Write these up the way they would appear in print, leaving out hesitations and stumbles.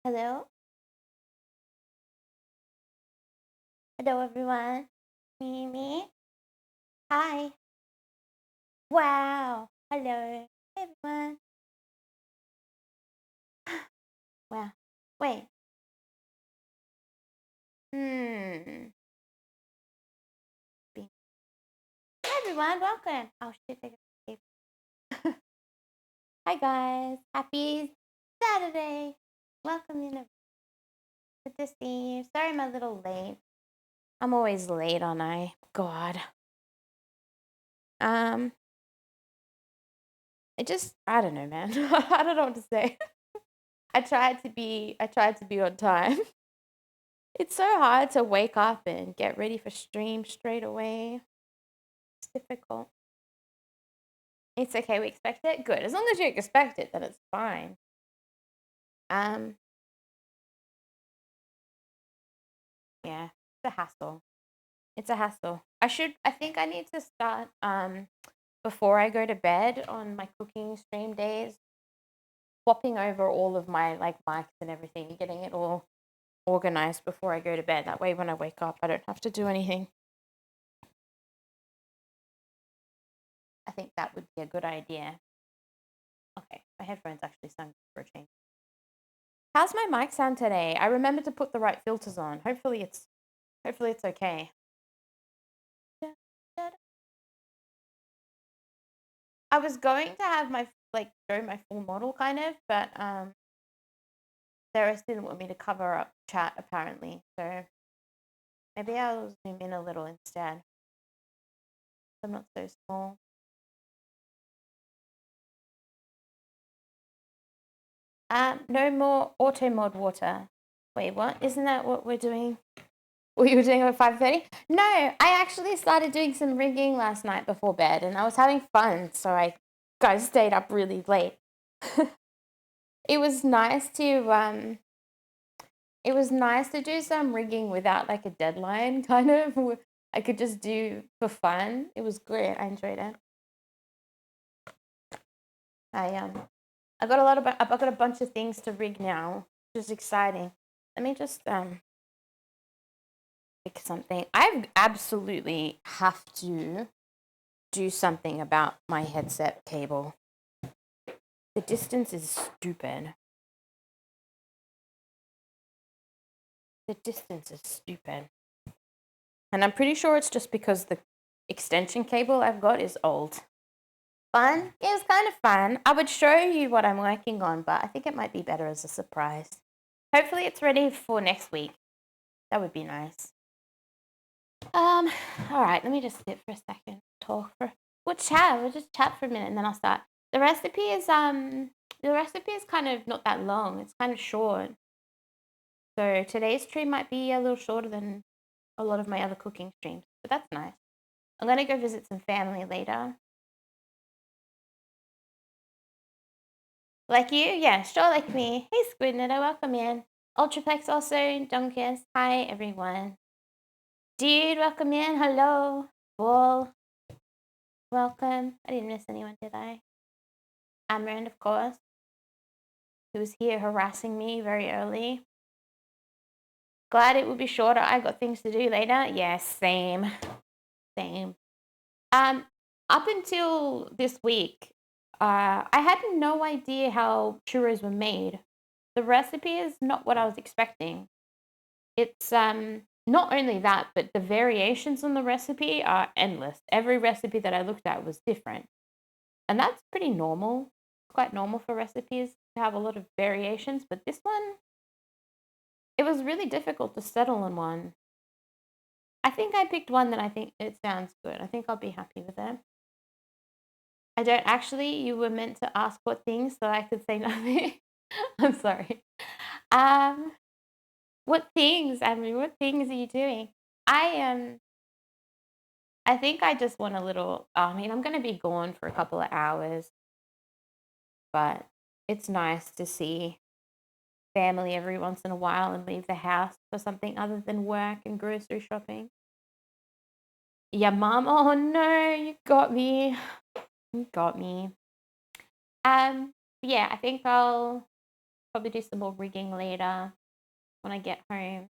Hello? Hello, everyone. Mimyh. Hi. Wow. Hello, everyone. Wow. Wait. Hmm. Hi, everyone. Welcome. Oh, shit. I got escape. Hi, guys. Happy Saturday. Welcome in. Good to see you. Sorry I'm a little late. I'm always late, aren't I? God. Um, I don't know, man. I don't know what to say. I tried to be on time. It's so hard to wake up and get ready for stream straight away. It's difficult. It's okay, we expect it. Good. As long as you expect it, then it's fine. Um, yeah, it's a hassle. It's a hassle. I think I need to start before I go to bed on my cooking stream days, swapping over all of my like mics and everything and getting it all organized before I go to bed. That way when I wake up I don't have to do anything. I think that would be a good idea. Okay, my headphones actually sound for a change. How's my mic sound today? I remember to put the right filters on. Hopefully it's okay. I was going to have my show my full model kind of, but Sarah didn't want me to cover up chat apparently. So maybe I'll zoom in a little instead. I'm not so small. No more auto mod water. Wait, what? Isn't that what we're doing? What you were doing at 5:30? No, I actually started doing some rigging last night before bed, and I was having fun, so I stayed up really late. It was nice to do some rigging without like a deadline, kind of. I could just do for fun. It was great. I enjoyed it. I got a bunch of things to rig now, which is exciting. Let me just pick something. I absolutely have to do something about my headset cable. The distance is stupid. The distance is stupid. And I'm pretty sure it's just because the extension cable I've got is old. Fun? It was kind of fun. I would show you what I'm working on, but I think it might be better as a surprise. Hopefully it's ready for next week. That would be nice. All right, let me just sit for a second. We'll just chat for a minute and then I'll start. The recipe is kind of not that long. It's kind of short. So today's stream might be a little shorter than a lot of my other cooking streams, but that's nice. I'm gonna go visit some family later. Like you? Yeah, sure, like me. Hey, Squidnado, welcome in. Ultraplex also, Dunkus. Hi, everyone. Dude, welcome in. Hello. Ball, welcome. I didn't miss anyone, did I? Amrand, of course, who was here harassing me very early. Glad it will be shorter. I got things to do later. Yeah, same. Up until this week, I had no idea how churros were made. The recipe is not what I was expecting. It's not only that, but the variations on the recipe are endless. Every recipe that I looked at was different. And that's pretty normal. It's quite normal for recipes to have a lot of variations, but this one, it was really difficult to settle on one. I think I picked one that I think it sounds good. I think I'll be happy with it. I don't actually. You were meant to ask what things so I could say nothing. I'm sorry. Um, what things? I mean, what things are you doing? I I think I just want a little. I mean, I'm gonna be gone for a couple of hours, but it's nice to see family every once in a while and leave the house for something other than work and grocery shopping. Yeah, mom. Oh no, you got me. You got me. Yeah, I think I'll Probably do some more rigging later when I get home.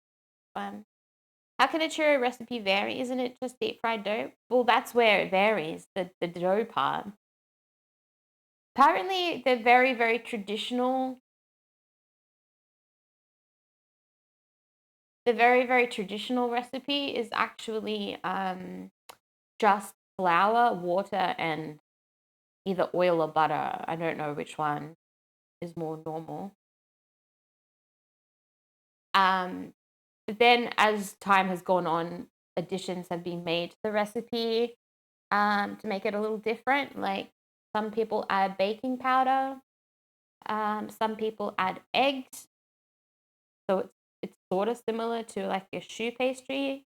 How can a churro recipe vary? Isn't it just deep fried dough? Well, that's where it varies, the dough part. Apparently, the very, very traditional, recipe is actually just flour, water, and either oil or butter. I don't know which one is more normal. But then as time has gone on, additions have been made to the recipe to make it a little different. Like some people add baking powder, some people add eggs. So it's sort of similar to like a choux pastry,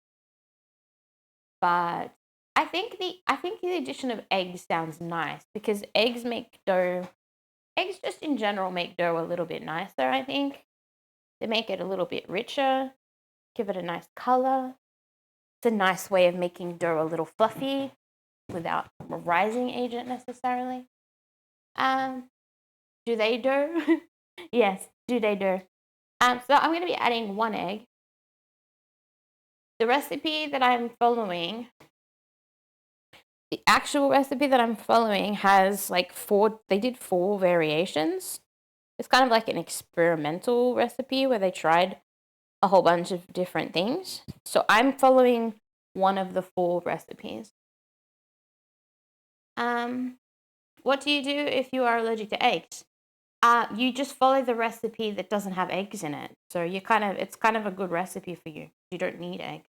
but I think the addition of eggs sounds nice because eggs just in general make dough a little bit nicer, I think. They make it a little bit richer, give it a nice color. It's a nice way of making dough a little fluffy without a rising agent necessarily. Um, do they dough? Yes, do they dough? So I'm going to be adding 1 egg. The recipe that I'm following, the actual recipe that I'm following has like they did 4 variations. It's kind of like an experimental recipe where they tried a whole bunch of different things. So I'm following one of the 4 recipes. What do you do if you are allergic to eggs? You just follow the recipe that doesn't have eggs in it. So it's kind of a good recipe for you. You don't need eggs.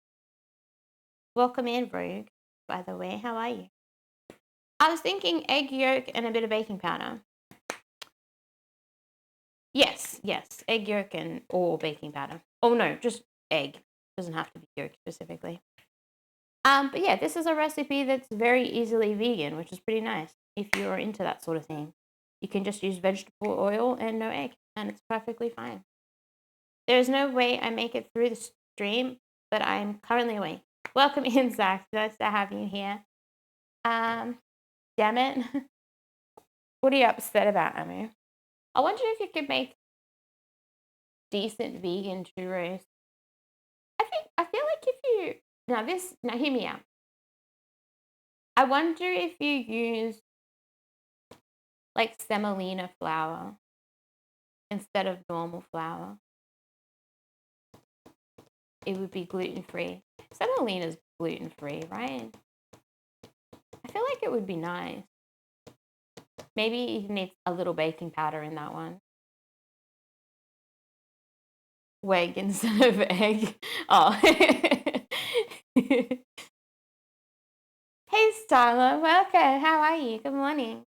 Welcome in, Rogue, by the way. How are you? I was thinking egg yolk and a bit of baking powder. Yes, egg yolk and or baking powder. Oh no, just egg. Doesn't have to be yolk specifically. But yeah, this is a recipe that's very easily vegan, which is pretty nice if you're into that sort of thing. You can just use vegetable oil and no egg, and it's perfectly fine. There's no way I make it through the stream, but I'm currently awake. Welcome in, Zach. Nice to have you here. Damn it. What are you upset about, Amu? I wonder if you could make decent vegan churros. I feel like if you now hear me out. I wonder if you use like semolina flour instead of normal flour. It would be gluten-free. Semolina's gluten-free, right? I feel like it would be nice. Maybe you need a little baking powder in that one. Egg instead of egg. Oh. Hey, Starla. Welcome. How are you? Good morning.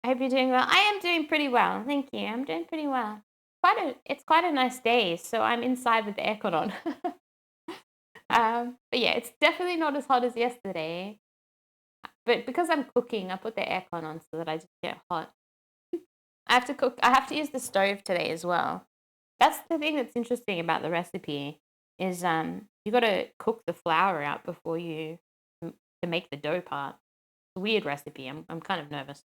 I hope you're doing well. I am doing pretty well. Thank you. I'm doing pretty well. It's quite a nice day, so I'm inside with the aircon on. But yeah, it's definitely not as hot as yesterday. But because I'm cooking, I put the aircon on so that I just get hot. I have to cook. I have to use the stove today as well. That's the thing that's interesting about the recipe is you got to cook the flour out before you to make the dough part. It's a weird recipe. I'm kind of nervous.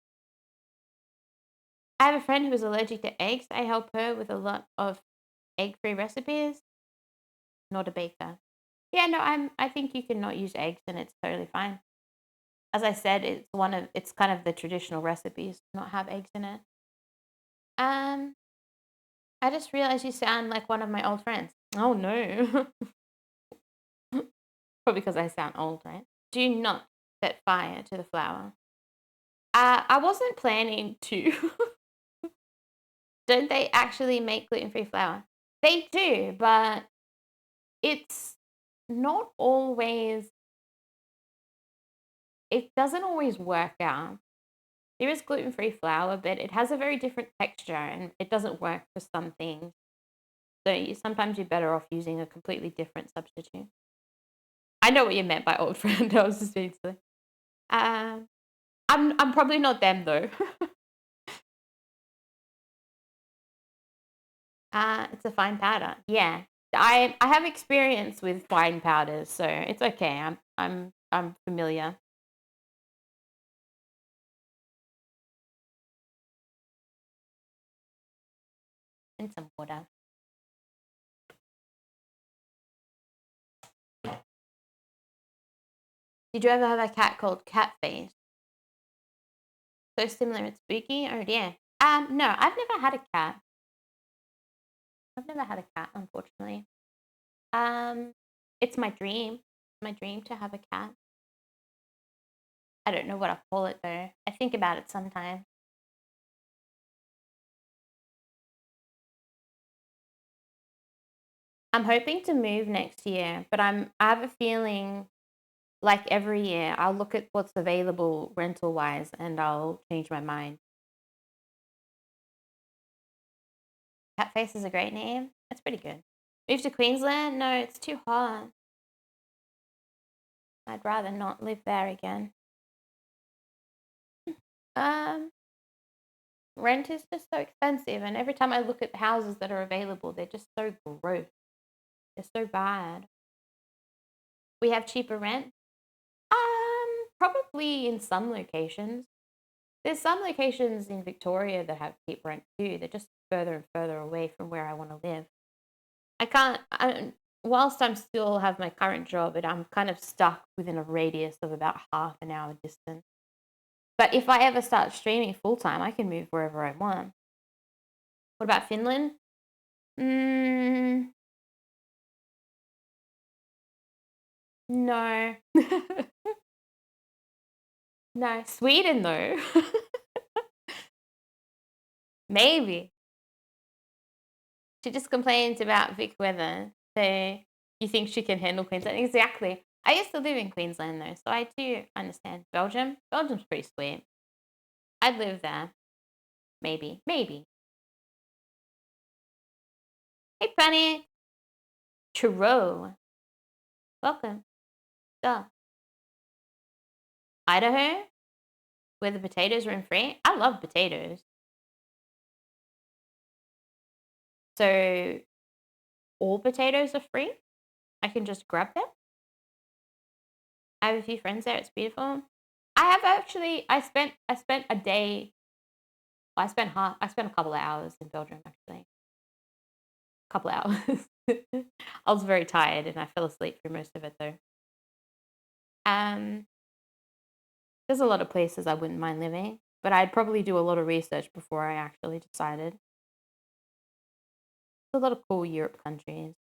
I have a friend who is allergic to eggs. I help her with a lot of egg-free recipes. Not a baker. Yeah, no, I think you can not use eggs and it's totally fine. As I said, it's kind of the traditional recipes to not have eggs in it. I just realized you sound like one of my old friends. Oh no. Probably because I sound old, right? Do not set fire to the flour. I wasn't planning to. Don't they actually make gluten-free flour? They do, but it's not always, it doesn't always work out. There is gluten-free flour, but it has a very different texture and it doesn't work for some things. So sometimes you're better off using a completely different substitute. I know what you meant by old friend. I was just being silly. I'm probably not them though. It's a fine powder. Yeah, I have experience with fine powders, so it's okay. I'm familiar. and some water. Did you ever have a cat called Catface? So similar and spooky? Oh dear. No, I've never had a cat. I've never had a cat, unfortunately. Um, it's my dream. My dream to have a cat. I don't know what I'll call it though. I think about it sometimes. I'm hoping to move next year, but I have a feeling like every year I'll look at what's available rental wise and I'll change my mind. Catface is a great name. That's pretty good. Move to Queensland? No, it's too hot. I'd rather not live there again. Um, Rent is just so expensive, and every time I look at the houses that are available, they're just so gross. They're so bad. We have cheaper rent. Probably in some locations. There's some locations in Victoria that have cheap rent too. They're just further and further away from where I want to live. I can't. Whilst I'm still have my current job, and I'm kind of stuck within a radius of about half an hour distance. But if I ever start streaming full time, I can move wherever I want. What about Finland? Mm, no. No. Sweden, though. Maybe. She just complains about Vic weather. So you think she can handle Queensland? Exactly. I used to live in Queensland, though, so I do understand. Belgium? Belgium's pretty sweet. I'd live there. Maybe. Maybe. Hey, Bunny. Churros. Welcome. Duh. Idaho? Where the potatoes are in free? I love potatoes. So all potatoes are free? I can just grab them? I have a few friends there. It's beautiful. I have actually. I spent a day. Well, I spent a couple of hours in Belgium actually. A couple of hours. I was very tired and I fell asleep for most of it though. Um, there's a lot of places I wouldn't mind living, but I'd probably do a lot of research before I actually decided. There's a lot of cool Europe countries.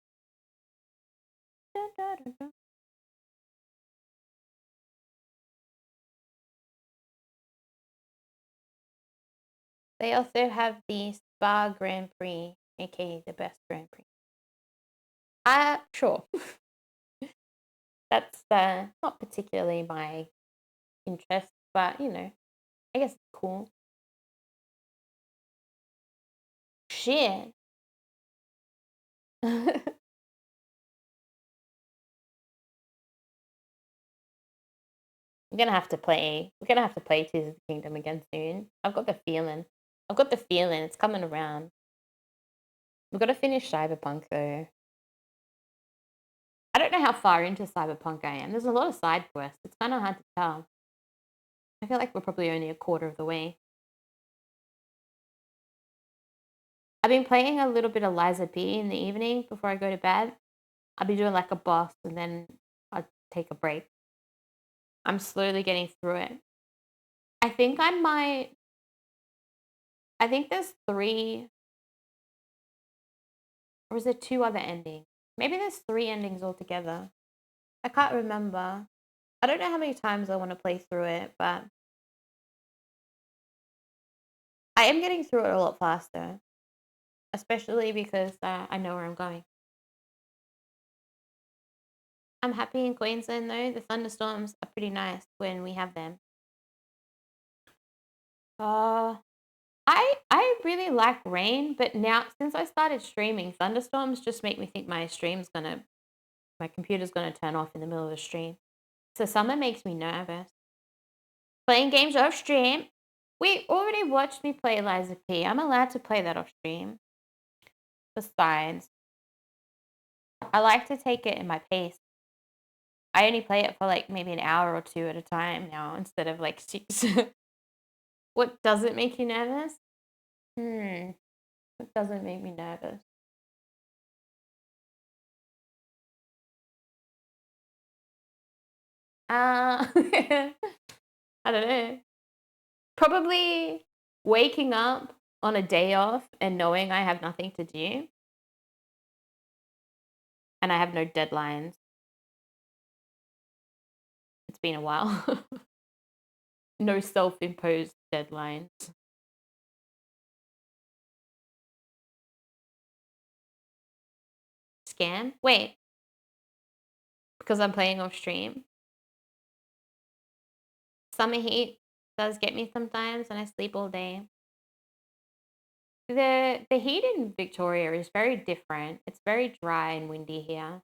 Dun, dun, dun, dun. They also have the Spa Grand Prix, aka the best Grand Prix. Sure. That's not particularly my interest, but I guess it's cool. Shit. We're gonna have to play. We're gonna have to play Tears of the Kingdom again soon. I've got the feeling. I've got the feeling it's coming around. We've got to finish Cyberpunk though. I don't know how far into Cyberpunk I am. There's a lot of side quests. It's kind of hard to tell. I feel like we're probably only a quarter of the way. I've been playing a little bit of Liza P in the evening before I go to bed. I'll be doing like a boss and then I'll take a break. I'm slowly getting through it. I think I might. I think there's three, or is there two other endings? Maybe there's three endings altogether. I can't remember. I don't know how many times I want to play through it, but I am getting through it a lot faster, especially because I know where I'm going. I'm happy in Queensland though. The thunderstorms are pretty nice when we have them. Uh, I really like rain, but now since I started streaming, thunderstorms just make me think my computer's gonna turn off in the middle of the stream. So summer makes me nervous. Playing games off stream. We already watched me play Liza P. I'm allowed to play that off stream. Besides, I like to take it in my pace. I only play it for like maybe an hour or two at a time now instead of like 6. What doesn't make you nervous? Hmm. It doesn't make me nervous. I don't know. Probably waking up on a day off and knowing I have nothing to do and I have no deadlines. It's been a while. No self-imposed deadlines. Scam? Wait, because I'm playing off stream. Summer heat does get me sometimes and I sleep all day. The heat in Victoria is very different. It's very dry and windy here.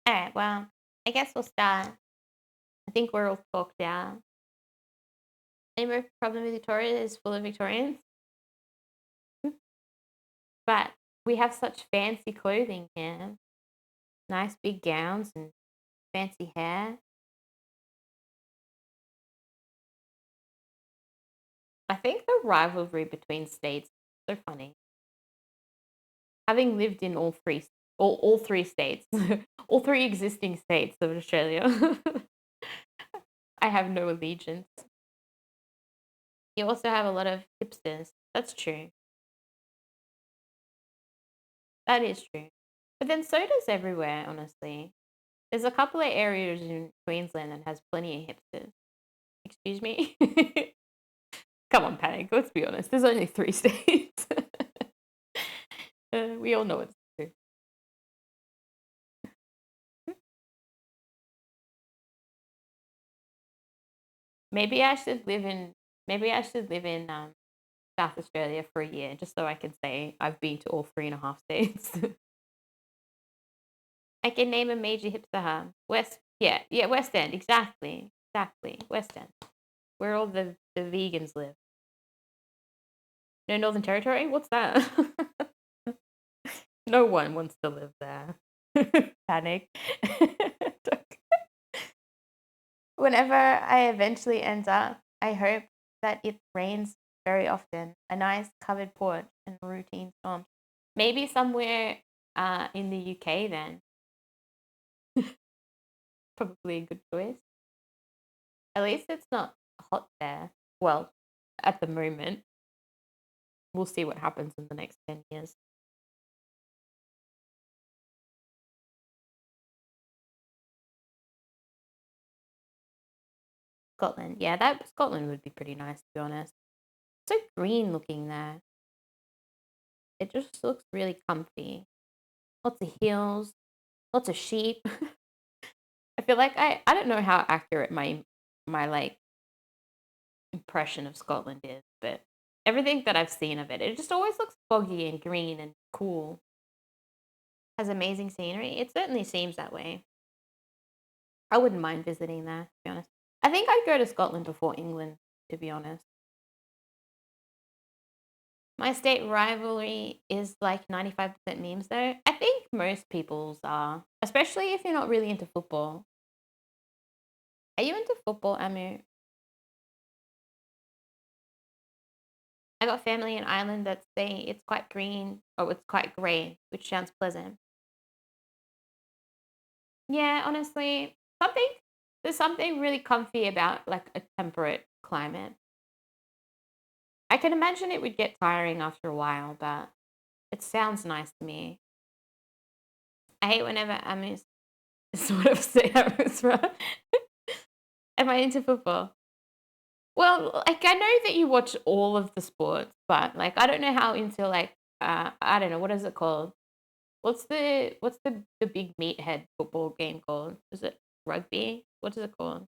All right, well, I guess we'll start. I think we're all talked out. Any problem with Victoria is full of Victorians, but we have such fancy clothing here. Nice big gowns and fancy hair. I think the rivalry between states is so funny. Having lived in all three states, all three existing states of Australia, I have no allegiance. You also have a lot of hipsters. That's true. That is true. But then so does everywhere, honestly. There's a couple of areas in Queensland that has plenty of hipsters. Excuse me? Come on, Panic. Let's be honest. There's only three states. We all know it's true. Maybe I should live in South Australia for a year just so I can say I've been to all 3.5 states. I can name a major hipster hub. West End, exactly. Exactly. West End. Where all the vegans live. No, Northern Territory? What's that? No one wants to live there. Panic. Whenever I eventually end up, I hope that it rains very often. A nice covered porch and routine storms. Maybe somewhere in the UK then. Probably a good choice. At least it's not hot there. Well, at the moment. We'll see what happens in the next 10 years. Scotland. Yeah, that Scotland would be pretty nice, to be honest. So green looking there. It just looks really comfy. Lots of hills, lots of sheep. I feel like I don't know how accurate my like impression of Scotland is, but everything that I've seen of it, it just always looks foggy and green and cool. Has amazing scenery. It certainly seems that way. I wouldn't mind visiting there, to be honest. I think I'd go to Scotland before England, to be honest. My state rivalry is like 95% memes, though. I think most people's are, especially if you're not really into football. Are you into football, Amu? I got family in Ireland that say it's quite green or it's quite grey, which sounds pleasant. Yeah, honestly, something there's something really comfy about like a temperate climate. I can imagine it would get tiring after a while, but it sounds nice to me. I hate whenever Amu's sort of say Amu's right. Am I into football? Well, like I know that you watch all of the sports, but like I don't know how into like I don't know what is it called? What's the big meathead football game called? Is it rugby? What is it called?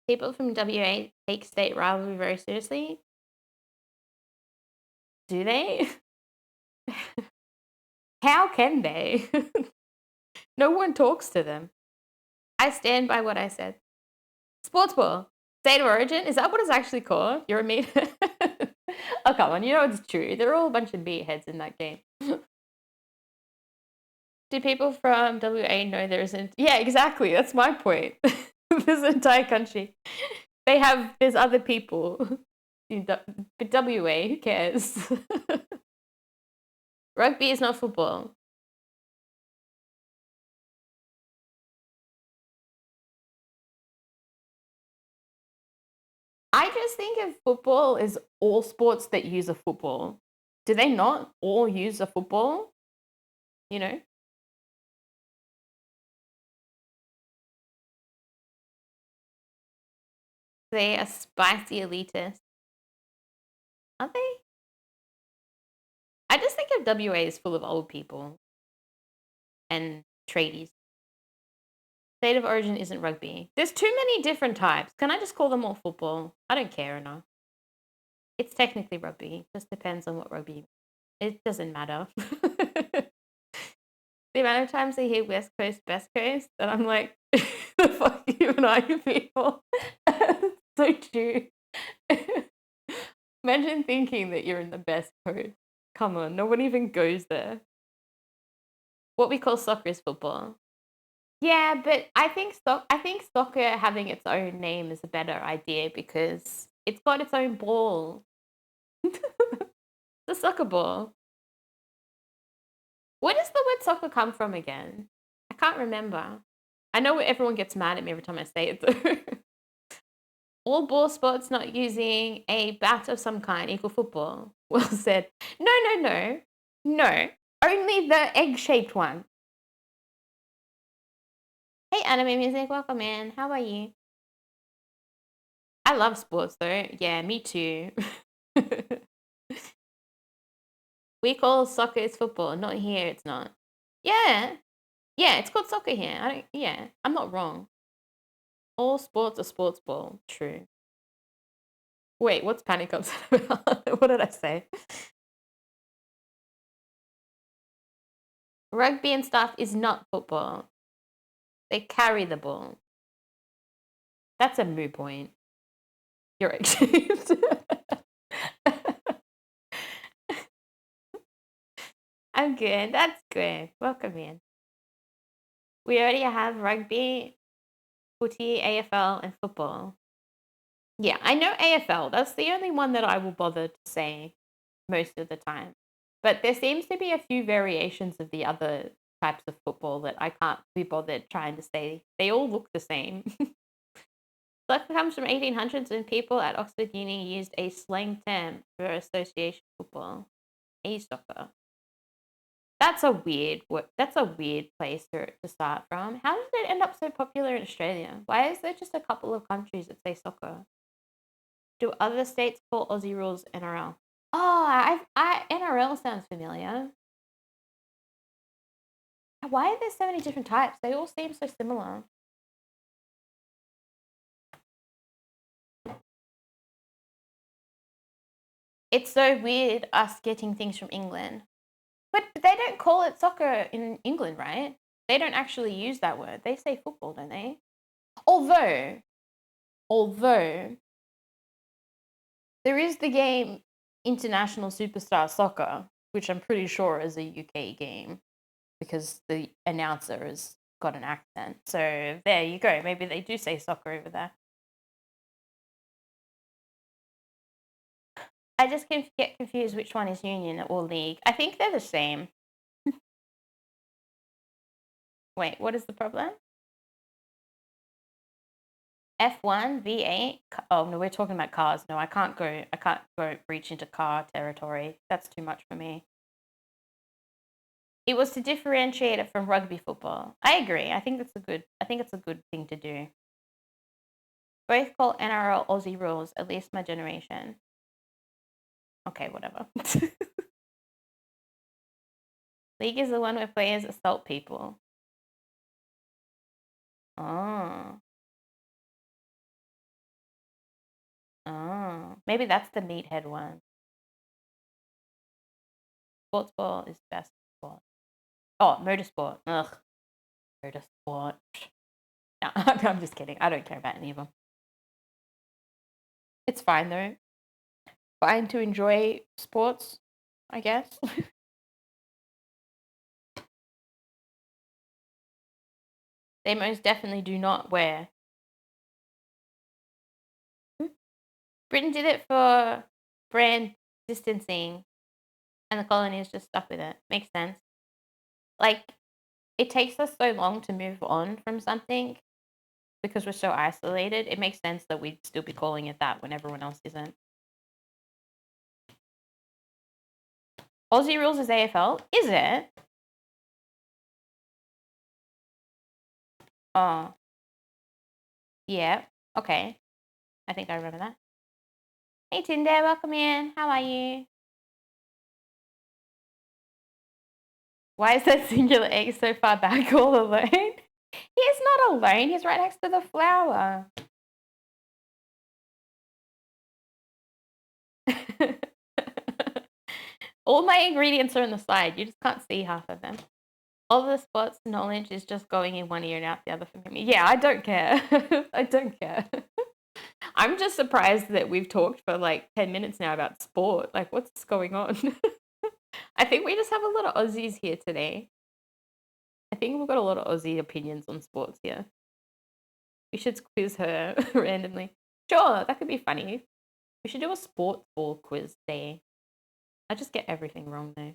People from WA take state rivalry very seriously. Do they? How can they? No one talks to them. I stand by what I said. Sports ball. State of origin? Is that what it's actually called? You're a meat. Oh, come on. You know it's true. They're all a bunch of meatheads in that game. Do people from WA know there isn't? Yeah, exactly. That's my point. This entire country. There's other people. But WA, who cares? Rugby is not football. I just think of football as all sports that use a football. Do they not all use a football? You know? They are spicy elitists. Aren't they? I just think of WA as full of old people and tradies. State of origin isn't rugby. There's too many different types. Can I just call them all football? I don't care enough. It's technically rugby. Just depends on what rugby. It doesn't matter. The amount of times I hear West Coast, Best Coast, and I'm like, the fuck even are you people? So true. Imagine thinking that you're in the best coast. Come on, no one even goes there. What we call soccer is football. Yeah, but I think soccer having its own name is a better idea because it's got its own ball. The soccer ball. Where does the word soccer come from again? I can't remember. I know everyone gets mad at me every time I say it though. All ball sports not using a bat of some kind equal football. Well said. No, no, no. No. Only the egg-shaped one. Hey, anime music, welcome in. How are you? I love sports though. Yeah, me too. We call soccer is football. Not here, it's not. Yeah. Yeah, it's called soccer here. Yeah, I'm not wrong. All sports are sports ball. True. Wait, what's panic upset about? What did I say? Rugby and stuff is not football. They carry the ball. That's a moot point. You're excused. I'm good. That's good. Welcome in. We already have rugby, footy, AFL, and football. Yeah, I know AFL. That's the only one that I will bother to say most of the time. But there seems to be a few variations of the other types of football that I can't be bothered trying to say. They all look the same. Soccer comes from 1800s when people at Oxford Uni used a slang term for association football. A-soccer. That's a weird place to start from. How did it end up so popular in Australia? Why is there just a couple of countries that say soccer? Do other states call Aussie rules NRL? Oh, NRL sounds familiar. Why are there so many different types? They all seem so similar. It's so weird us getting things from England. But they don't call it soccer in England, right? They don't actually use that word. They say football, don't they? Although there is the game International Superstar Soccer, which I'm pretty sure is a UK game because the announcer has got an accent. So there you go. Maybe they do say soccer over there. I just get confused which one is union or league. I think they're the same. Wait, what is the problem? F1, V8. Oh no, we're talking about cars. No, I can't go. I can't go reach into car territory. That's too much for me. It was to differentiate it from rugby football. I agree. I think that's a good. I think it's a good thing to do. Both call NRL Aussie rules. At least my generation. Okay, whatever. League is the one where players assault people. Oh. Oh. Maybe that's the meathead one. Sports ball is best sport. Oh, motorsport. Ugh. go to sport. No, I'm just kidding. I don't care about any of them. It's fine though. Fine to enjoy sports, I guess. They most definitely do not wear. Britain did it for brand distancing, and the colonies just stuck with it. Makes sense. Like, it takes us so long to move on from something because we're so isolated. It makes sense that we'd still be calling it that when everyone else isn't. Aussie rules is AFL? Is it? Oh. Yeah. Okay. I think I remember that. Hey Tinder, welcome in. How are you? Why is that singular egg so far back all alone? He's not alone. He's right next to the flower. All my ingredients are on the side. You just can't see half of them. All the sports knowledge is just going in one ear and out the other for me. Yeah, I don't care. I don't care. I'm just surprised that we've talked for like 10 minutes now about sport. Like, what's going on? I think we just have a lot of Aussies here today. I think we've got a lot of Aussie opinions on sports here. We should quiz her randomly. Sure, that could be funny. We should do a sports ball quiz day. I just get everything wrong though.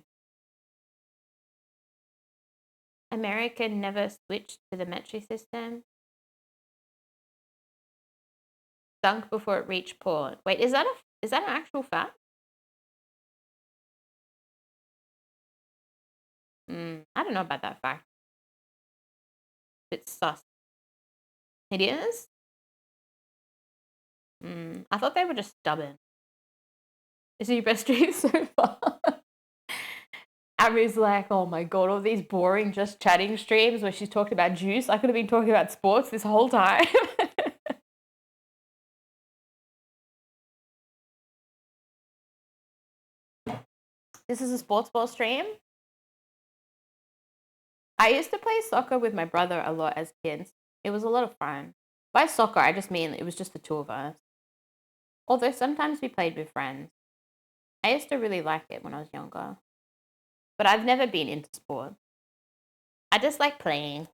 America never switched to the metric system. Sunk before it reached port. Wait, is that an actual fact? I don't know about that fact. It's sus. It is? I thought they were just stubborn. Is it your best dream so far? Amu's like, oh my god, all these boring just chatting streams where she's talking about juice. I could have been talking about sports this whole time. This is a sports ball stream. I used to play soccer with my brother a lot as kids. It was a lot of fun. By soccer, I just mean it was just the two of us. Although sometimes we played with friends. I used to really like it when I was younger. But I've never been into sport. I just like playing.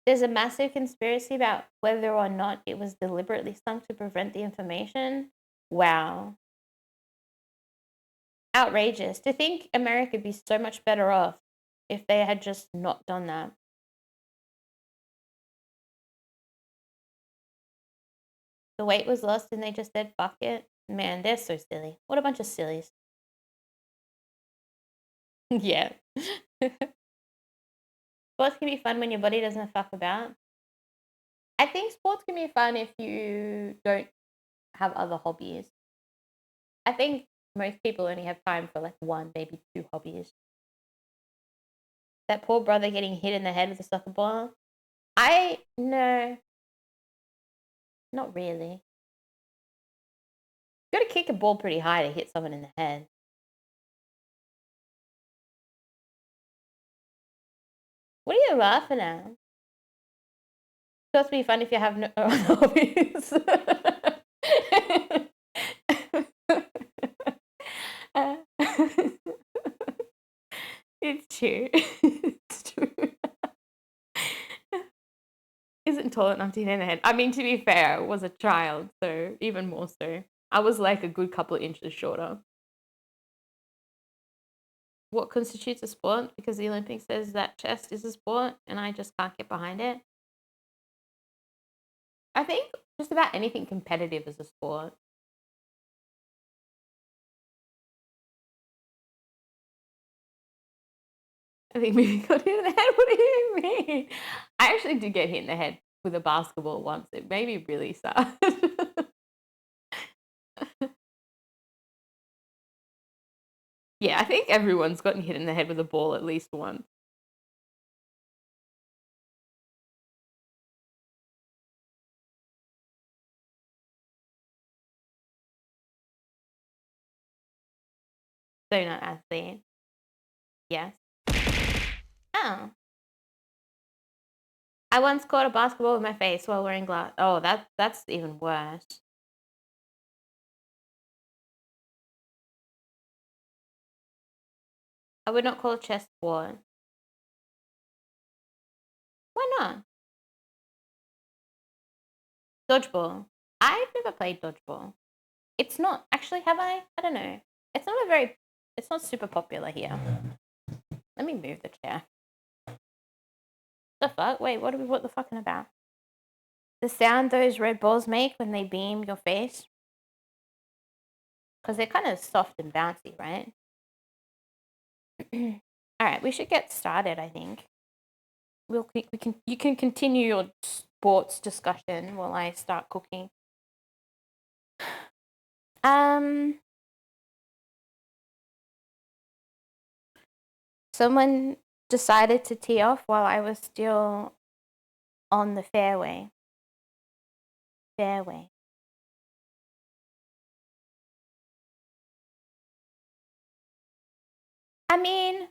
There's a massive conspiracy about whether or not it was deliberately sunk to prevent the information. Wow. Outrageous. To think America would be so much better off if they had just not done that. The weight was lost and they just said, fuck it. Man, they're so silly. What a bunch of sillies. Yeah. Sports can be fun when your body doesn't fuck about. I think sports can be fun if you don't have other hobbies. I think most people only have time for like one, maybe two hobbies. That poor brother getting hit in the head with a soccer ball. No, not really. You gotta kick a ball pretty high to hit someone in the head. What are you laughing at? It's supposed to be fun if you have no hobbies. It's true. It's true. Isn't tall enough to hit in the head. I mean, to be fair, I was a child, so even more so. I was like a good couple of inches shorter. What constitutes a sport? Because the Olympics says that chess is a sport, and I just can't get behind it. I think just about anything competitive is a sport. I think Mimyh got hit in the head. What do you mean? I actually did get hit in the head with a basketball once. It made me really sad. Yeah, I think everyone's gotten hit in the head with a ball at least once. Donut athlete. Yes. Oh. I once caught a basketball with my face while wearing glass. Oh, that's even worse. I would not call chess sport. Why not? Dodgeball. I've never played dodgeball. It's not actually. Have I? I don't know. It's not a very. It's not super popular here. Let me move the chair. The fuck? Wait, what the fucking about? The sound those red balls make when they beam your face, because they're kind of soft and bouncy, right? All right, we should get started. I think you can continue your sports discussion while I start cooking. Someone decided to tee off while I was still on the fairway. Fairway. I mean,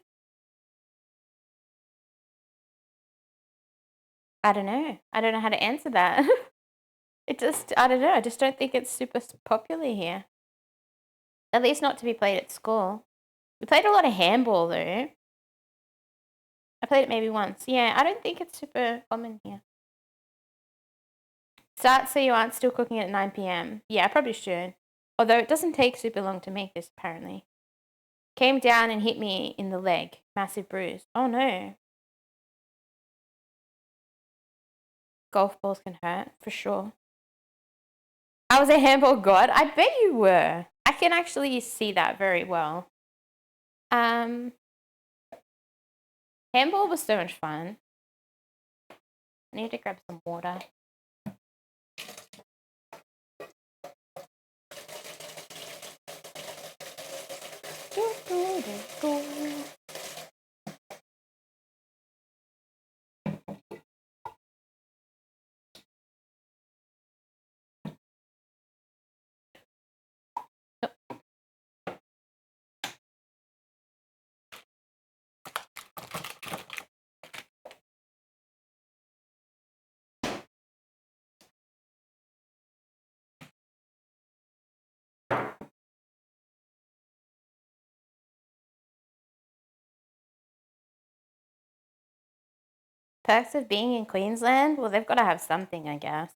I don't know. I don't know how to answer that. I don't know. I just don't think it's super popular here. At least not to be played at school. We played a lot of handball though. I played it maybe once. Yeah, I don't think it's super common here. Start so you aren't still cooking at 9 p.m. Yeah, I probably should. Although it doesn't take super long to make this, apparently. Came down and hit me in the leg. Massive bruise. Oh no. Golf balls can hurt, for sure. I was a handball god? I bet you were. I can actually see that very well. Handball was so much fun. I need to grab some water. Perks of being in Queensland? Well, they've got to have something, I guess.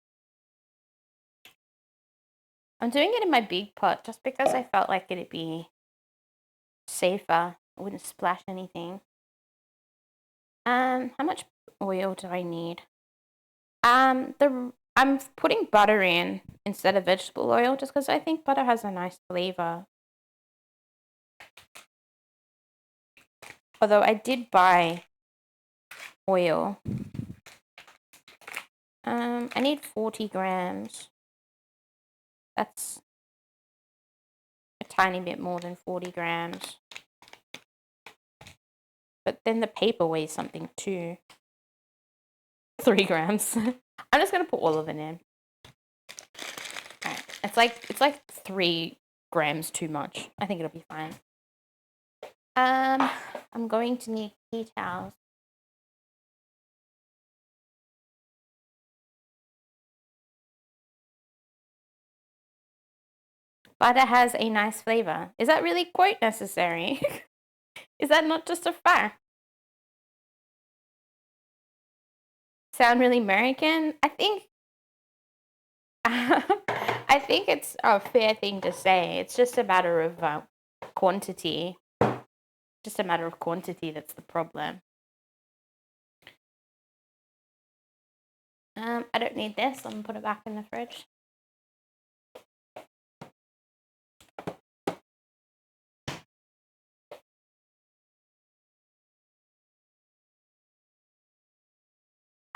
I'm doing it in my big pot just because I felt like it'd be safer. I wouldn't splash anything. How much oil do I need? I'm putting butter in instead of vegetable oil just because I think butter has a nice flavor. Although I did buy oil. I need 40 grams. That's a tiny bit more than 40 grams. But then the paper weighs something too. 3 grams. I'm just gonna put all of it in. Alright. It's like 3 grams too much. I think it'll be fine. I'm going to need tea towels. Butter has a nice flavor. Is that really quite necessary? Is that not just a fact? Sound really American? I think I think it's a fair thing to say. It's just a matter of quantity. Just a matter of quantity that's the problem. I don't need this. I'm gonna put it back in the fridge.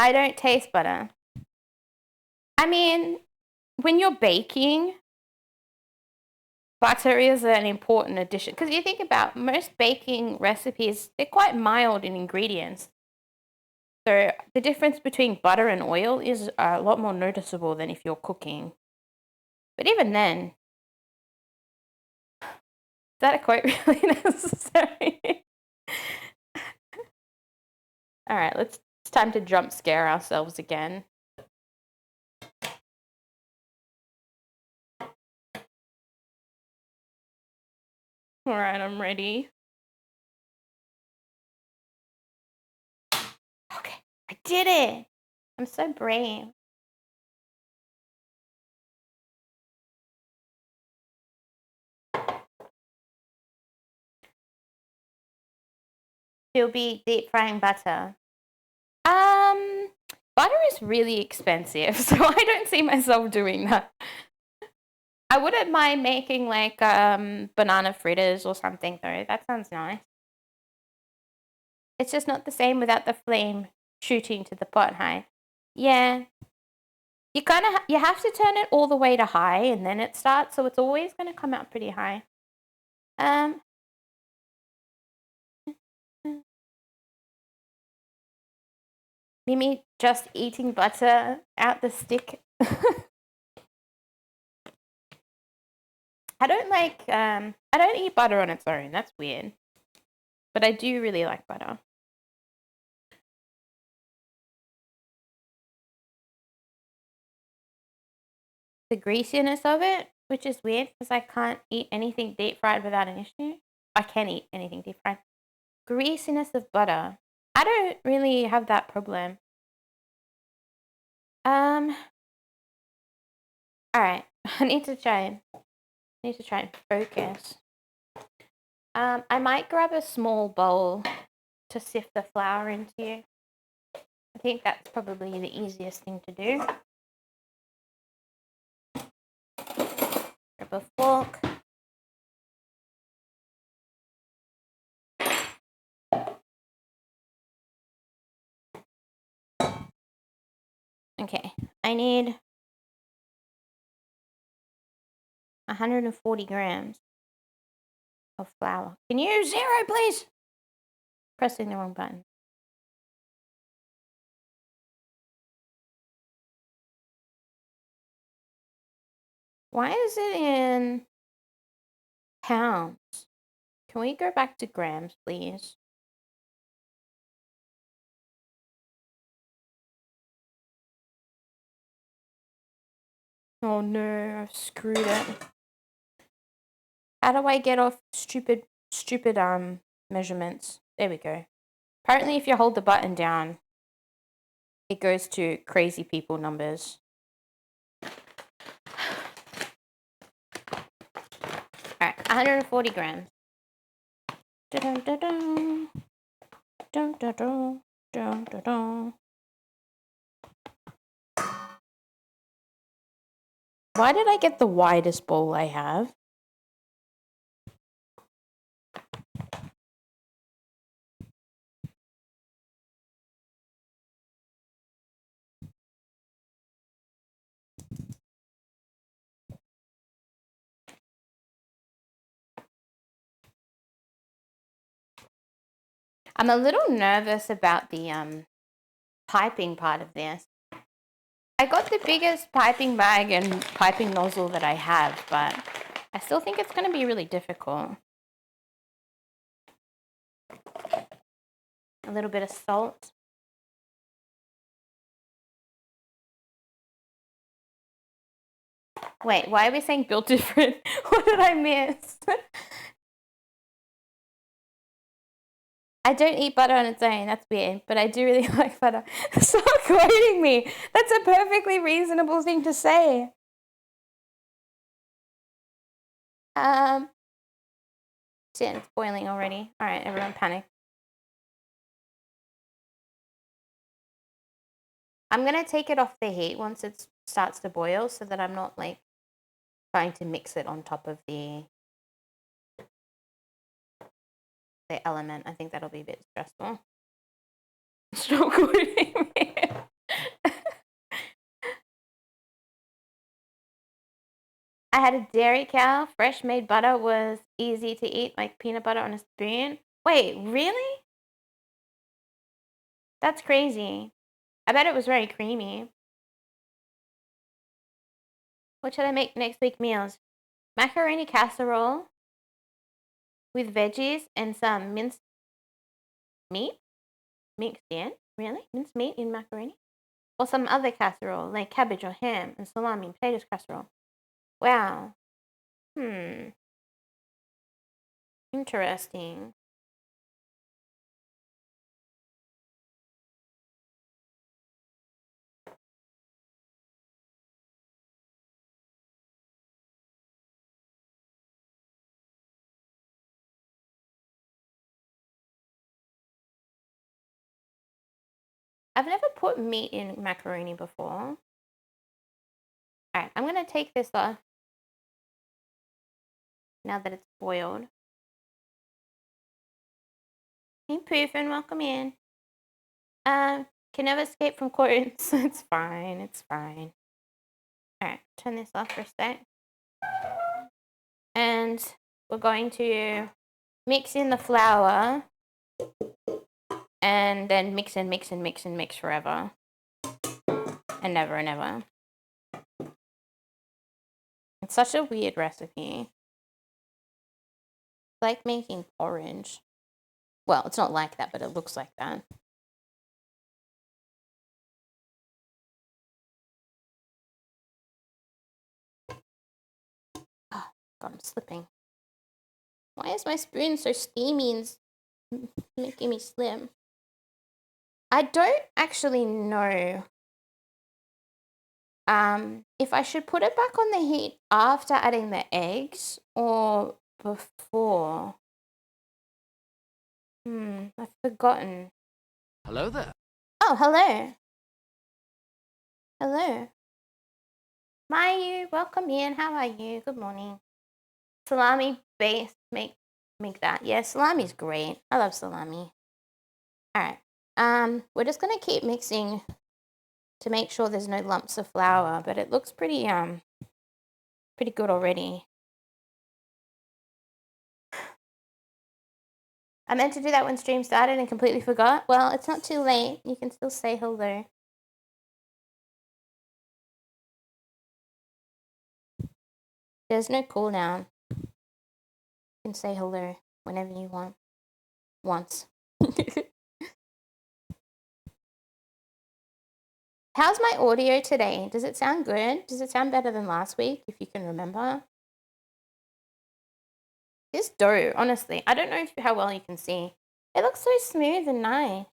I don't taste butter. I mean, when you're baking, butter is an important addition because you think about most baking recipes, they're quite mild in ingredients. So the difference between butter and oil is a lot more noticeable than if you're cooking. But even then, that a quote really necessary? All right, it's time to jump scare ourselves again. All right, I'm ready. Okay, I did it. I'm so brave. She'll be deep frying butter. Butter is really expensive, so I don't see myself doing that. I wouldn't mind making like banana fritters or something though. That sounds nice. It's just not the same without the flame shooting to the pot high. Yeah. You kind of you have to turn it all the way to high and then it starts, so it's always going to come out pretty high. Um Mimyh just eating butter out the stick. I don't eat butter on its own. That's weird. But I do really like butter. The greasiness of it, which is weird because I can't eat anything deep fried without an issue. I can eat anything deep fried. Greasiness of butter. I don't really have that problem. All right. I need to try and focus. I might grab a small bowl to sift the flour into. I think that's probably the easiest thing to do. Grab a fork. Okay, I need 140 grams of flour. Can you use 0, please? Pressing the wrong button. Why is it in pounds? Can we go back to grams, please? Oh no, I've screwed it. How do I get off stupid measurements? There we go. Apparently if you hold the button down, it goes to crazy people numbers. Alright, 140 grams. Dun, dun, dun. Dun, dun, dun. Dun, dun, dun. Why did I get the widest bowl I have? I'm a little nervous about the piping part of this. I got the biggest piping bag and piping nozzle that I have, but I still think it's going to be really difficult. A little bit of salt. Wait, why are we saying built different? What did I miss? I don't eat butter on its own. That's weird, but I do really like butter. Stop quoting me. That's a perfectly reasonable thing to say. Shit, it's boiling already. All right, everyone panic. I'm going to take it off the heat once it starts to boil so that I'm not like trying to mix it on top of the element. I think that'll be a bit stressful. Stop quoting me. I had a dairy cow. Fresh made butter was easy to eat, like peanut butter on a spoon. Wait, really? That's crazy. I bet it was very creamy. What should I make next week meals? Macaroni casserole. with veggies and some minced meat mixed in. Really? Minced meat in macaroni? Or some other casserole, like cabbage or ham and salami and potatoes casserole. Wow. Interesting. I've never put meat in macaroni before. Alright, I'm gonna take this off now that it's boiled. Hey Poofin, welcome in. Can never escape from quotes. It's fine, it's fine. Alright, turn this off for a sec. And we're going to mix in the flour and then mix and mix and mix and mix forever. And never and ever. It's such a weird recipe. It's like making porridge. Well, it's not like that, but it looks like that. Oh, God, I'm slipping. Why is my spoon so steamy and making me slim? I don't actually know if I should put it back on the heat after adding the eggs or before. I've forgotten. Hello there. Oh, hello. Hello. Mayu, welcome in. How are you? Good morning. Salami based, make that. Yeah, salami's great. I love salami. All right. We're just gonna keep mixing to make sure there's no lumps of flour, but it looks pretty good already. I meant to do that when stream started and completely forgot. Well, it's not too late. You can still say hello. There's no cooldown. You can say hello whenever you want. Once. How's my audio today? Does it sound good? Does it sound better than last week, if you can remember? This dough, honestly, I don't know how well you can see. It looks so smooth and nice.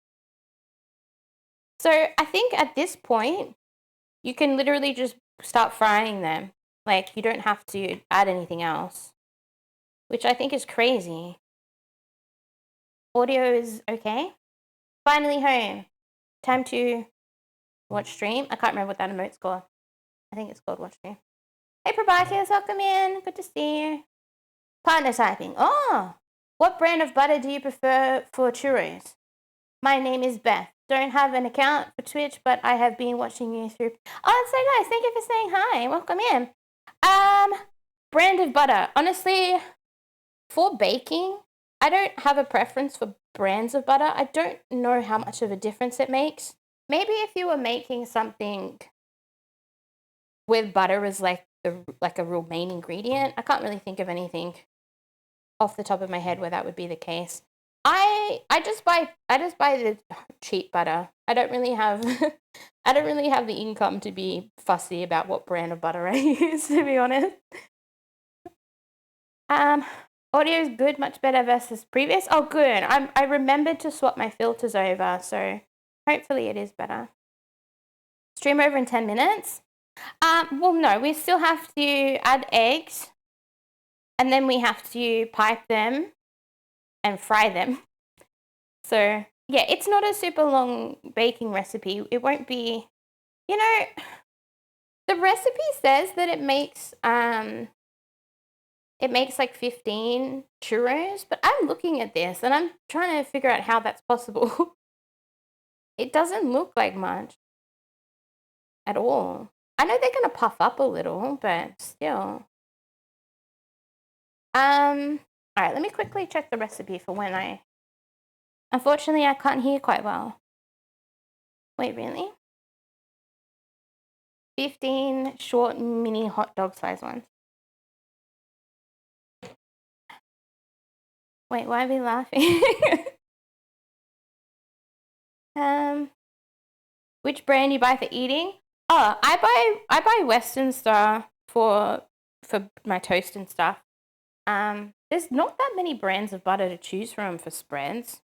So I think at this point, you can literally just start frying them. Like, you don't have to add anything else, which I think is crazy. Audio is okay. Finally home. Time to watch stream. I can't remember what that emote's called. I think it's called watch stream. Hey, Prabhakis, welcome in. Good to see you. Partner typing. Oh, what brand of butter do you prefer for churros? My name is Beth. Don't have an account for Twitch, but I have been watching you through. Oh, that's so nice. Thank you for saying hi. Welcome in. Brand of butter. Honestly, for baking, I don't have a preference for brands of butter. I don't know how much of a difference it makes. Maybe if you were making something with butter as like a real main ingredient, I can't really think of anything off the top of my head where that would be the case. I just buy the cheap butter. I don't really have the income to be fussy about what brand of butter I use, to be honest. Audio is good, much better versus previous. Oh, good. I remembered to swap my filters over, so hopefully it is better. Stream over in 10 minutes. Well, no, we still have to add eggs, and then we have to pipe them and fry them. So yeah, it's not a super long baking recipe. It won't be, the recipe says that it makes like 15 churros, but I'm looking at this and I'm trying to figure out how that's possible. It doesn't look like much at all. I know they're gonna puff up a little, but still. All right, let me quickly check the recipe for when unfortunately, I can't hear quite well. Wait, really? 15 short mini hot dog size ones. Wait, why are we laughing? Which brand you buy for eating? Oh, I buy Western Star for my toast and stuff. There's not that many brands of butter to choose from for spreads,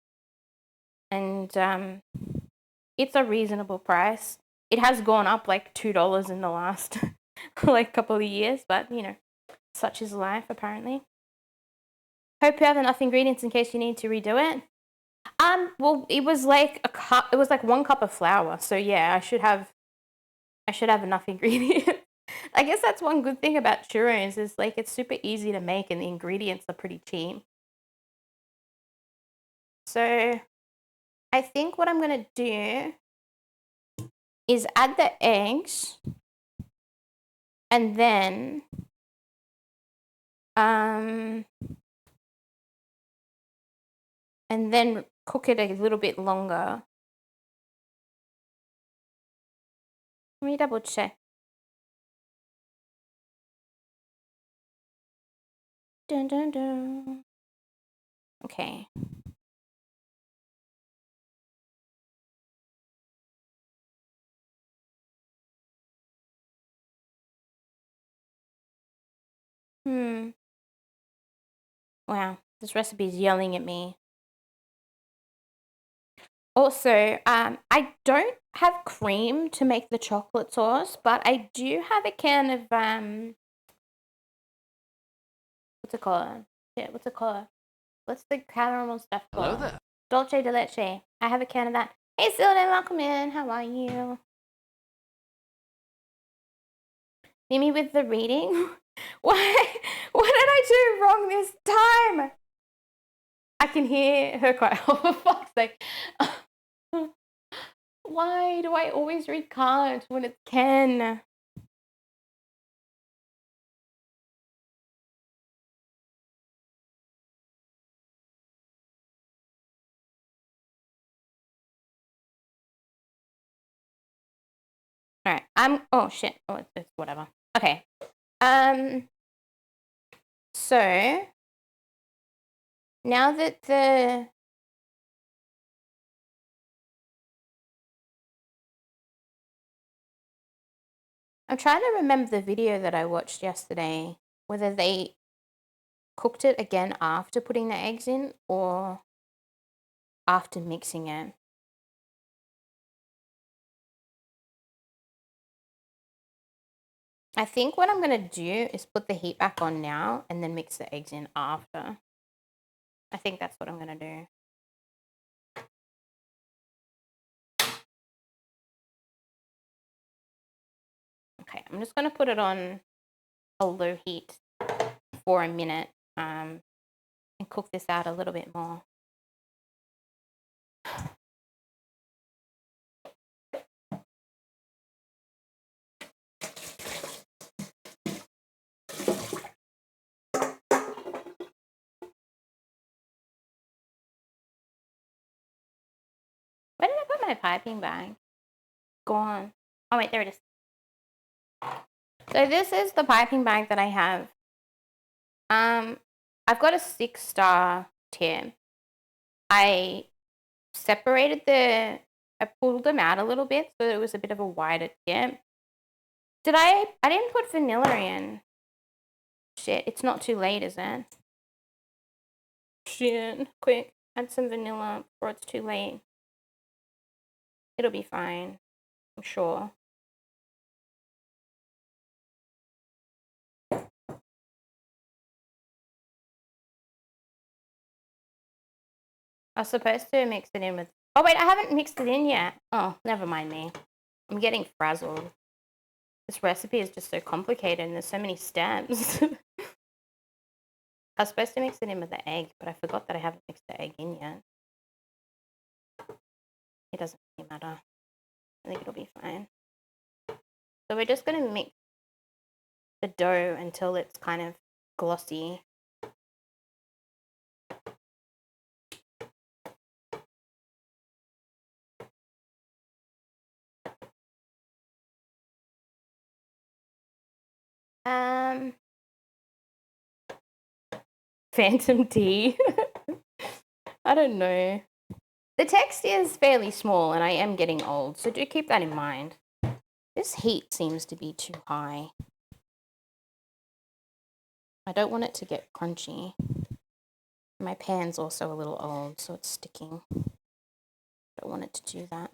and it's a reasonable price. It has gone up like $2 in the last like couple of years, but you know, such is life apparently. Hope you have enough ingredients in case you need to redo it. Well, it was like a cup. It was like 1 cup of flour. So yeah, I should have enough ingredients. I guess that's one good thing about churros is like it's super easy to make and the ingredients are pretty cheap. So I think what I'm gonna do is add the eggs and then cook it a little bit longer. Let me double check. Dun, dun, dun. Okay. Wow, this recipe is yelling at me. Also, I don't have cream to make the chocolate sauce, but I do have a can of what's it called? Yeah, what's it called? What's the caramel stuff called? Hello there. Dolce de leche. I have a can of that. Hey, Sylvan, welcome in. How are you? Mimyh with the reading. What did I do wrong this time? I can hear her cry. Oh, for fuck's sake. Why do I always read cards when it's Ken? All right. Oh shit. Oh, it's whatever. Okay. So now that I'm trying to remember the video that I watched yesterday, whether they cooked it again after putting the eggs in or after mixing it. I think what I'm going to do is put the heat back on now and then mix the eggs in after. I think that's what I'm going to do. Okay, I'm just going to put it on a low heat for a minute and cook this out a little bit more. Where did I put my piping bag? Gone. Oh wait, there it is. So this is the piping bag that I have. I've got a 6-star tier. I pulled them out a little bit so it was a bit of a wider tip. I didn't put vanilla in. Shit, it's not too late, is it? Shit, quick, add some vanilla before it's too late. It'll be fine, I'm sure. I was supposed to mix it in with... Oh, wait, I haven't mixed it in yet. Oh, never mind me. I'm getting frazzled. This recipe is just so complicated and there's so many steps. I was supposed to mix it in with the egg, but I forgot that I haven't mixed the egg in yet. It doesn't really matter. I think it'll be fine. So we're just going to mix the dough until it's kind of glossy. Phantom tea. I don't know. The text is fairly small and I am getting old, so do keep that in mind. This heat seems to be too high. I don't want it to get crunchy. My pan's also a little old, so it's sticking. Don't want it to do that.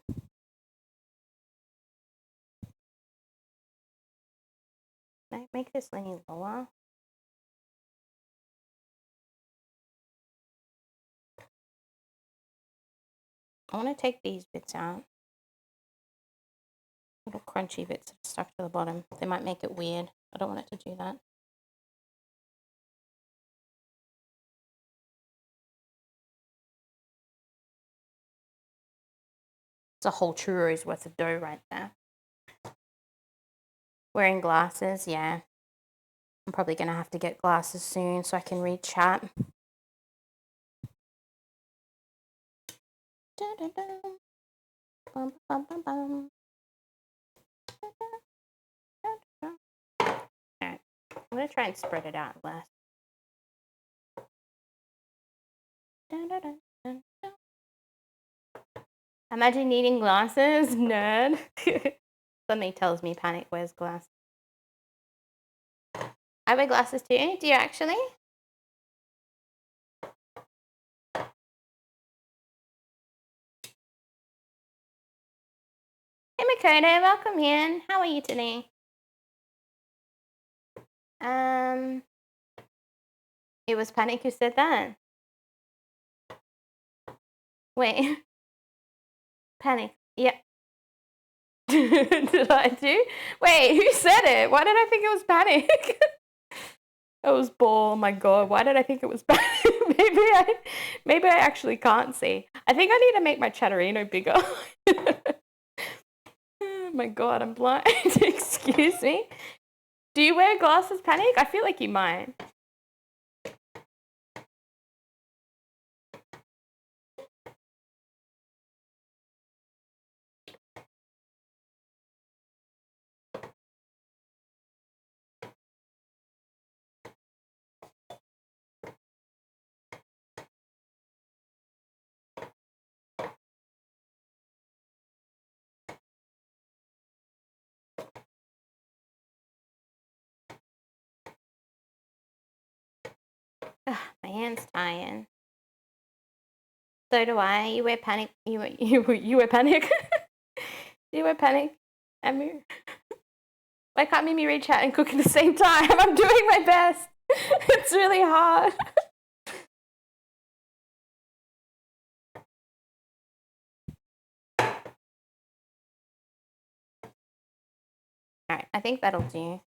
Can I make this any lower? I want to take these bits out. Little crunchy bits stuck to the bottom. They might make it weird. I don't want it to do that. It's a whole churro's worth of dough right there. Wearing glasses, yeah. I'm probably going to have to get glasses soon so I can read chat. Alright, I'm going to try and spread it out less. Imagine needing glasses, nerd. Something tells me Panic wears glasses. I wear glasses too. Do you actually? Hey Makoto, welcome in. How are you today? It was Panic who said that. Wait. Panic. Yep. Did I do? Wait, who said it? Why did I think it was Panic? It was Ball. Oh my god, why did I think it was Panic? maybe I actually can't see. I think I need to make my Chatterino bigger. Oh my god, I'm blind. Excuse me. Do you wear glasses, Panic? I feel like you might. Ugh, my hand's tying. So do I. You wear Panic. You wear Panic. You wear Panic. Why can't Mimyh read chat and cook at the same time? I'm doing my best. It's really hard. Alright, I think that'll do.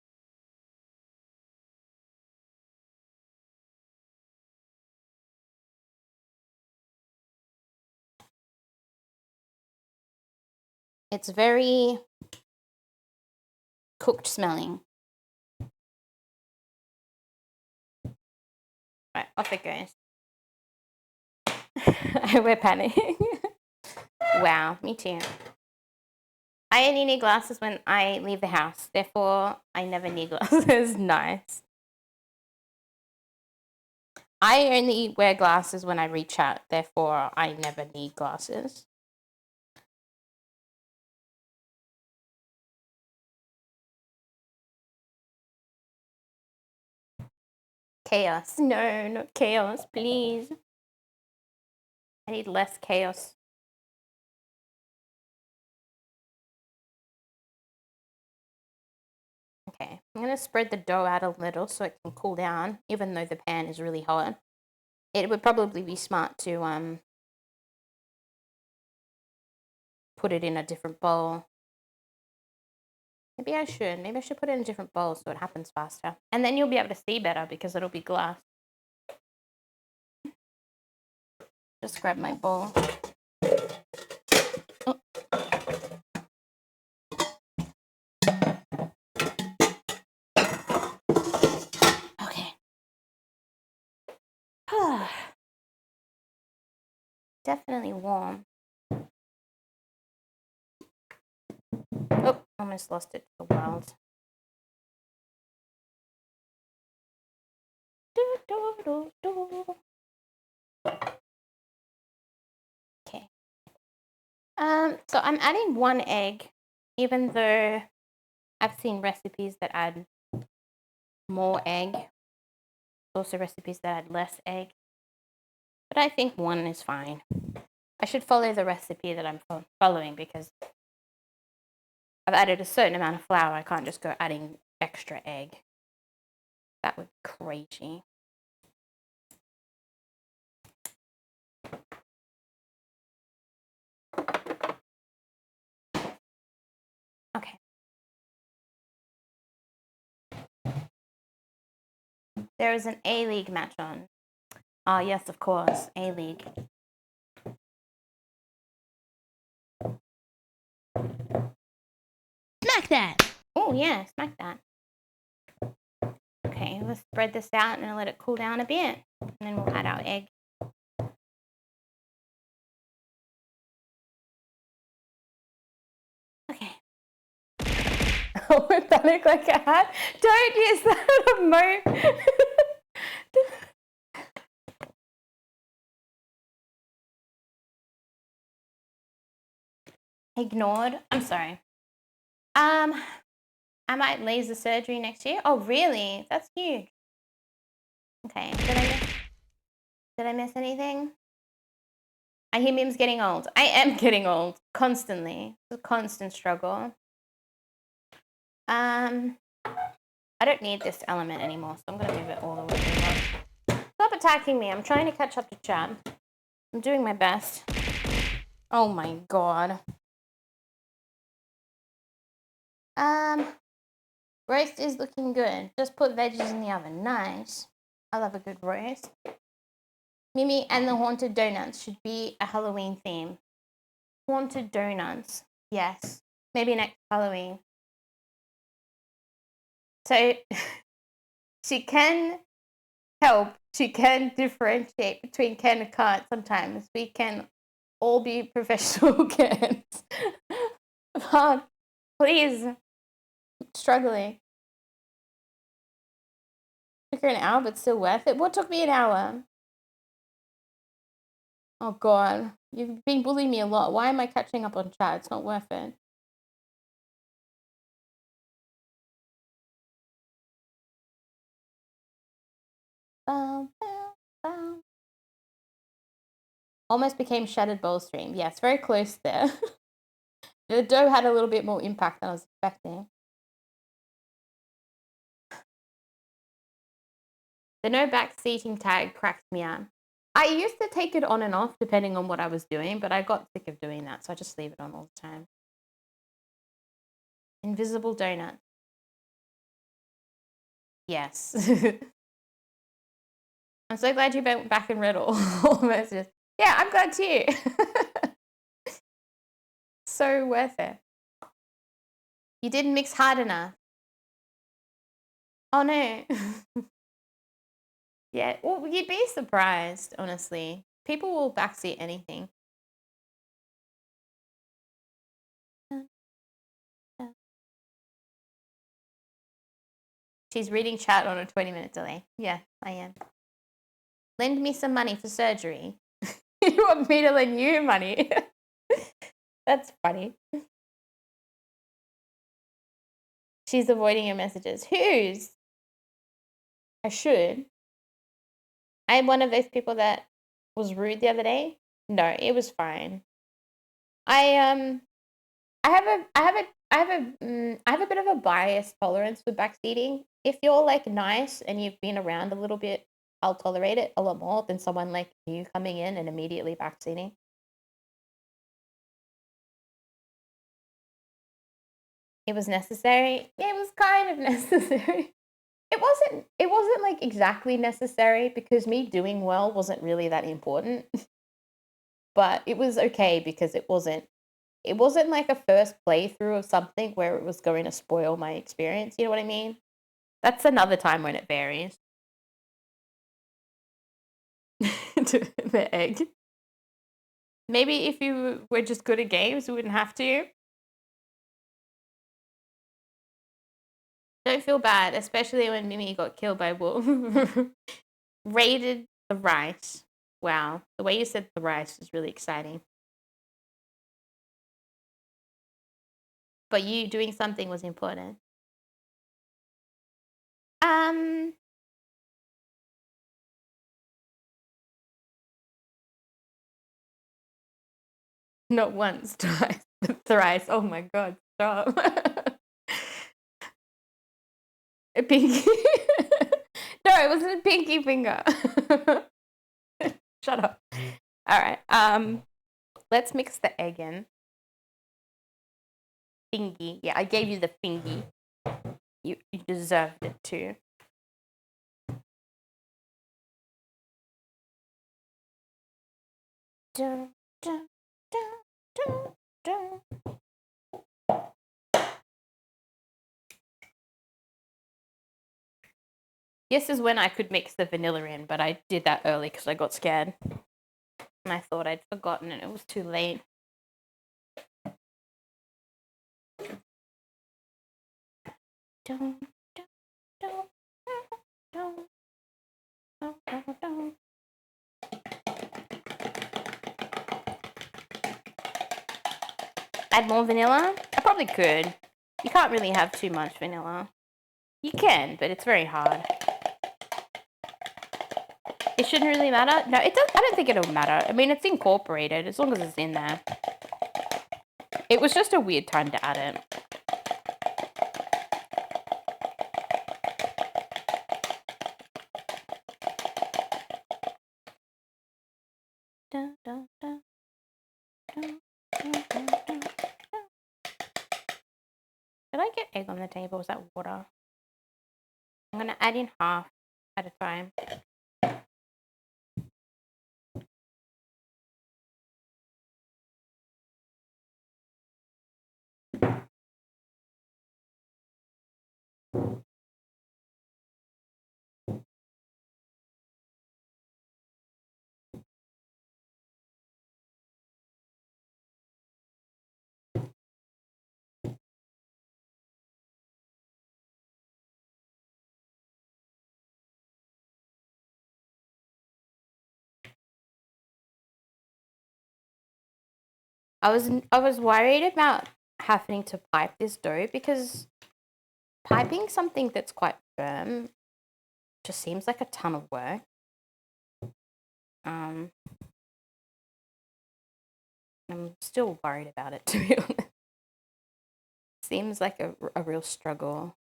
It's very cooked smelling. Right, off it goes. I wear Panic. Wow, me too. I only need glasses when I leave the house. Therefore, I never need glasses. Nice. I only wear glasses when I read chat. Therefore, I never need glasses. Chaos. No, not chaos, please. I need less chaos. Okay, I'm going to spread the dough out a little so it can cool down, even though the pan is really hot. It would probably be smart to put it in a different bowl. Maybe I should. Maybe I should put it in a different bowl so it happens faster. And then you'll be able to see better because it'll be glass. Just grab my bowl. Oh. Okay. Definitely warm. Oh, almost lost it to the world. So I'm adding 1 egg, even though I've seen recipes that add more egg. Also recipes that add less egg. But I think 1 is fine. I should follow the recipe that I'm following because I've added a certain amount of flour. I can't just go adding extra egg. That would be crazy. Okay. There is an A-League match on. Oh, yes, of course. A-League. Smack that! Oh, yeah, smack that. Okay, let's spread this out and let it cool down a bit. And then we'll add our egg. Okay. Oh, that looked like a hat. Don't use that emote. Ignored. I'm sorry. I might laser surgery next year. Oh, really? That's huge. Okay. Did I miss anything? I hear Mim's getting old. I am getting old constantly. It's a constant struggle. I don't need this element anymore, so I'm gonna move it all the way over. Stop attacking me. I'm trying to catch up to chat. I'm doing my best. Oh my god. Roast is looking good. Just put veggies in the oven. Nice. I love a good roast. Mimyh and the Haunted Donuts should be a Halloween theme. Haunted Donuts. Yes. Maybe next Halloween. So she can help. She can differentiate between can and can't sometimes. We can all be professional cans. But please. Struggling. Took her an hour, but still worth it. What took me an hour? Oh god, you've been bullying me a lot. Why am I catching up on chat? It's not worth it. Bow, bow, bow. Almost became Shattered Bowl stream. Yes, very close there. The dough had a little bit more impact than I was expecting. The no back seating tag cracked me out. I used to take it on and off depending on what I was doing, but I got sick of doing that, so I just leave it on all the time. Invisible donut. Yes. I'm so glad you went back and read all messages. Yeah, I'm glad too. So worth it. You didn't mix hard enough. Oh no. Yeah, well, you'd be surprised, honestly. People will backseat anything. She's reading chat on a 20-minute delay. Yeah, I am. Lend me some money for surgery. You want me to lend you money? That's funny. She's avoiding your messages. Whose? I should. I'm one of those people that was rude the other day. No, it was fine. I have a bit of a bias tolerance with backseating. If you're like nice and you've been around a little bit, I'll tolerate it a lot more than someone like you coming in and immediately backseating. It was necessary. It was kind of necessary. It wasn't like exactly necessary because me doing well wasn't really that important. But it was okay because it wasn't like a first playthrough of something where it was going to spoil my experience. You know what I mean? That's another time when it varies. The egg. Maybe if you were just good at games, you wouldn't have to. Don't feel bad, especially when Mimyh got killed by wolf. Raided the rice. Wow. The way you said the rice is really exciting. But you doing something was important. Um, Not once, twice, thrice. Oh my God, stop. A pinky. No, it wasn't a pinky finger. Shut up. All right. Let's mix the egg in. Fingy. Yeah, I gave you the fingy. You deserved it too. Dun, dun, dun, dun, dun. This is when I could mix the vanilla in, but I did that early because I got scared. And I thought I'd forgotten and it was too late. Dun, dun, dun, dun, dun, dun, dun. Add more vanilla? I probably could. You can't really have too much vanilla. You can, but it's very hard. It shouldn't really matter. No, it does. I don't think it'll matter. I mean, it's incorporated as long as it's in there. It was just a weird time to add it. Dun, dun, dun, dun, dun, dun, dun. Did I get egg on the table? Was that water? I'm going to add in half at a time. I was worried about having to pipe this dough because piping something that's quite firm just seems like a ton of work. I'm still worried about it, to be honest. Seems like a real struggle.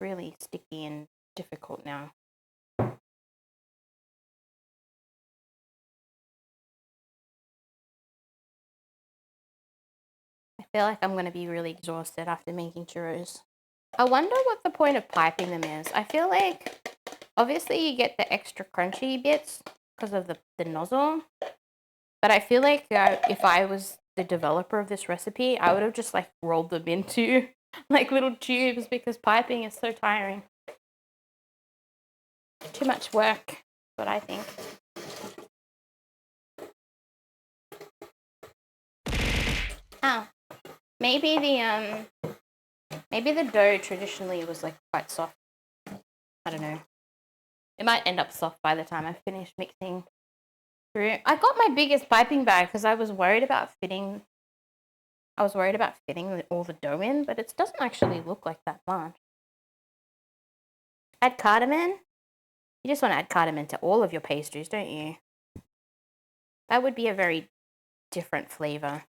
Really sticky and difficult now. I feel like I'm going to be really exhausted after making churros. I wonder what the point of piping them is. I feel like obviously you get the extra crunchy bits because of the nozzle. But I feel like if I was the developer of this recipe, I would have just like rolled them into like little tubes because piping is so tiring. Too much work, what I think. Oh, maybe the dough traditionally was like quite soft. I don't know. It might end up soft by the time I finish mixing through. I got my biggest piping bag because I was worried about fitting. I was worried about fitting all the dough in, but it doesn't actually look like that much. Add cardamom. You just want to add cardamom to all of your pastries, don't you? That would be a very different flavor.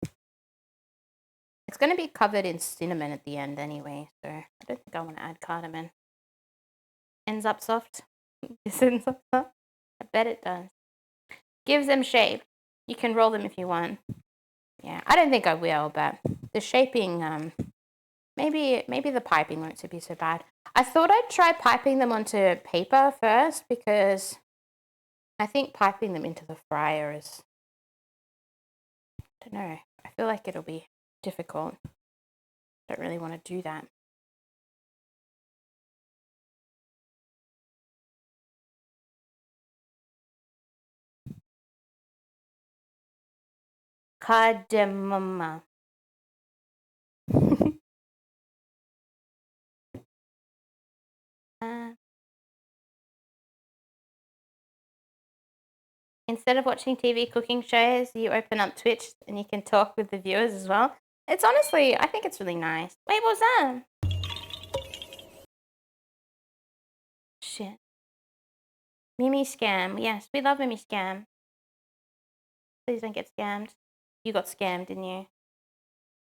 It's going to be covered in cinnamon at the end anyway, so I don't think I want to add cardamom. Ends up soft. This ends up soft. I bet it does. Gives them shape. You can roll them if you want. Yeah, I don't think I will, but the shaping, maybe the piping won't be so bad. I thought I'd try piping them onto paper first because I think piping them into the fryer is, I don't know, I feel like it'll be difficult. Don't really want to do that. Cardamom. Instead of watching TV cooking shows, you open up Twitch and you can talk with the viewers as well. It's honestly, I think it's really nice. Wait, what was that? Shit. Mimyh scam. Yes, we love Mimyh scam. Please don't get scammed. You got scammed, didn't you?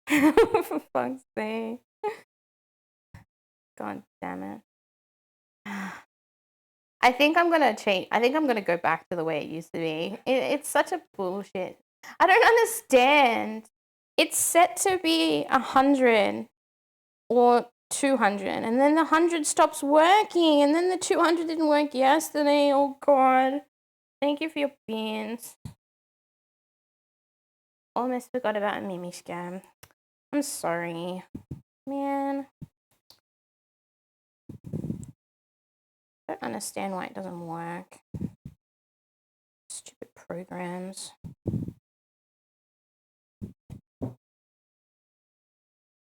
For fuck's sake. God damn it. I think I'm gonna change. I think I'm gonna go back to the way it used to be. It's such a bullshit. I don't understand. It's set to be 100 or 200, and then the 100 stops working, and then the 200 didn't work yesterday. Oh God. Thank you for your beans. Almost forgot about a Mimyh scam. I'm sorry. Man. I don't understand why it doesn't work. Stupid programs.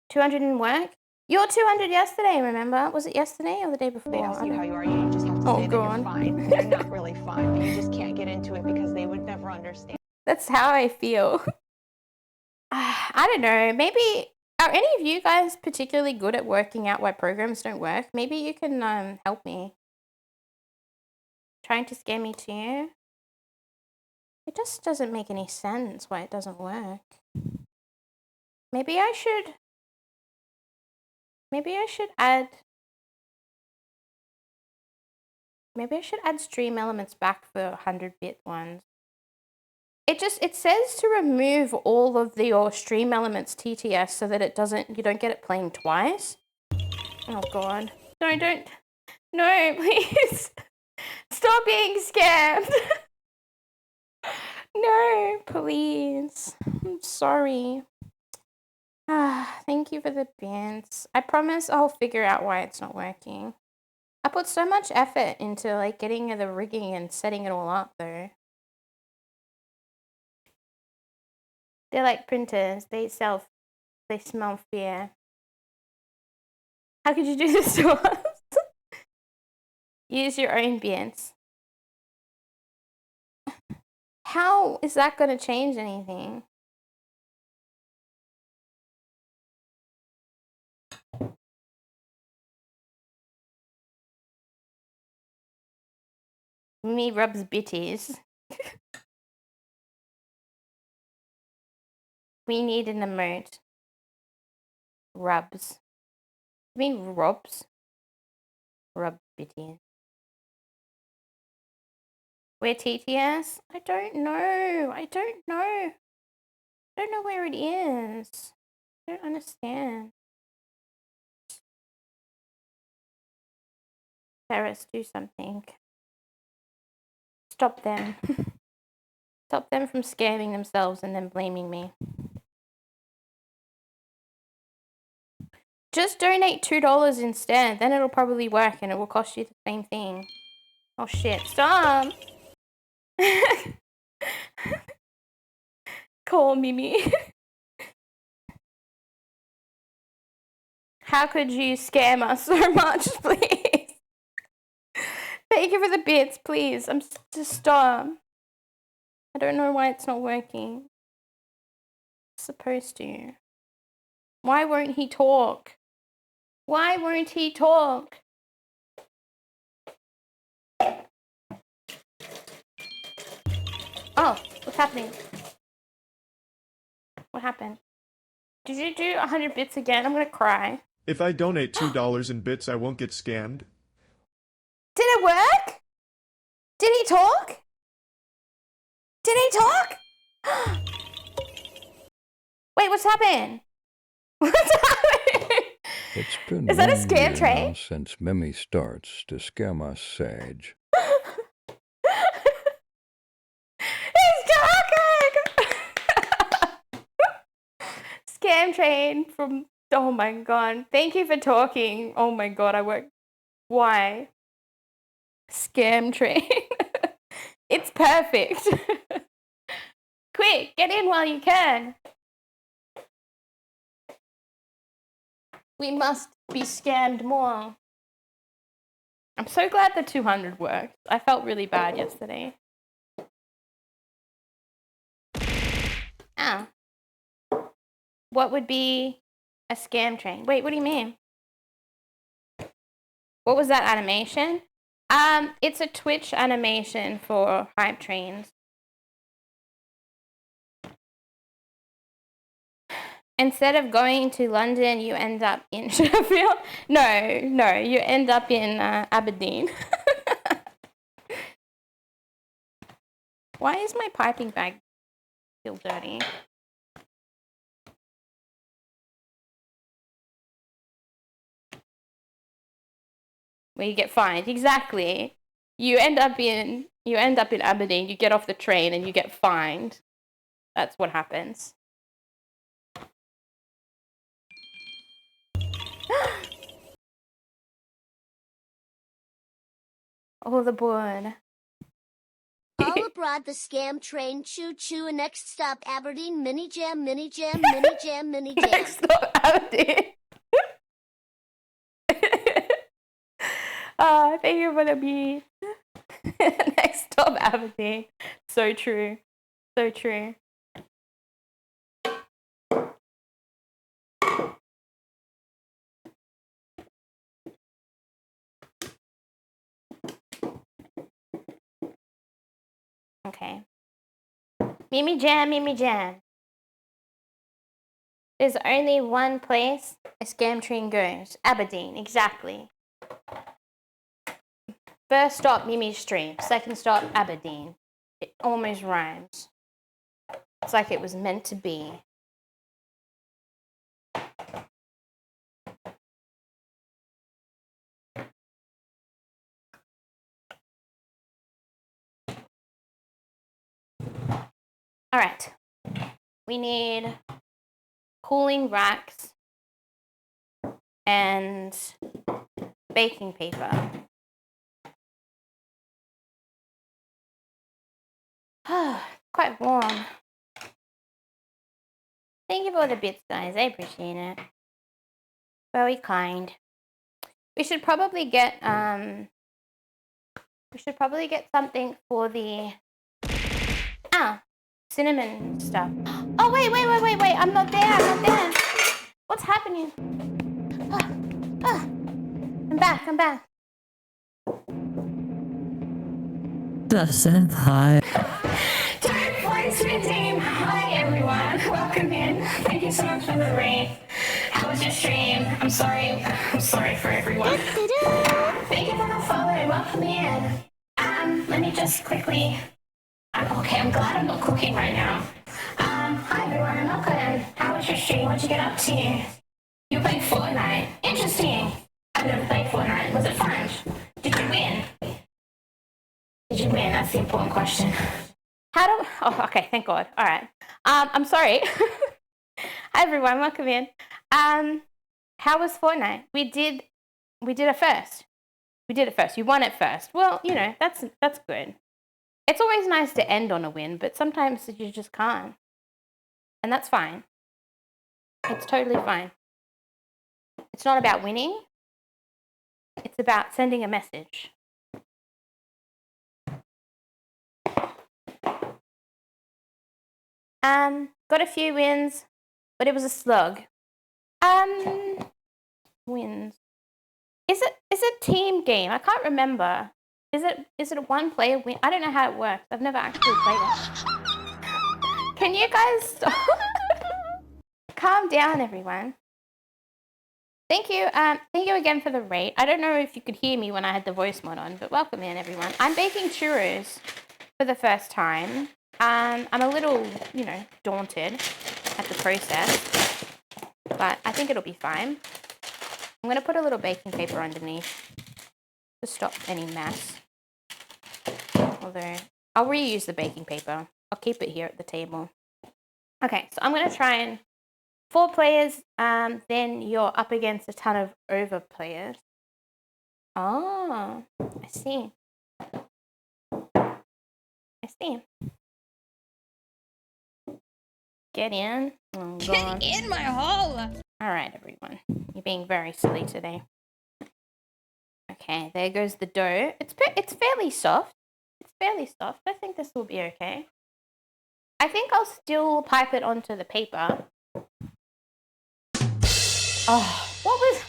200 didn't work? Your 200 yesterday, remember? Was it yesterday or the day before? They ask you how you are, you just have to say that you're fine. You're not really fine, but you just can't get into it because they would never understand. That's how I feel. I don't know. Maybe, are any of you guys particularly good at working out why programs don't work? Maybe you can help me. Trying to scare me too? It just doesn't make any sense why it doesn't work. Maybe I should add stream elements back for 100-bit ones. It says to remove all of your stream elements TTS so that you don't get it playing twice. Oh God. No, please. Stop being scammed. No, please. I'm sorry. Thank you for the bits. I promise I'll figure out why it's not working. I put so much effort into like getting the rigging and setting it all up though. They're like printers. They smell fear. How could you do this to us? Use your own bits. How is that going to change anything? Me rubs bitties. We need an emote. Rubs. You mean robs? Rub bitties. Where TTS? I don't know. I don't know where it is. I don't understand. Paris, do something. Stop them. Stop them from scamming themselves and then blaming me. Just donate $2 instead. Then it'll probably work and it will cost you the same thing. Oh shit, stop! Call Mimyh. How could you scam us so much, please? Thank you for the bits, please. Just stop. I don't know why it's not working. It's supposed to. Why won't he talk? Why won't he talk? Oh, what's happening? What happened? Did you do 100 bits again? I'm gonna cry. If I donate $2 in bits, I won't get scammed. Did it work? Did he talk? Did he talk? Wait, what's happened? What's happening? It's been Is that a 1 scam year train? now since Mimyh starts to scam us, Sage. He's talking! Scam train from... Oh my God. Thank you for talking. Oh my God, I work... Why? Scam train. It's perfect. Quick, get in while you can. We must be scammed more. I'm so glad the 200 worked. I felt really bad yesterday. Oh. What would be a scam train? Wait, what do you mean? What was that animation? It's a Twitch animation for hype trains. Instead of going to London, you end up in Sheffield. No, you end up in Aberdeen. Why is my piping bag still dirty? Where you get fined. Exactly. You end up in Aberdeen, you get off the train and you get fined. That's what happens. Oh, the board. All aboard the scam train, choo choo, and next stop Aberdeen, mini jam, mini jam, mini jam, mini jam. Next stop Aberdeen. Thank you for the beat. Next stop Aberdeen. So true. So true. Okay. Mimyh jam, Mimyh jam. There's only one place a scam train goes. Aberdeen, exactly. First stop, Mimyh Stream. Second stop, Aberdeen. It almost rhymes. It's like it was meant to be. All right. We need cooling racks and baking paper. Quite warm. Thank you for the bits, guys. I appreciate it. Very kind. We should probably get something for the cinnamon stuff. Oh wait. I'm not there. What's happening? I'm back. Doesn't hi. Sweet team. Hi everyone. Welcome in. Thank you so much for the raid. How was your stream? I'm sorry for everyone. Thank you for the follow. Welcome in. Let me just quickly. Okay, I'm glad I'm not cooking right now. Hi everyone. Welcome. How was your stream? What'd you get up to? You played Fortnite. Interesting. I've never played Fortnite. Was it fun? Did you win? That's the important question. Okay, thank God. All right. I'm sorry. Hi everyone, welcome in. How was Fortnite? We did it first. You won it first. Well, you know, that's good. It's always nice to end on a win, but sometimes you just can't. And that's fine. It's totally fine. It's not about winning. It's about sending a message. Got a few wins, but it was a slug. Wins. Is it team game? I can't remember. Is it a one player win? I don't know how it works. I've never actually played it. Can you guys stop? Calm down, everyone. Thank you again for the raid. I don't know if you could hear me when I had the voice mod on, but welcome in, everyone. I'm baking churros for the first time. I'm a little, daunted at the process, but I think it'll be fine. I'm going to put a little baking paper underneath to stop any mess. Although, I'll reuse the baking paper. I'll keep it here at the table. Okay, so I'm going to try and 4 players, then you're up against a ton of over players. Oh, I see. Get in. Oh, God. Get in my hole. All right, everyone. You're being very silly today. Okay, there goes the dough. It's fairly soft. I think this will be okay. I think I'll still pipe it onto the paper. Oh, what was...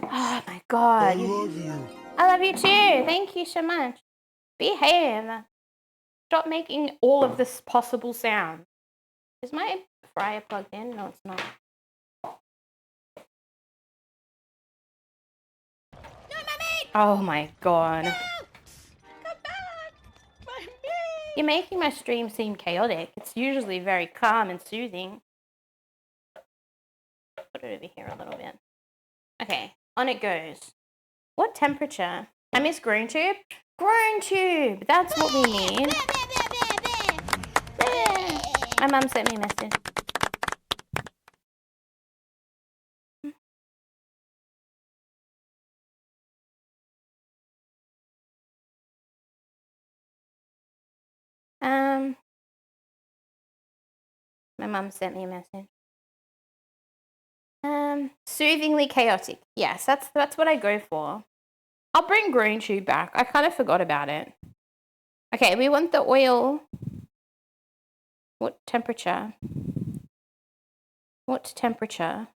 Oh my god. I love you. I love you too. Thank you so much. Behave. Stop making all of this possible sound. Is my fryer plugged in? No, it's not. No, Mummy! Oh my god. No! Come back! Mummy! You're making my stream seem chaotic. It's usually very calm and soothing. Put it over here a little bit. Okay, on it goes. What temperature? I miss grown tube. Grown tube! That's what we need. My mum sent me a message. My mum sent me a message. Soothingly chaotic. Yes, that's what I go for. I'll bring green tube back. I kind of forgot about it. Okay, we want the oil. What temperature? What temperature?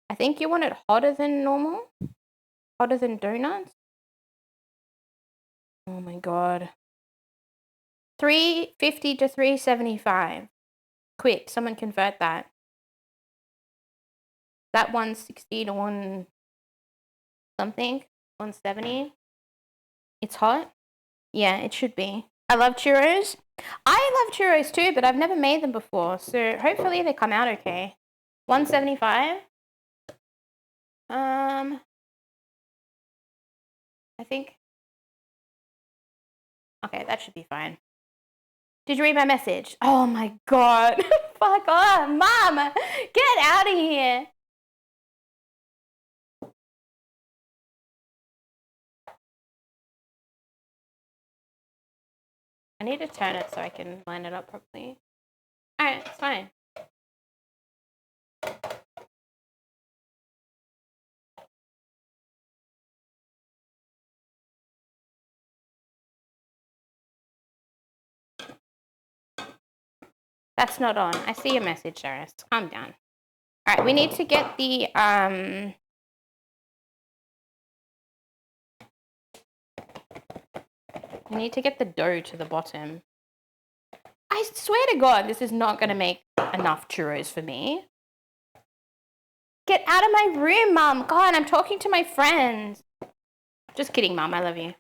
I think you want it hotter than normal? Hotter than donuts? Oh my god. 350 to 375. Quick, someone convert that. That 160 to 1 something? 170? It's hot? Yeah, it should be. I love churros. I love churros too, but I've never made them before, so hopefully they come out okay. 175? I think. Okay, that should be fine. Did you read my message? Oh my god. Fuck off, Mom! Get out of here! I need to turn it so I can line it up properly. Alright, it's fine. That's not on. I see your message, Charis. Calm down. Alright, we need to get the, we need to get the dough to the bottom. I swear to God, this is not going to make enough churros for me. Get out of my room, Mum. God, I'm talking to my friends. Just kidding, Mum. I love you.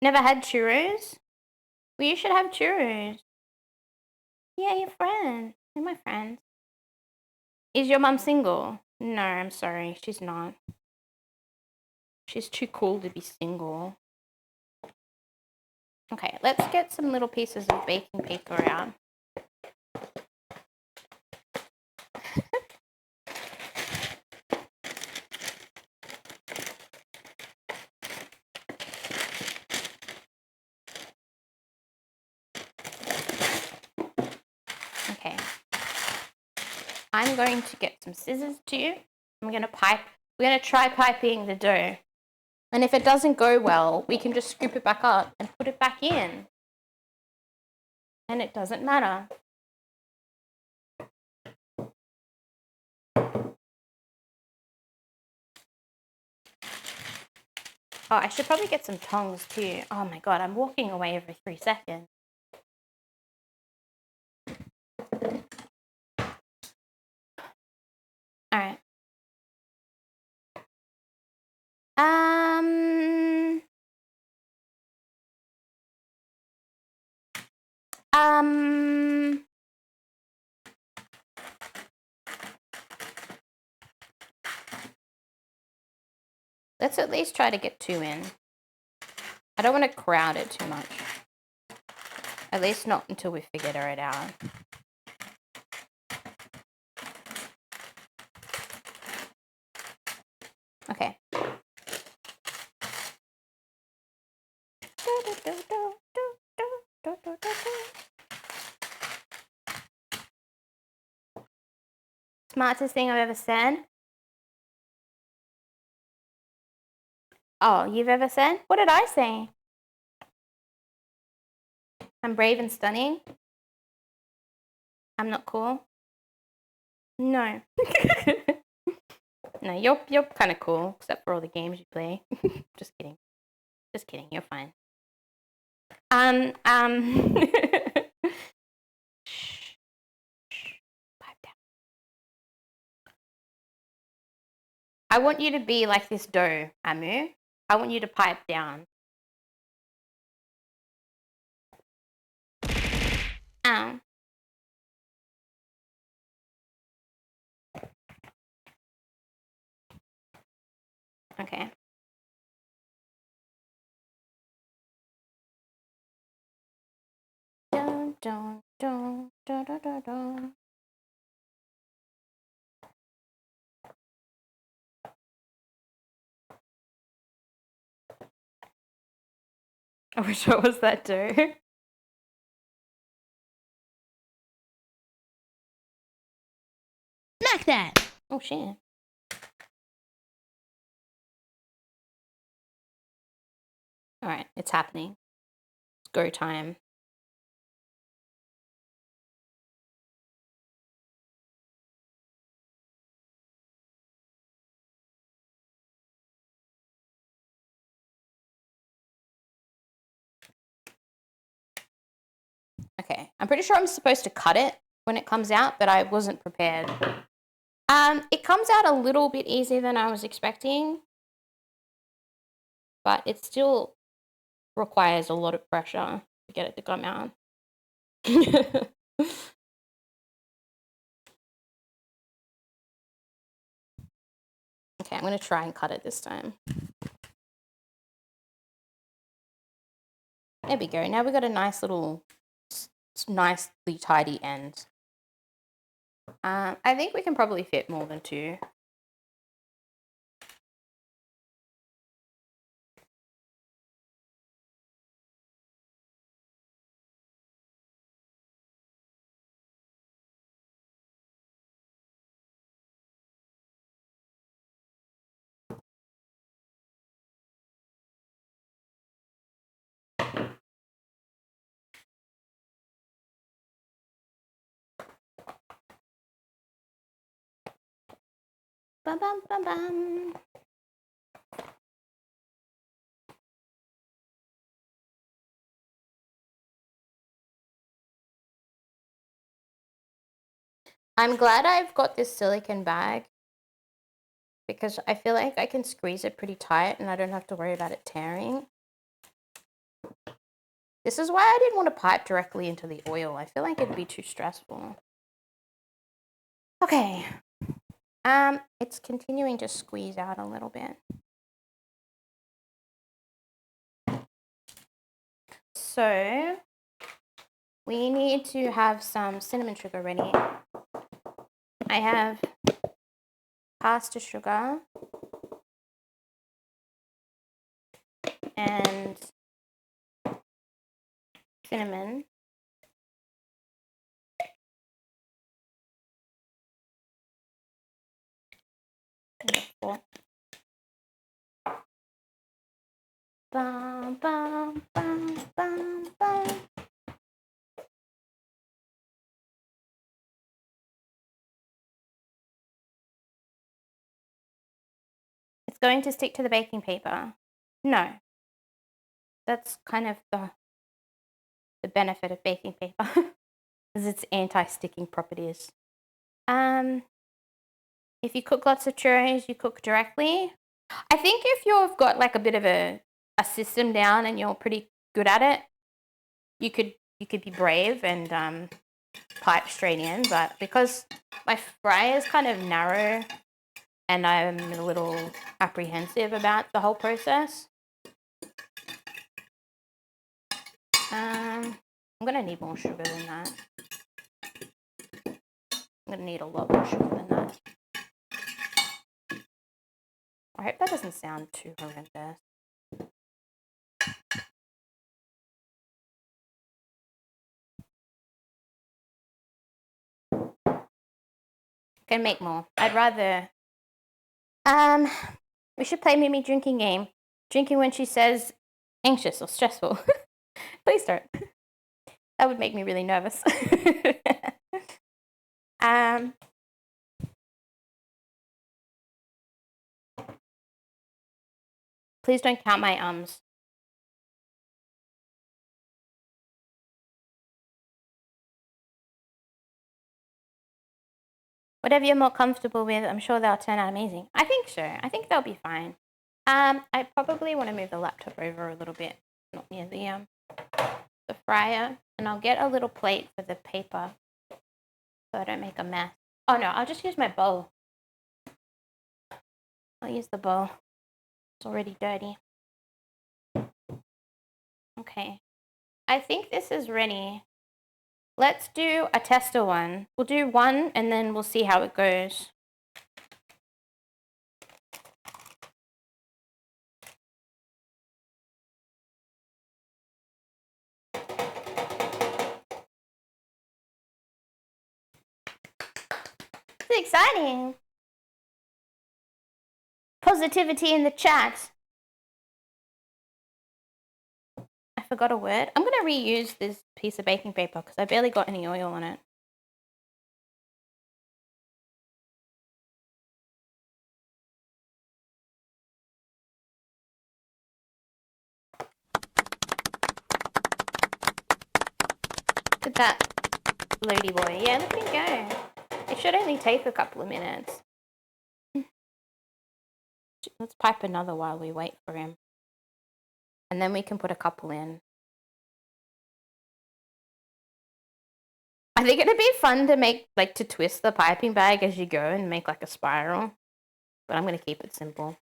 Never had churros? Well, you should have churros. Yeah, your friends. They're my friends. Is your mum single? No, I'm sorry. She's not. She's too cool to be single. Okay, let's get some little pieces of baking paper out. Okay. I'm going to get some scissors too. We're going to try piping the dough. And if it doesn't go well, we can just scoop it back up and put it back in. And it doesn't matter. Oh, I should probably get some tongs too. Oh my god, I'm walking away every 3 seconds. Alright. Let's at least try to get 2 in. I don't want to crowd it too much. At least not until we figure it out. Okay. Smartest thing I've ever said? Oh, you've ever said? What did I say? I'm brave and stunning. I'm not cool. No. No, you're kind of cool, except for all the games you play. Just kidding. Just kidding. You're fine. Shh. Pipe down. I want you to be like this dough, Amu. I want you to pipe down. Ow. Okay. Dun, dun, dun, dun, dun, dun, dun. I wish I was that dough. Smack that! Oh, shit. All right, it's happening. It's go time. Okay, I'm pretty sure I'm supposed to cut it when it comes out, but I wasn't prepared. It comes out a little bit easier than I was expecting, but it still requires a lot of pressure to get it to come out. Okay, I'm going to try and cut it this time. There we go. Now we've got a nice little, nicely tidy end. I think we can probably fit more than 2. Bum, bum, bum, bum. I'm glad I've got this silicone bag because I feel like I can squeeze it pretty tight and I don't have to worry about it tearing. This is why I didn't want to pipe directly into the oil. I feel like it'd be too stressful. Okay. It's continuing to squeeze out a little bit. So we need to have some cinnamon sugar ready. I have caster sugar and cinnamon. Bum, bum, bum, bum, bum. It's going to stick to the baking paper. No. That's kind of the benefit of baking paper is its anti-sticking properties. If you cook lots of churros, you cook directly. I think if you've got like a bit of a system down and you're pretty good at it, you could be brave and pipe straight in. But because my fry is kind of narrow and I'm a little apprehensive about the whole process, I'm gonna need more sugar than that. I'm gonna need a lot more sugar than that. I hope that doesn't sound too horrendous. Can make more. I'd rather. We should play Mimyh drinking game. Drinking when she says anxious or stressful. Please don't. That would make me really nervous. Please don't count my ums. Whatever you're more comfortable with, I'm sure they'll turn out amazing. I think so. I think they'll be fine. I probably want to move the laptop over a little bit, not near the fryer, and I'll get a little plate for the paper so I don't make a mess. Oh no, I'll just use my bowl. I'll use the bowl. It's already dirty. Okay. I think this is ready. Let's do a tester one. We'll do one and then we'll see how it goes. It's exciting. Positivity in the chat. I forgot a word. I'm going to reuse this piece of baking paper because I barely got any oil on it. Look at that loady boy. Yeah, let me go. It should only take a couple of minutes. Let's pipe another while we wait for him. And then we can put a couple in. I think it'd be fun to make, like, to twist the piping bag as you go and make, like, a spiral. But I'm going to keep it simple.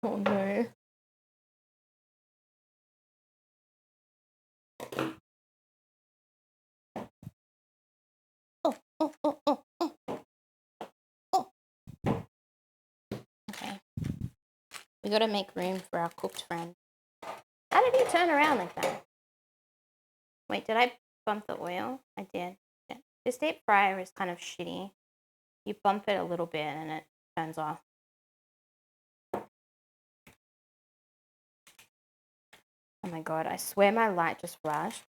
Oh, no. Oh, oh, oh, oh, oh. Oh. Okay. We got to make room for our cooked friend. How did he turn around like that? Wait, did I bump the oil? I did. Yeah. This deep fryer is kind of shitty. You bump it a little bit and it turns off. Oh my god, I swear my light just flashed.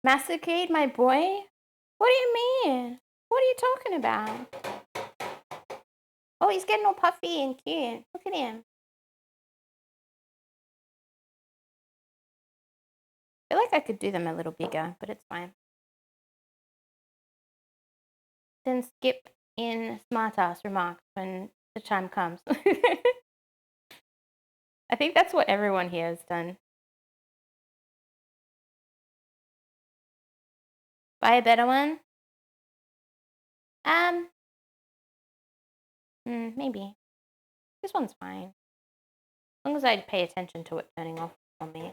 Massacred my boy? What do you mean? What are you talking about? Oh, he's getting all puffy and cute. Look at him. I feel like I could do them a little bigger, but it's fine. Then skip in smartass remarks when the time comes. I think that's what everyone here has done. Buy a better one? Maybe. This one's fine. As long as I pay attention to it turning off on me.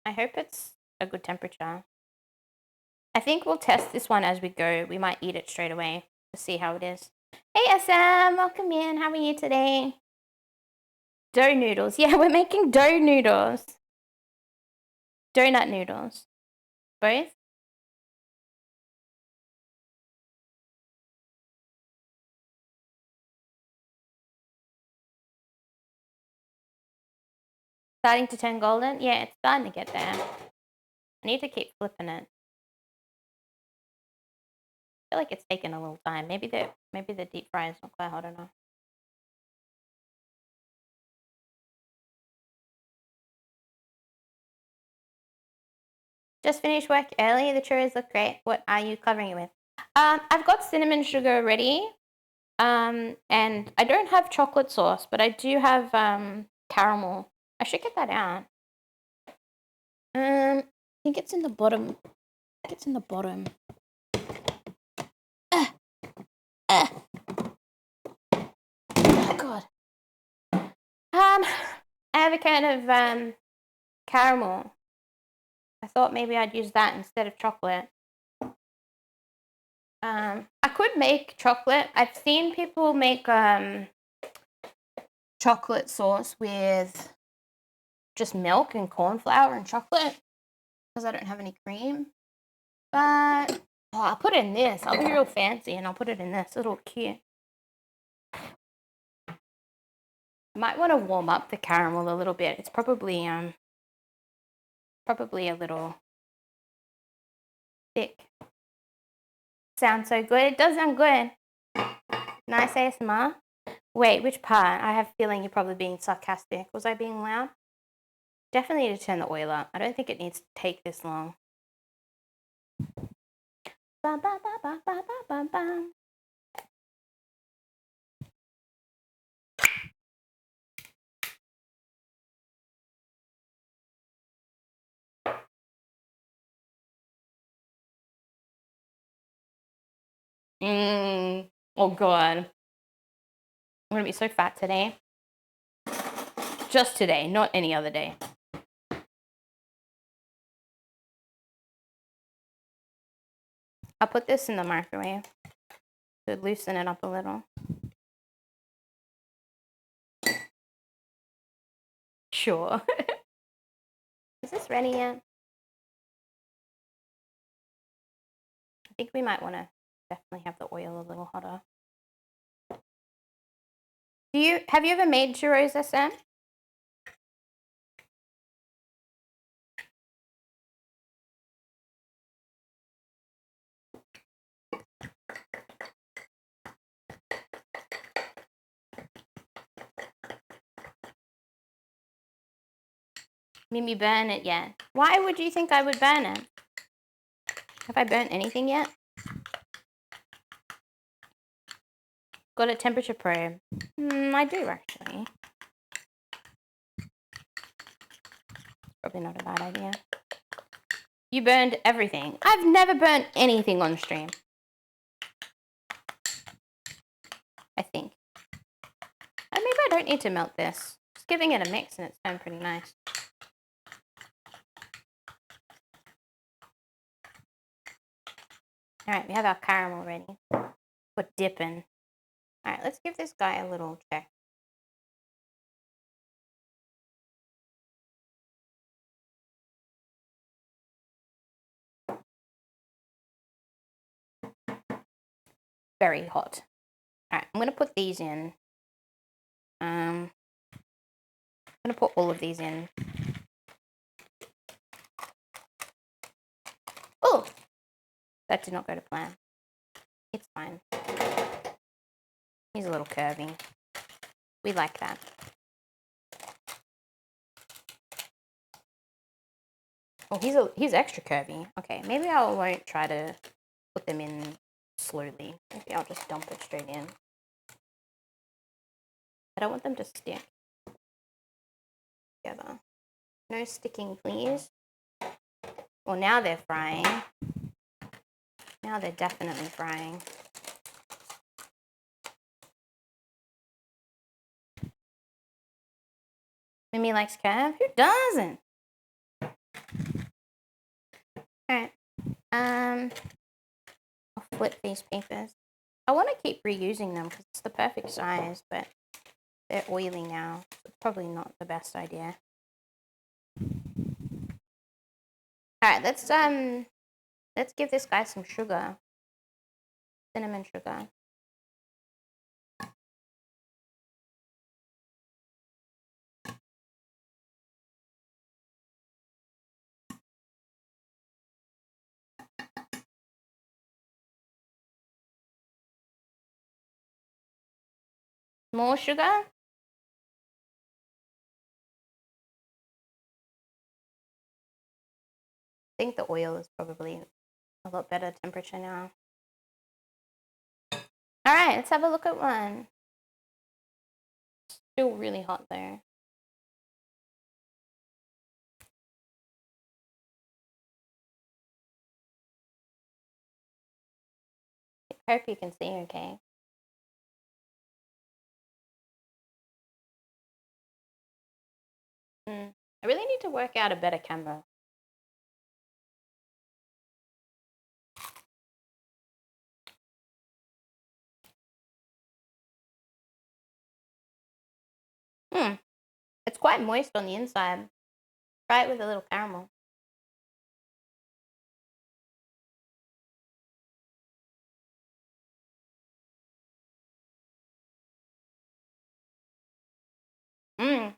I hope it's a good temperature. I think we'll test this one as we go. We might eat it straight away to see how it is. Hey SM, welcome in. How are you today? Dough noodles. Yeah, we're making dough noodles. Donut noodles. Both? Starting to turn golden? Yeah, it's starting to get there. I need to keep flipping it. I feel like it's taking a little time. Maybe the deep fry is not quite hot enough. Just finished work early. The churros look great. What are you covering it with? I've got cinnamon sugar ready. And I don't have chocolate sauce, but I do have caramel. I should get that out. I think it's in the bottom. I think it's in the bottom. Oh god. I have a can of caramel. I thought maybe I'd use that instead of chocolate. I could make chocolate. I've seen people make chocolate sauce with just milk and corn flour and chocolate because I don't have any cream. But I'll put it in this. I'll be real fancy and I'll put it in this. It'll cute. I might want to warm up the caramel a little bit. It's probably a little thick. Sounds so good. It does sound good. Nice ASMR. Wait, which part? I have a feeling you're probably being sarcastic. Was I being loud? Definitely need to turn the oil up. I don't think it needs to take this long. Ba, ba, ba, ba, ba, ba, ba. Oh god. I'm gonna be so fat today. Just today, not any other day. I'll put this in the microwave to loosen it up a little. Sure. Is this ready yet? I think we might want to definitely have the oil a little hotter. Have you ever made churros, SM? Mimyh, burn it yet? Why would you think I would burn it? Have I burnt anything yet? Got a temperature probe. I do actually. Probably not a bad idea. You burned everything. I've never burnt anything on stream. I think. Maybe I don't need to melt this. Just giving it a mix and it's turned pretty nice. Alright, we have our caramel ready for dipping. Alright, let's give this guy a little check. Very hot. Alright, I'm going to put these in. I'm going to put all of these in. Oh! That did not go to plan. It's fine. He's a little curvy. We like that. Oh, he's extra curvy. Okay, maybe I won't try to put them in slowly. Maybe I'll just dump it straight in. I don't want them to stick together. No sticking, please. Well, now they're frying. Now they're definitely frying. Mimyh likes curve? Who doesn't? Alright. I'll flip these papers. I want to keep reusing them because it's the perfect size, but they're oily now. So it's probably not the best idea. Alright, let's give this guy some sugar. Cinnamon sugar. More sugar? I think the oil is probably a lot better temperature now. Alright, let's have a look at one. Still really hot there. I hope you can see okay. I really need to work out a better camera. It's quite moist on the inside. Try it with a little caramel. Mmm.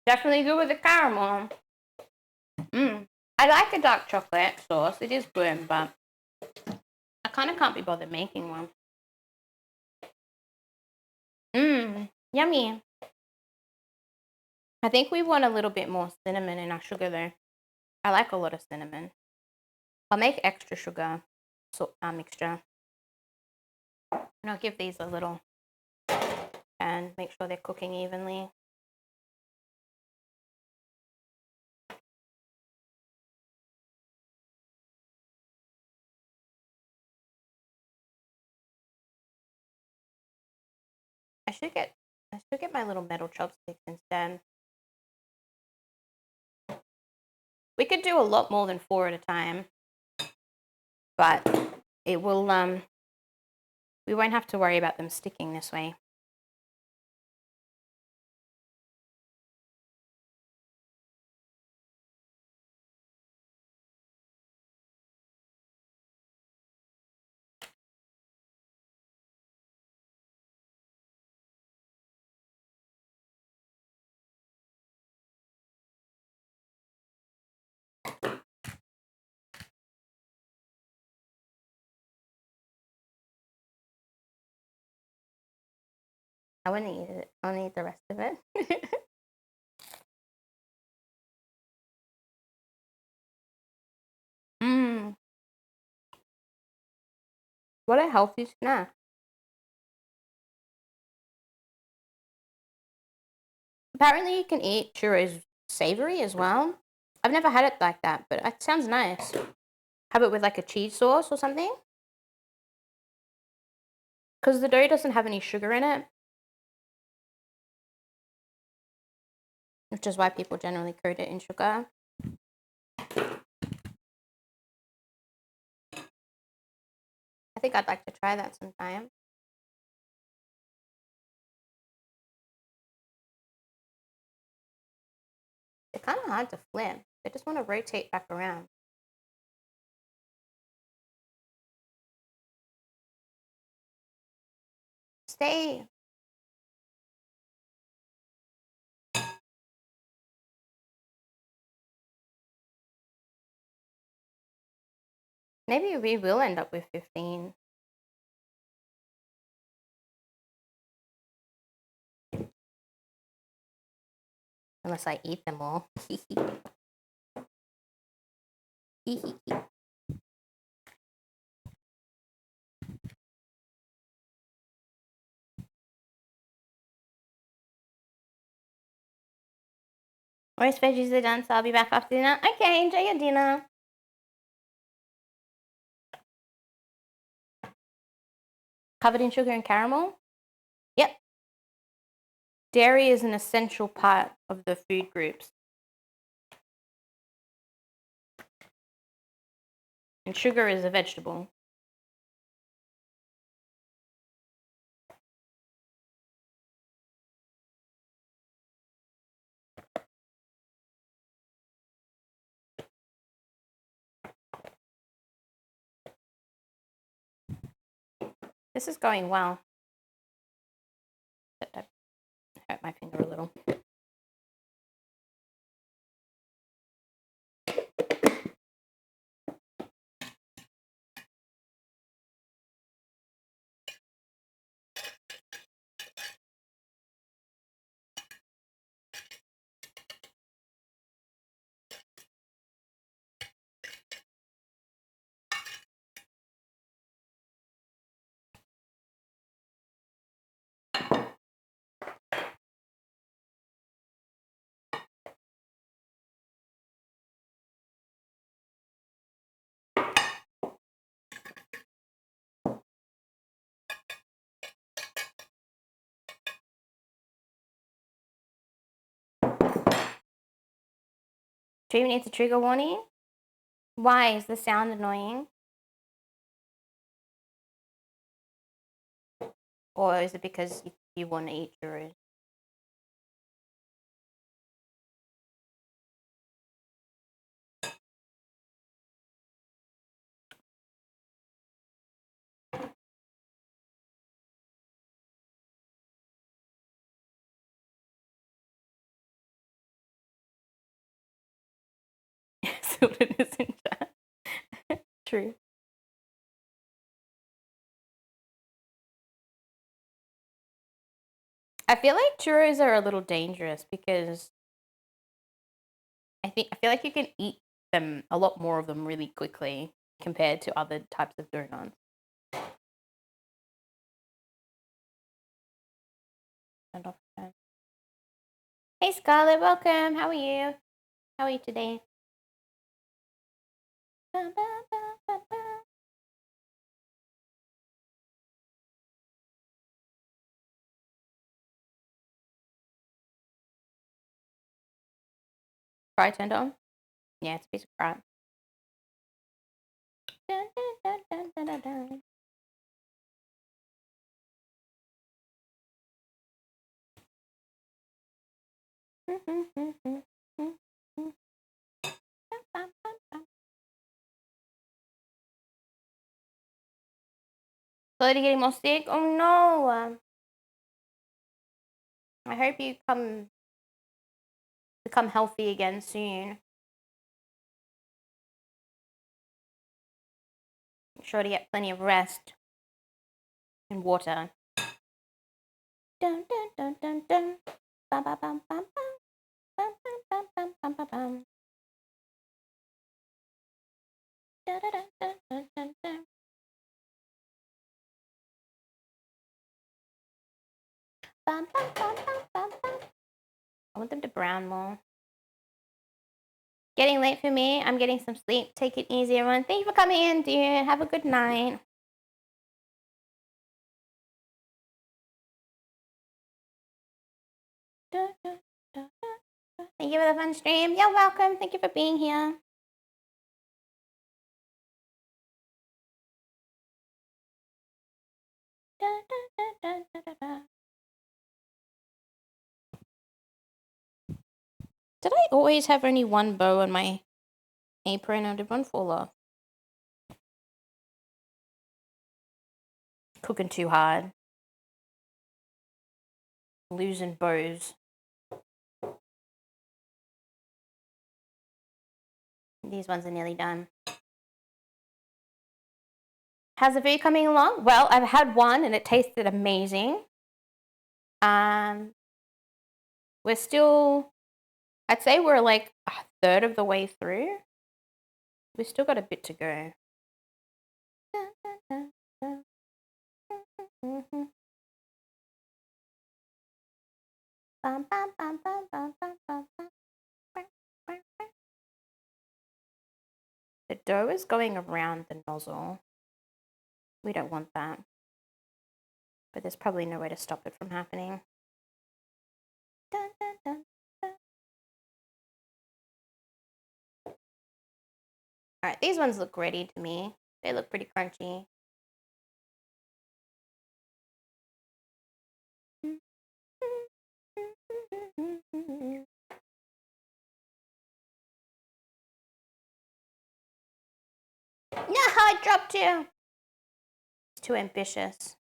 Definitely good with the caramel. Mmm. I like the dark chocolate sauce. It is good, but I kind of can't be bothered making one. Mmm. Yummy. I think we want a little bit more cinnamon in our sugar though. I like a lot of cinnamon. I'll make extra sugar mixture. And I'll give these a little and make sure they're cooking evenly. I should get my little metal chopsticks instead. We could do a lot more than 4 at a time, but it will we won't have to worry about them sticking this way. I wouldn't eat it. I'll eat the rest of it. Mmm. What a healthy snack. Apparently you can eat churros savory as well. I've never had it like that, but it sounds nice. Have it with like a cheese sauce or something. Because the dough doesn't have any sugar in it. Which is why people generally coat it in sugar. I think I'd like to try that sometime. They're kind of hard to flip. They just want to rotate back around. Stay. Maybe we will end up with 15. Unless I eat them all. Roast veggies are done, so I'll be back after dinner. Okay, enjoy your dinner. Covered in sugar and caramel? Yep. Dairy is an essential part of the food groups. And sugar is a vegetable. This is going well. I hurt my finger a little. Do you need the trigger warning? Why? Is the sound annoying? Or is it because you want to eat churros? Tilden is in chat. True. I feel like churros are a little dangerous because I feel like you can eat them, a lot more of them, really quickly compared to other types of donuts. Hey Scarlett, welcome. How are you? How are you today? Fry turned on? Yeah, it's a piece of crap. Dun, dun, dun, dun, dun, dun. Slowly getting more sick? Oh no! I hope you become healthy again soon. Make sure to get plenty of rest and water. Dun, dun, dun, dun, dun. Bum, bum, bum, bum, bum. Bum, bum, bum, bum, bum, bum, bum. Dun, dun, dun, dun, dun, dun. Bum, bum, bum, bum, bum, bum. I want them to brown more. Getting late for me. I'm getting some sleep. Take it easy, everyone. Thank you for coming in, dude. Have a good night. Thank you for the fun stream. You're welcome. Thank you for being here. Did I always have only one bow on my apron, or did one fall off? Cooking too hard. Losing bows. These ones are nearly done. How's the food coming along? Well, I've had one and it tasted amazing. We're still, I'd say we're like a third of the way through. We've still got a bit to go. The dough is going around the nozzle. We don't want that. But there's probably no way to stop it from happening. Dun, dun, dun, dun. Alright, these ones look ready to me. They look pretty crunchy. No, I dropped you. It's too ambitious.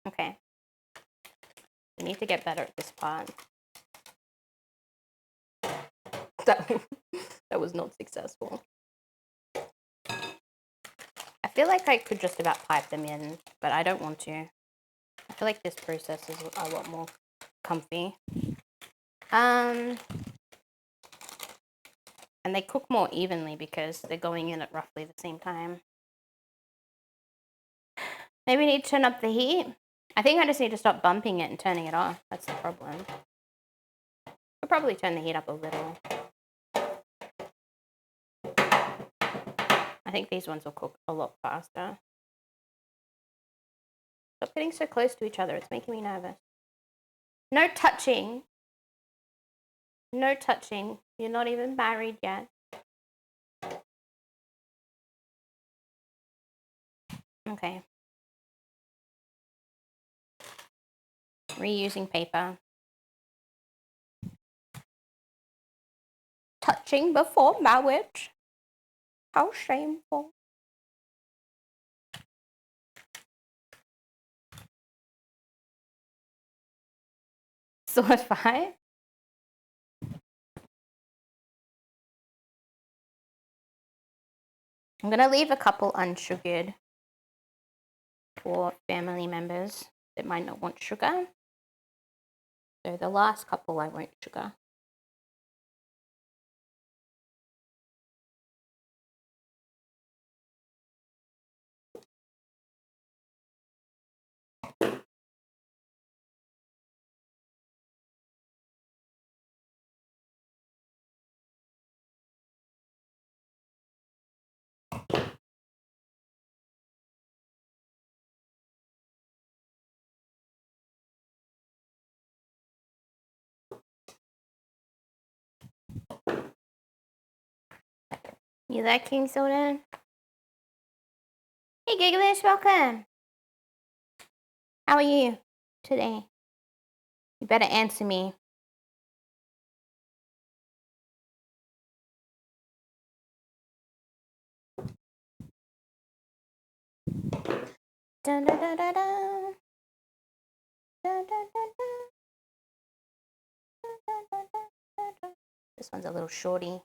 Okay. We need to get better at this part. That was not successful. I feel like I could just about pipe them in, but I don't want to. I feel like this process is a lot more comfy. And they cook more evenly because they're going in at roughly the same time. Maybe we need to turn up the heat. I think I just need to stop bumping it and turning it off. That's the problem. I'll probably turn the heat up a little. I think these ones will cook a lot faster. Stop getting so close to each other. It's making me nervous. No touching. No touching. You're not even married yet. Okay. Reusing paper. Touching before marriage. How shameful. Sword 5? I'm gonna leave a couple unsugared for family members that might not want sugar. So the last couple I won't sugar. You like King Soda? Hey Gigglish, welcome. How are you today? You better answer me. Dun, dun, dun, dun, dun. Dun, dun, dun, dun. Dun, dun, dun, dun, dun. This one's a little shorty.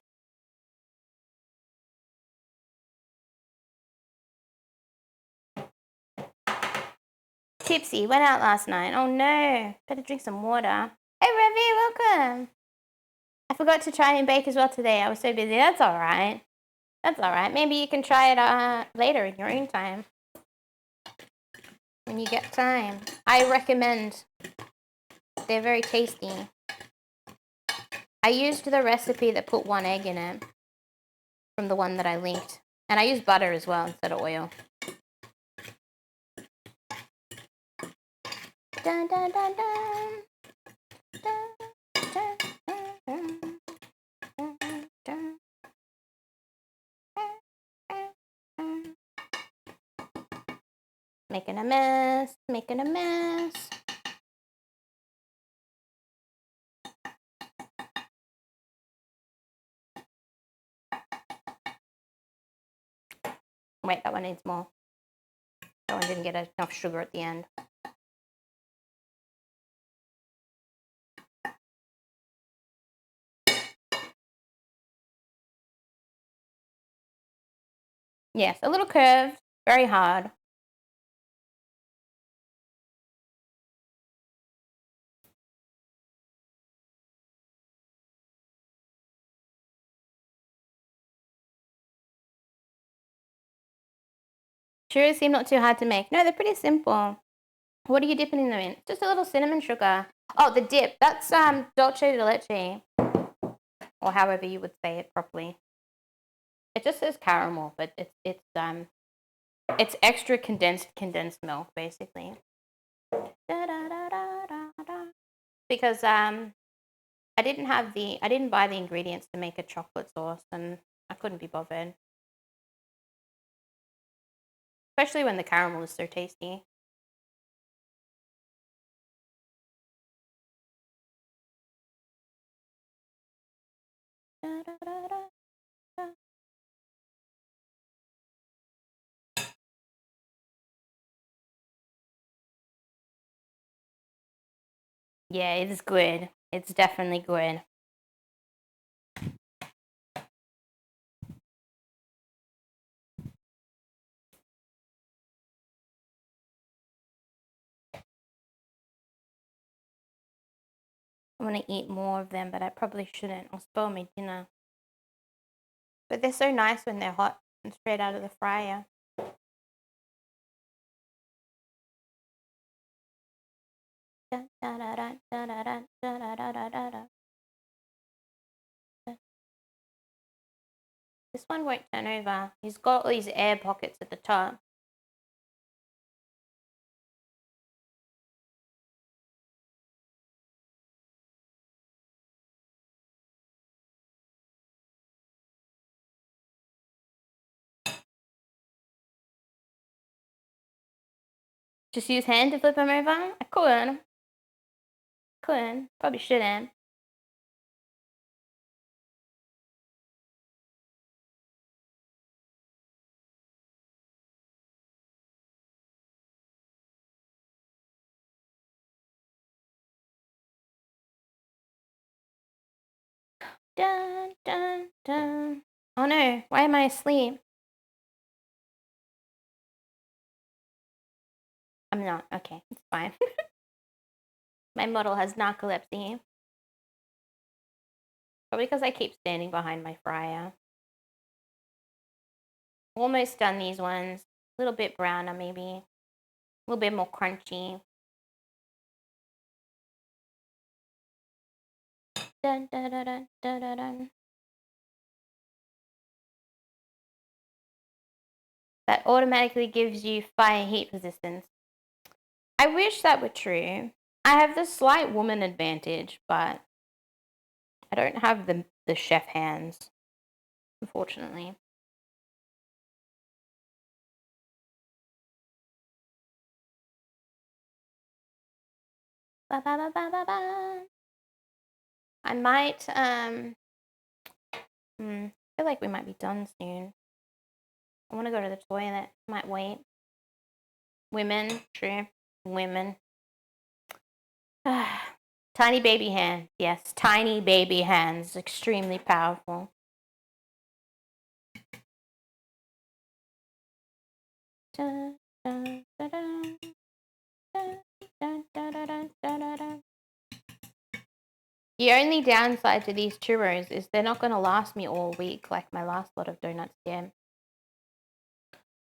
Tipsy, went out last night. Oh no, better drink some water. Hey Revi, welcome. I forgot to try and bake as well today. I was so busy. That's all right. That's all right. Maybe you can try it later in your own time. When you get time. I recommend. They're very tasty. I used the recipe that put 1 egg in it from the one that I linked. And I used butter as well instead of oil. Dun, dun, dun, dun. Dun, dun, dun, dun. Dun, dun, dun. Making a mess, making a mess. Wait, that one needs more. That one didn't get enough sugar at the end. Yes, a little curved, very hard. Churros seem not too hard to make. No, they're pretty simple. What are you dipping them in? Just a little cinnamon sugar. Oh, the dip. That's dulce de leche. Or however you would say it properly. It just says caramel, but it's extra condensed milk basically. Because I didn't buy the ingredients to make a chocolate sauce, and I couldn't be bothered. Especially when the caramel is so tasty. Yeah, it is good. It's definitely good. I want to eat more of them, but I probably shouldn't. I'll spoil my dinner. But they're so nice when they're hot and straight out of the fryer. This one won't turn over. He's got all these air pockets at the top. Just use hand to flip him over? I could. Probably shouldn't. Dun, dun, dun. Oh no, why am I asleep? I'm not. Okay, it's fine. My model has narcolepsy. Probably because I keep standing behind my fryer. Almost done these ones. A little bit browner maybe. A little bit more crunchy. Dun, dun, dun, dun, dun, dun, dun. That automatically gives you fire heat resistance. I wish that were true. I have the slight woman advantage, but I don't have the chef hands, unfortunately. Ba, ba, ba, ba, ba, ba. I might I feel like we might be done soon. I want to go to the toilet. Might wait. Women, true. Women. Tiny baby hand. Yes, tiny baby hands. Extremely powerful. Dun, dun, dun, dun. Dun, dun, dun, dun, dun, dun, dun. The only downside to these churros is they're not going to last me all week like my last lot of donuts did.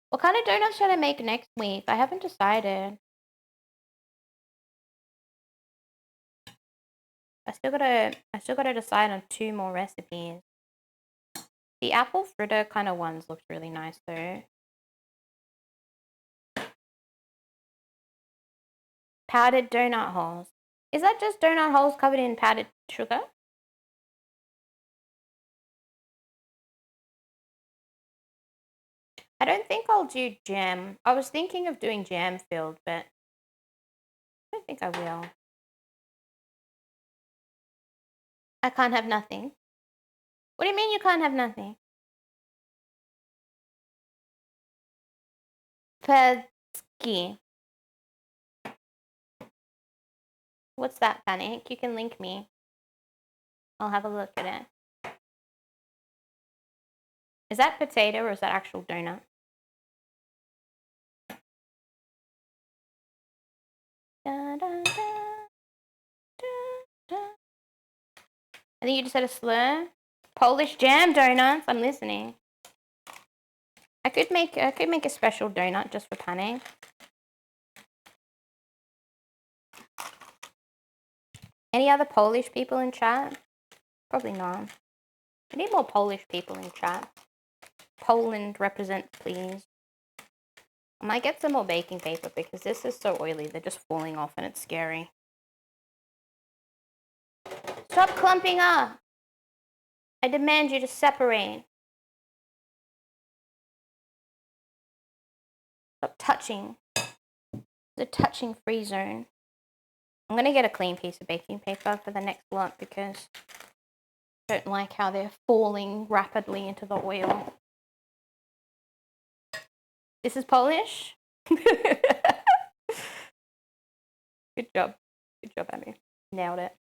What kind of donuts should I make next week? I haven't decided. I still gotta decide on 2 more recipes. The apple fritter kind of ones look really nice though. Powdered donut holes. Is that just donut holes covered in powdered sugar? I don't think I'll do jam. I was thinking of doing jam filled, but I don't think I will. I can't have nothing. What do you mean you can't have nothing? Pesky. What's that, Panic? You can link me. I'll have a look at it. Is that potato or is that actual donut? Da, da, da, da. I think you just said a slur. Polish jam donuts. I'm listening. I could make a special donut just for Panic. Any other Polish people in chat? Probably not. I need more Polish people in chat. Poland represent, please. I might get some more baking paper because this is so oily. They're just falling off and it's scary. Stop clumping up. I demand you to separate. Stop touching. The touching free zone. I'm going to get a clean piece of baking paper for the next lot because I don't like how they're falling rapidly into the oil. This is Polish? Good job. Good job, Abby. Nailed it.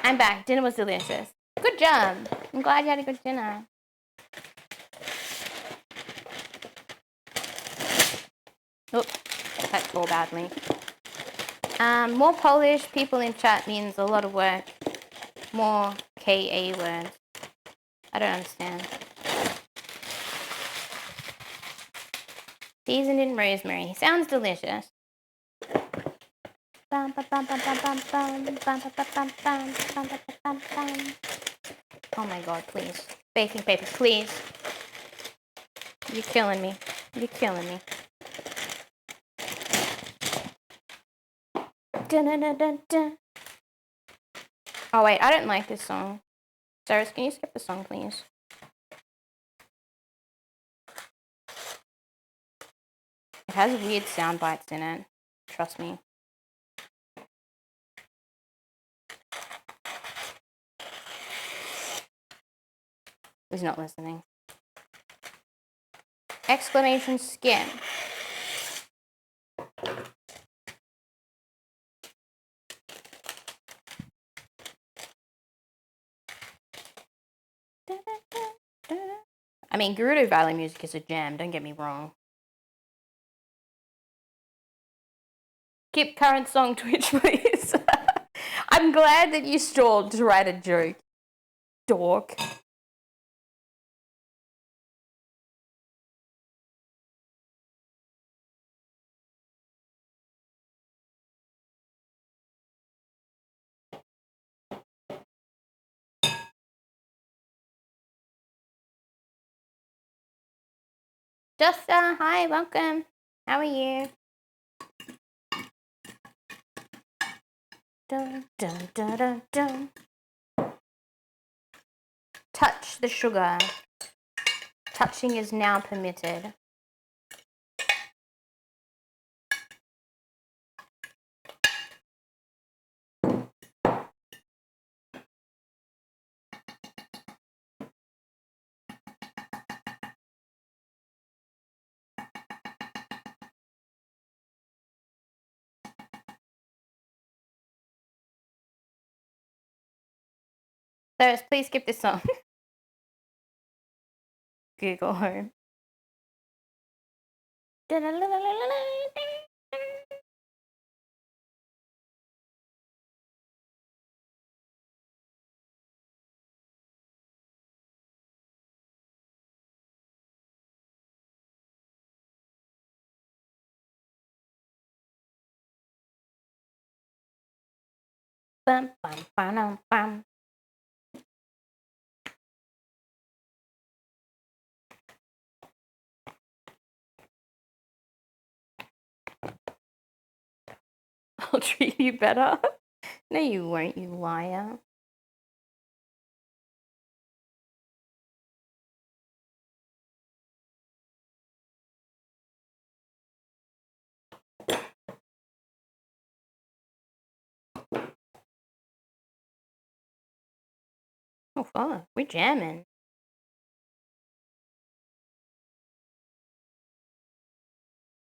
I'm back. Dinner was delicious. Good job. I'm glad you had a good dinner. Oops, that fall badly. More Polish people in chat means a lot of work. More KA words. I don't understand. Seasoned in rosemary. Sounds delicious. Oh my god, please. Baking paper, please. You're killing me. You're killing me. Dun, dun, dun, dun, dun. Oh wait, I don't like this song. Cyrus, can you skip the song, please? It has weird sound bites in it. Trust me. He's not listening. Exclamation skip. I mean, Gerudo Valley music is a jam, don't get me wrong. Keep current song Twitch, please. I'm glad that you stalled to write a joke, dork. Justa, hi, welcome. How are you? Dun, dun, dun, dun, dun. Touch the sugar. Touching is now permitted. Cyrus, please skip this song. Google Home. Bum, bum, bum, bum. I'll treat you better. No, you won't, you liar. Oh, fuck. We're jamming.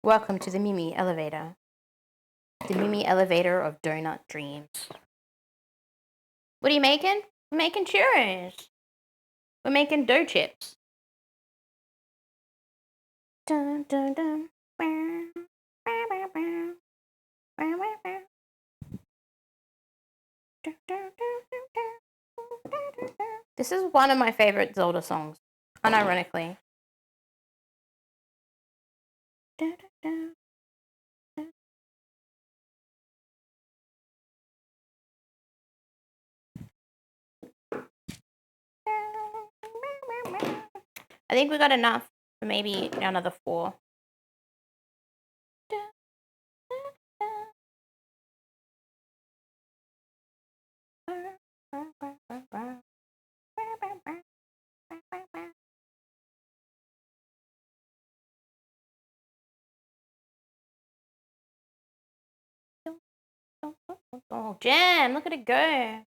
Welcome to the Mimyh elevator. The Mimyh elevator of donut dreams. What are you making? We're making churros. We're making dough chips. Dun, dun, dun. This is one of my favorite Zelda songs, unironically. I think we got enough for maybe another 4. Oh, Jam, look at it go.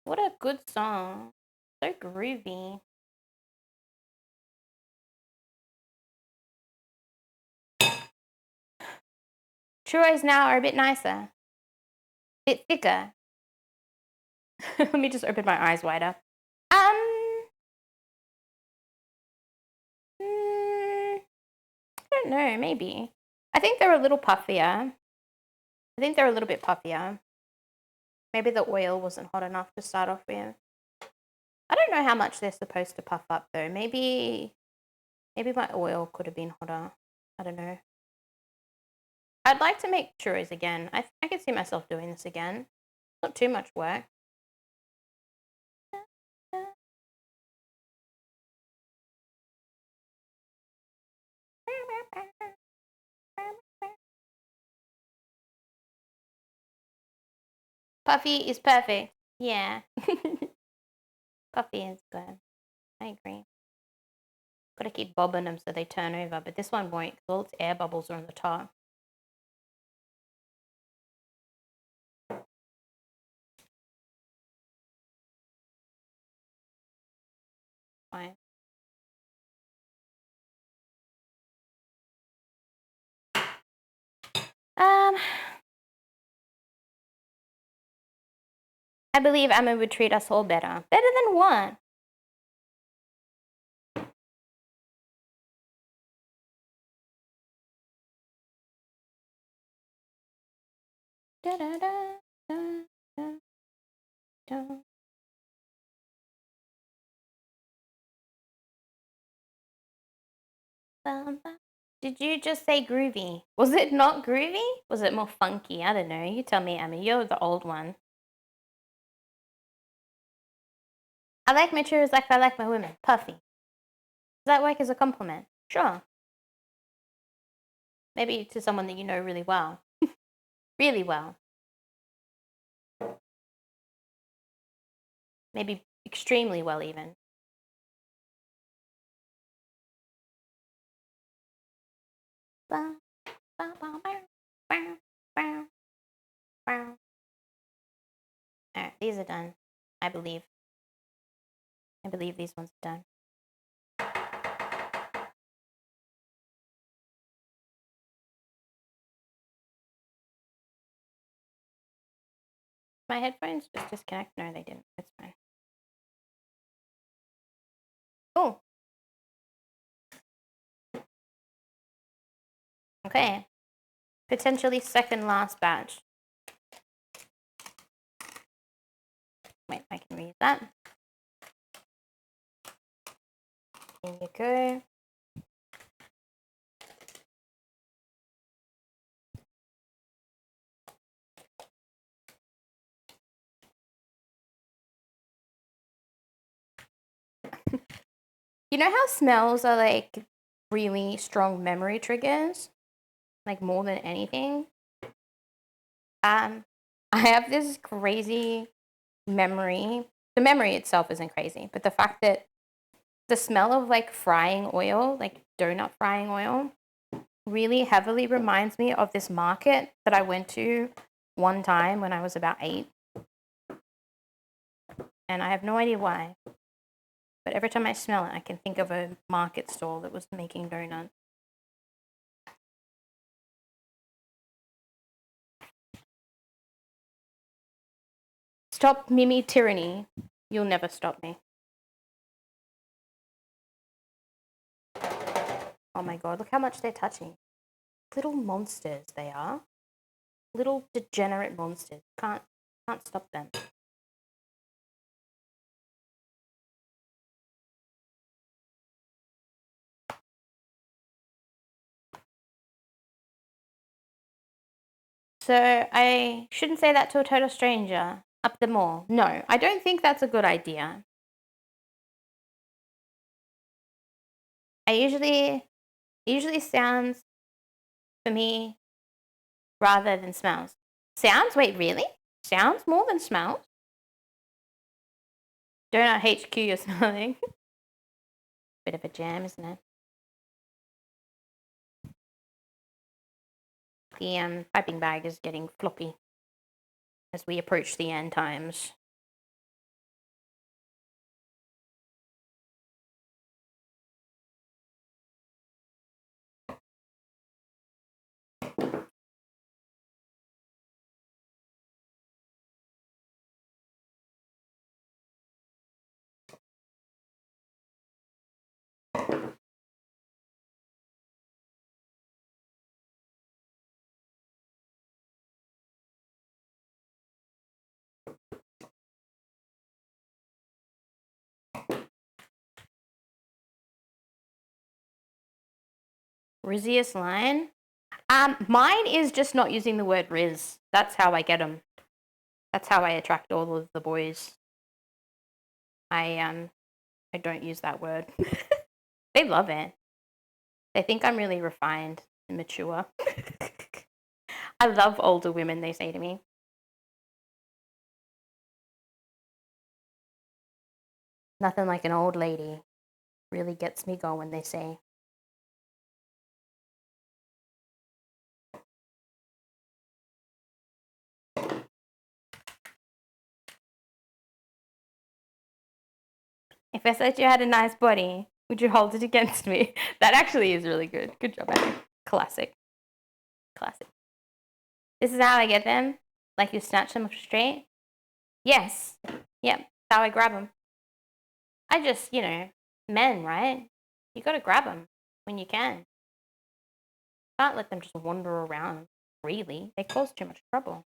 What a good song. So groovy. Churros now are a bit nicer. A bit thicker. Let me just open my eyes wider. I don't know, maybe. I think they're a little puffier. I think they're a little bit puffier. Maybe the oil wasn't hot enough to start off with. I don't know how much they're supposed to puff up though. Maybe my oil could have been hotter. I don't know. I'd like to make churros again. I could see myself doing this again. Not too much work. Puffy is perfect. Yeah. Puffy is good. I agree. Gotta keep bobbing them so they turn over, but this one won't because all its air bubbles are on the top. Fine. I believe Emma would treat us all better. Better than what? Did you just say groovy? Was it not groovy? Was it more funky? I don't know. You tell me, Emma. You're the old one. I like my churros like I like my women. Puffy. Does that work as a compliment? Sure. Maybe to someone that you know really well. Really well. Maybe extremely well, even. Alright, these are done. I believe. I believe these ones are done. My headphones just disconnect? No, they didn't. It's fine. Oh. Okay. Potentially second last batch. Wait, I can read that. Here you go. You know how smells are like really strong memory triggers? Like more than anything? I have this crazy memory. The memory itself isn't crazy, but the fact that the smell of like frying oil, like donut frying oil, really heavily reminds me of this market that I went to one time when I was about 8. And I have no idea why. But every time I smell it, I can think of a market stall that was making donuts. Stop Mimyh tyranny. You'll never stop me. Oh my god, look how much they're touching. Little monsters they are. Little degenerate monsters. Can't stop them. So I shouldn't say that to a total stranger up the mall. No, I don't think that's a good idea. It usually sounds for me rather than smells. Sounds? Wait, really? Sounds more than smells? Donut HQ you're smelling. Bit of a jam, isn't it? The piping bag is getting floppy as we approach the end times. Rizziest line? Mine is just not using the word Riz. That's how I get them. That's how I attract all of the boys. I don't use that word. They love it. They think I'm really refined and mature. I love older women, they say to me. Nothing like an old lady. Really gets me going, they say. If I said you had a nice body, would you hold it against me? That actually is really good. Good job, Abby. Classic. Classic. This is how I get them? Like you snatch them up straight? Yes. Yep. That's how I grab them. I just, men, right? You gotta grab them when you can. Can't let them just wander around freely. They cause too much trouble.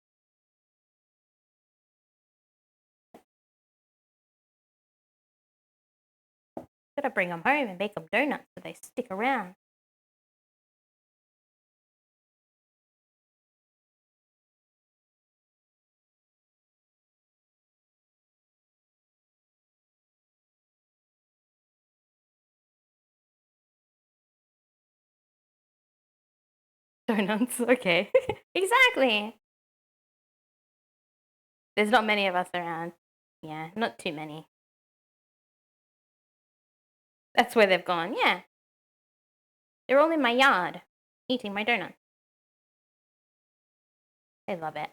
Gotta bring them home and make them donuts so they stick around. Donuts, okay. Exactly. There's not many of us around. Yeah, not too many. That's where they've gone, yeah. They're all in my yard, eating my donuts. They love it.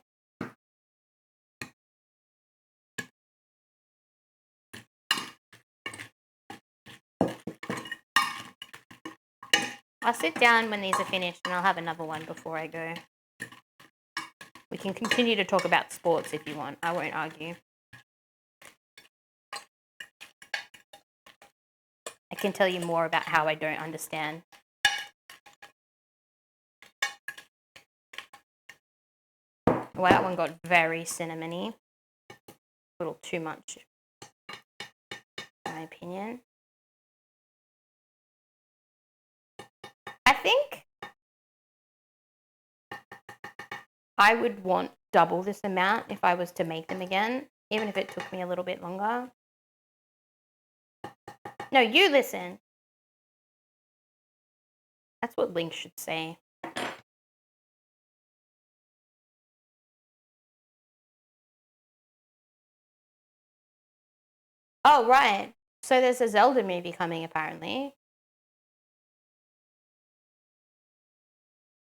I'll sit down when these are finished and I'll have another one before I go. We can continue to talk about sports if you want. I won't argue. I can tell you more about how I don't understand. Well, that one got very cinnamony. A little too much, in my opinion. I think I would want double this amount if I was to make them again, even if it took me a little bit longer. No, you listen. That's what Link should say. Oh, right. So there's a Zelda movie coming, apparently.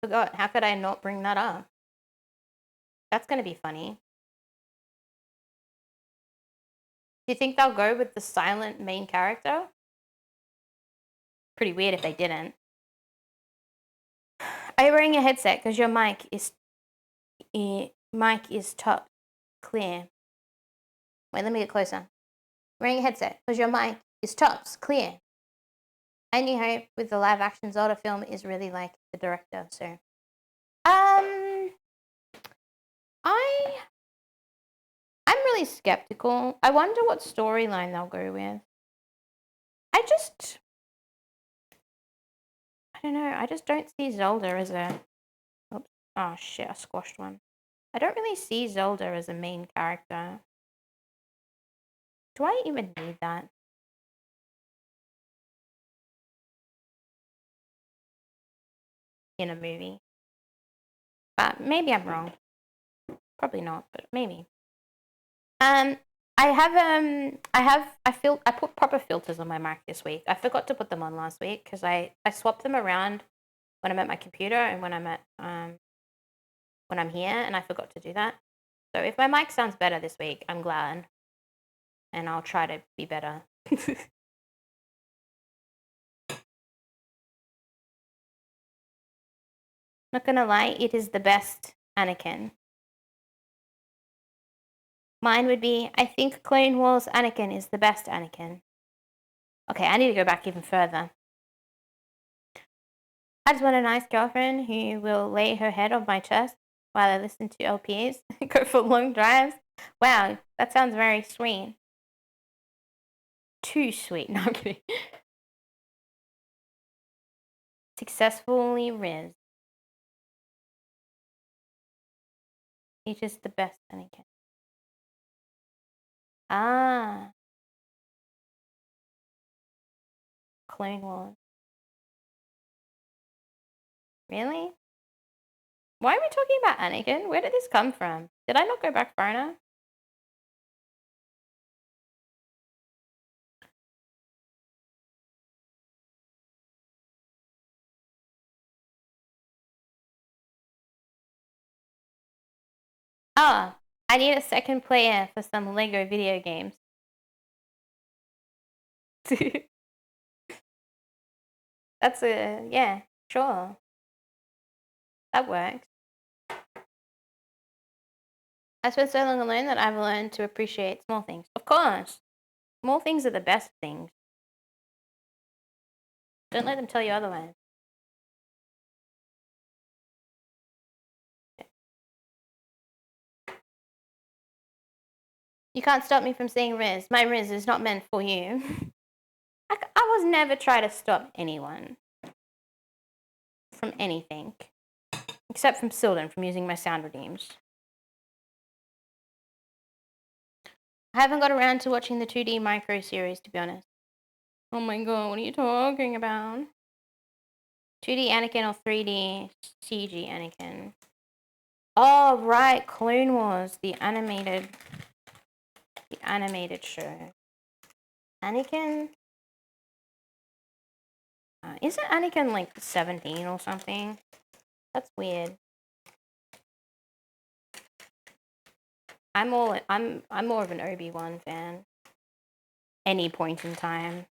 Forgot. How could I not bring that up? That's going to be funny. Do you think they'll go with the silent main character? Pretty weird if they didn't. Are you wearing a headset? Because your mic is top clear. Wait, let me get closer. Wearing a headset because your mic is tops clear. I only hope with the live action Zelda film is really like the director. So, I'm really skeptical. I wonder what storyline they'll go with. I don't know. I just don't see Zelda as a. Oops. Oh shit! I squashed one. I don't really see Zelda as a main character. Do I even need that? In a movie? But maybe I'm wrong. Probably not, but maybe. I put proper filters on my mic this week. I forgot to put them on last week because I swapped them around when I'm at my computer and when I'm at when I'm here, and I forgot to do that. So if my mic sounds better this week, I'm glad, and I'll try to be better. Not gonna lie, it is the best Anakin. Mine would be, I think Clone Wars Anakin is the best Anakin. Okay, I need to go back even further. I just want a nice girlfriend who will lay her head on my chest while I listen to LPs, go for long drives. Wow, that sounds very sweet. Too sweet. No, I'm kidding. Successfully Riz. He's just the best Anakin. Ah. Clone Wars. Really? Why are we talking about Anakin? Where did this come from? Did I not go back far enough? Oh, I need a second player for some Lego video games. That's yeah, sure. That works. I spent so long alone that I've learned to appreciate small things. Of course. Small things are the best things. Don't let them tell you otherwise. You can't stop me from saying Riz. My Riz is not meant for you. I was never trying to stop anyone from anything. Except from Silden, from using my sound redeems. I haven't got around to watching the 2D micro series, to be honest. Oh my god, what are you talking about? 2D Anakin or 3D CG Anakin? Oh, right, Clone Wars, the animated show. Anakin? Isn't Anakin like 17 or something? That's weird. I'm more of an Obi-Wan fan. Any point in time.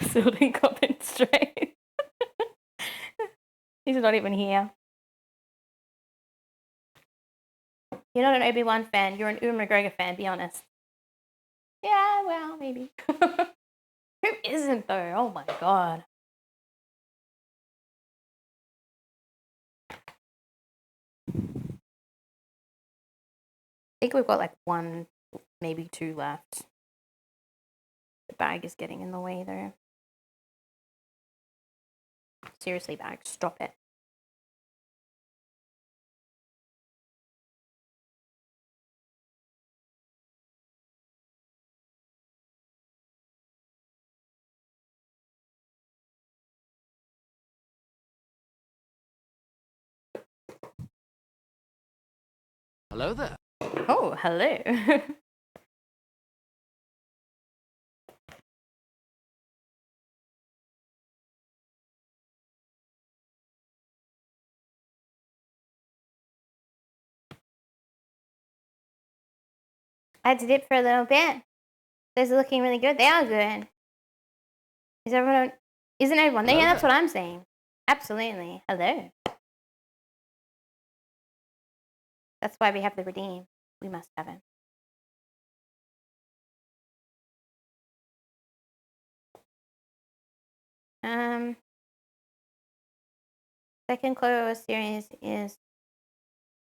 Silden got it straight. He's not even here. You're not an Obi-Wan fan. You're an Ewan McGregor fan, be honest. Yeah, well, maybe. Who isn't, though? Oh my god. I think we've got like one, maybe two left. The bag is getting in the way, though. Seriously, bag, stop it. Hello there. Oh, hello. I had to dip for a little bit. Those are looking really good. They are good. Isn't everyone? Hello Yeah, that's there. what I'm saying. Absolutely. Hello. That's why we have the redeem. We must have him. Second Clone Wars series is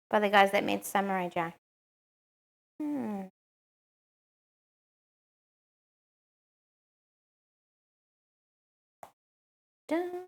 by the guys that made Samurai Jack. Dun, dun.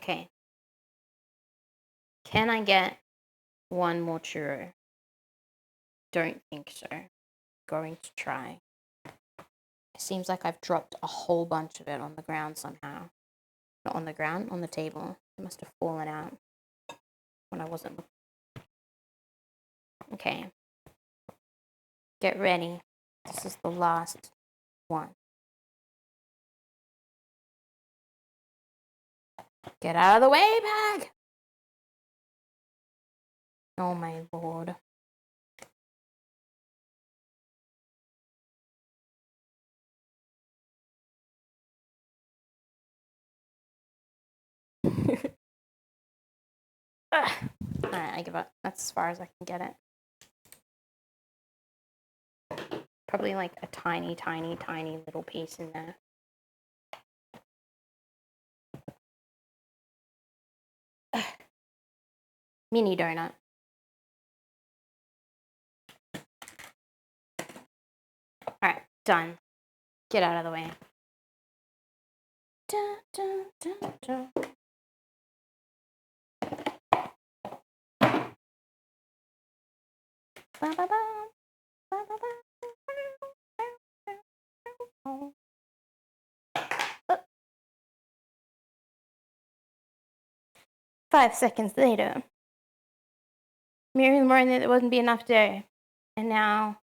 'Kay. Can I get one more churro? Don't think so. Going to try. It seems like I've dropped a whole bunch of it on the ground somehow. Not on the ground, on the table. It must have fallen out when I wasn't looking. Okay. Get ready. This is the last one. Get out of the way, bag! Oh my lord. Alright, I give up. That's as far as I can get it. Probably like a tiny, tiny, tiny little piece in there. Mini donut. Alright, done. Get out of the way. Dun, dun, dun, dun. Ba, ba, ba. Ba, ba, ba. 5 seconds later. Miriam warned that there wouldn't be enough dough. And now,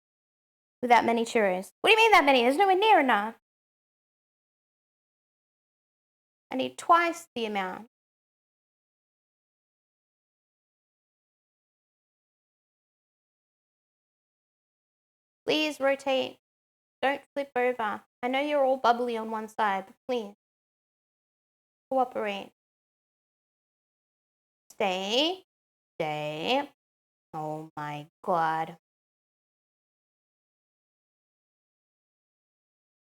with that many churros. What do you mean that many? There's nowhere near enough. I need twice the amount. Please rotate. Don't flip over. I know you're all bubbly on one side, but please cooperate. Stay. Stay. Oh my god.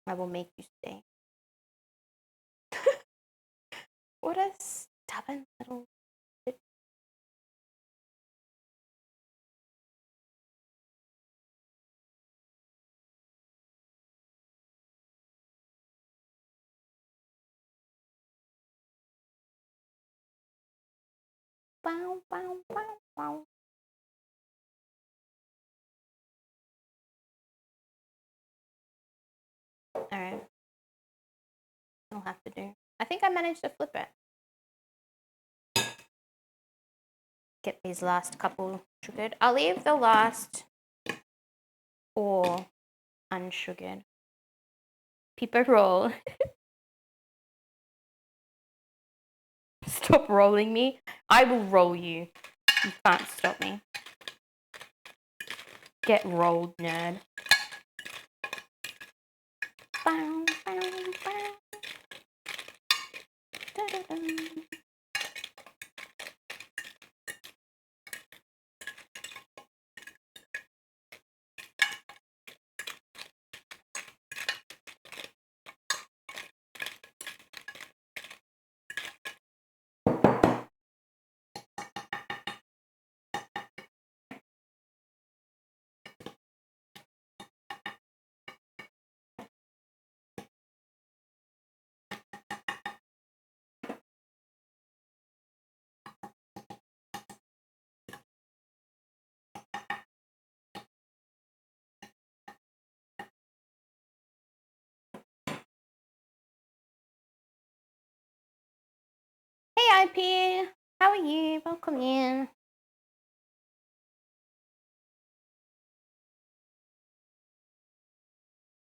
I will make you stay. What a stubborn little bitch. Bow, bow, bow, bow. Alright. I'll have to do. I think I managed to flip it. Get these last couple sugared. I'll leave the last 4 unsugared. People roll. Stop rolling me. I will roll you. You can't stop me. Get rolled, nerd. Bow, bow, bow. Da-da-da. Hey IP, how are you? Welcome in.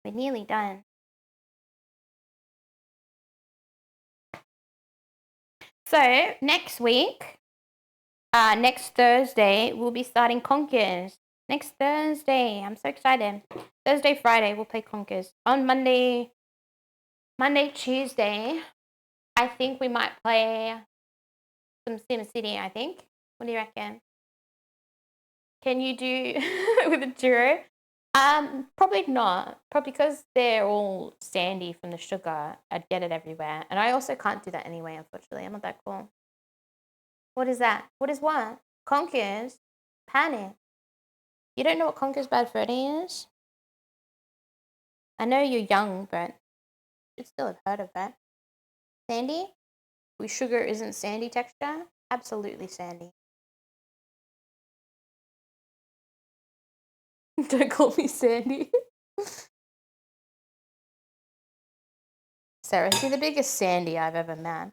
We're nearly done. So next week, next Thursday, we'll be starting Conkers. Next Thursday, I'm so excited. Thursday, Friday, we'll play Conkers. On Monday, Tuesday, I think we might play some SimCity, I think. What do you reckon? Can you do with a churro? Probably not. Probably because they're all sandy from the sugar. I'd get it everywhere. And I also can't do that anyway, unfortunately. I'm not that cool. What is that? What is what? Conkers? Panic. You don't know what Conkers Bad Freddy is? I know you're young, but you still have heard of it. Sandy? Whose sugar isn't sandy texture? Absolutely sandy. Don't call me Sandy. Seriously, the biggest Sandy I've ever met.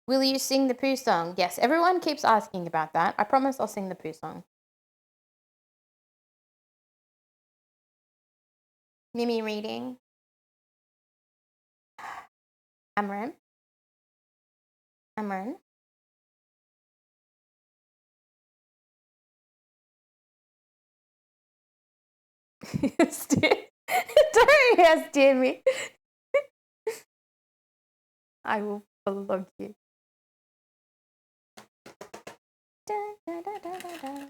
Will you sing the poo song? Yes, everyone keeps asking about that. I promise I'll sing the poo song. Mimyh reading. Amran. Amran. Don't yes, dear me. I will flog you. Da, da, da, da, da, da.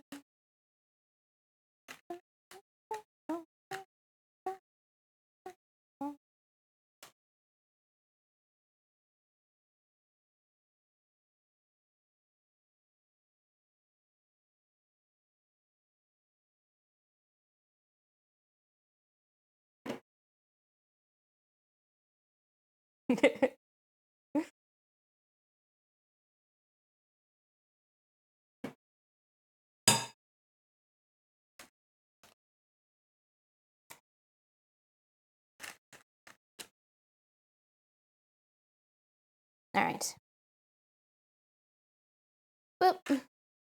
All right. Boop.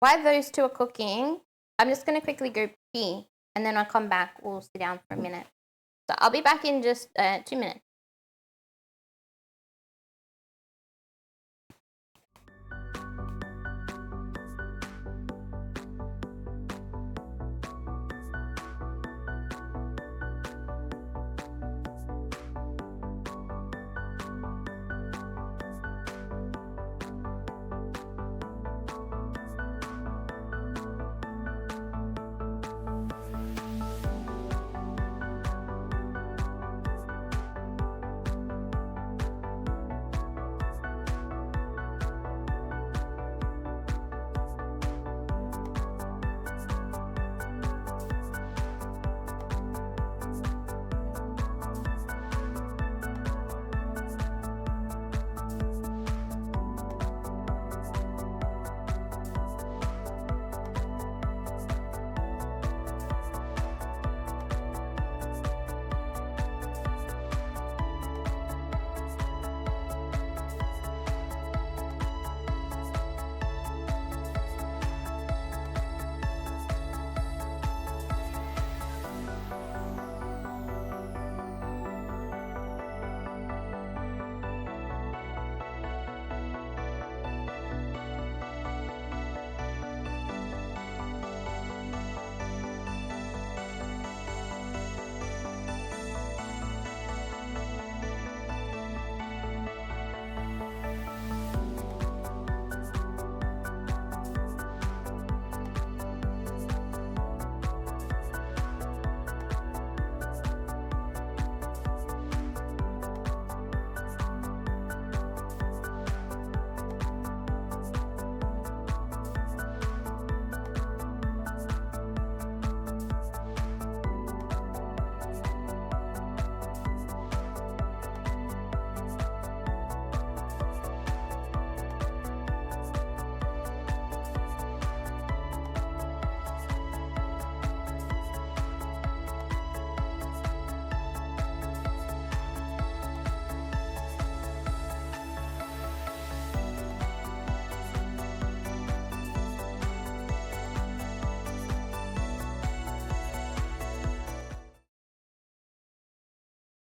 While those two are cooking, I'm just going to quickly go pee, and then I'll come back. We'll sit down for a minute. So I'll be back in just 2 minutes.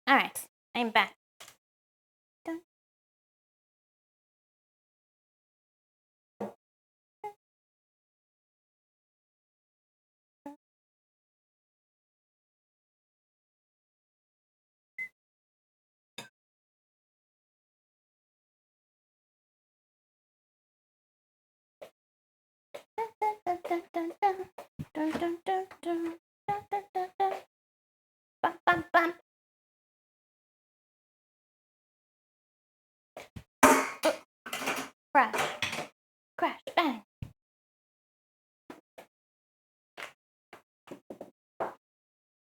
Alright, I'm back. Dun. Dun, dun, dun, dun, dun, dun, dun, dun, dun, dun, dun, dun. Bum, bum, bum. Crash, crash, bang.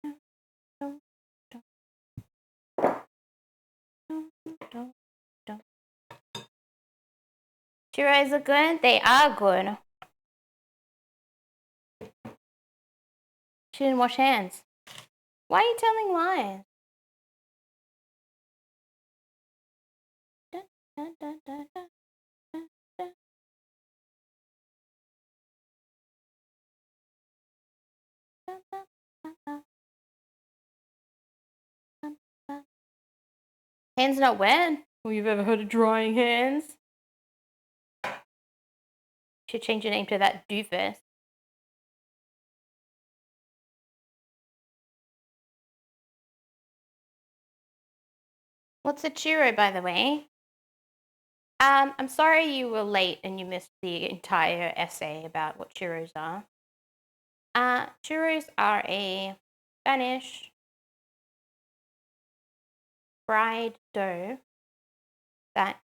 Dun, dun, dun, dun, dun. Churros are good? They are good. She didn't wash hands. Why are you telling lies? Dun, dun, dun, dun, dun, dun, dun. Dun, dun, dun, dun, dun, dun. Hands not wet? Well, you've ever heard of drying hands? Should change your name to that doofus. What's a churro, by the way? I'm sorry you were late and you missed the entire essay about what churros are. Churros are a Spanish fried dough that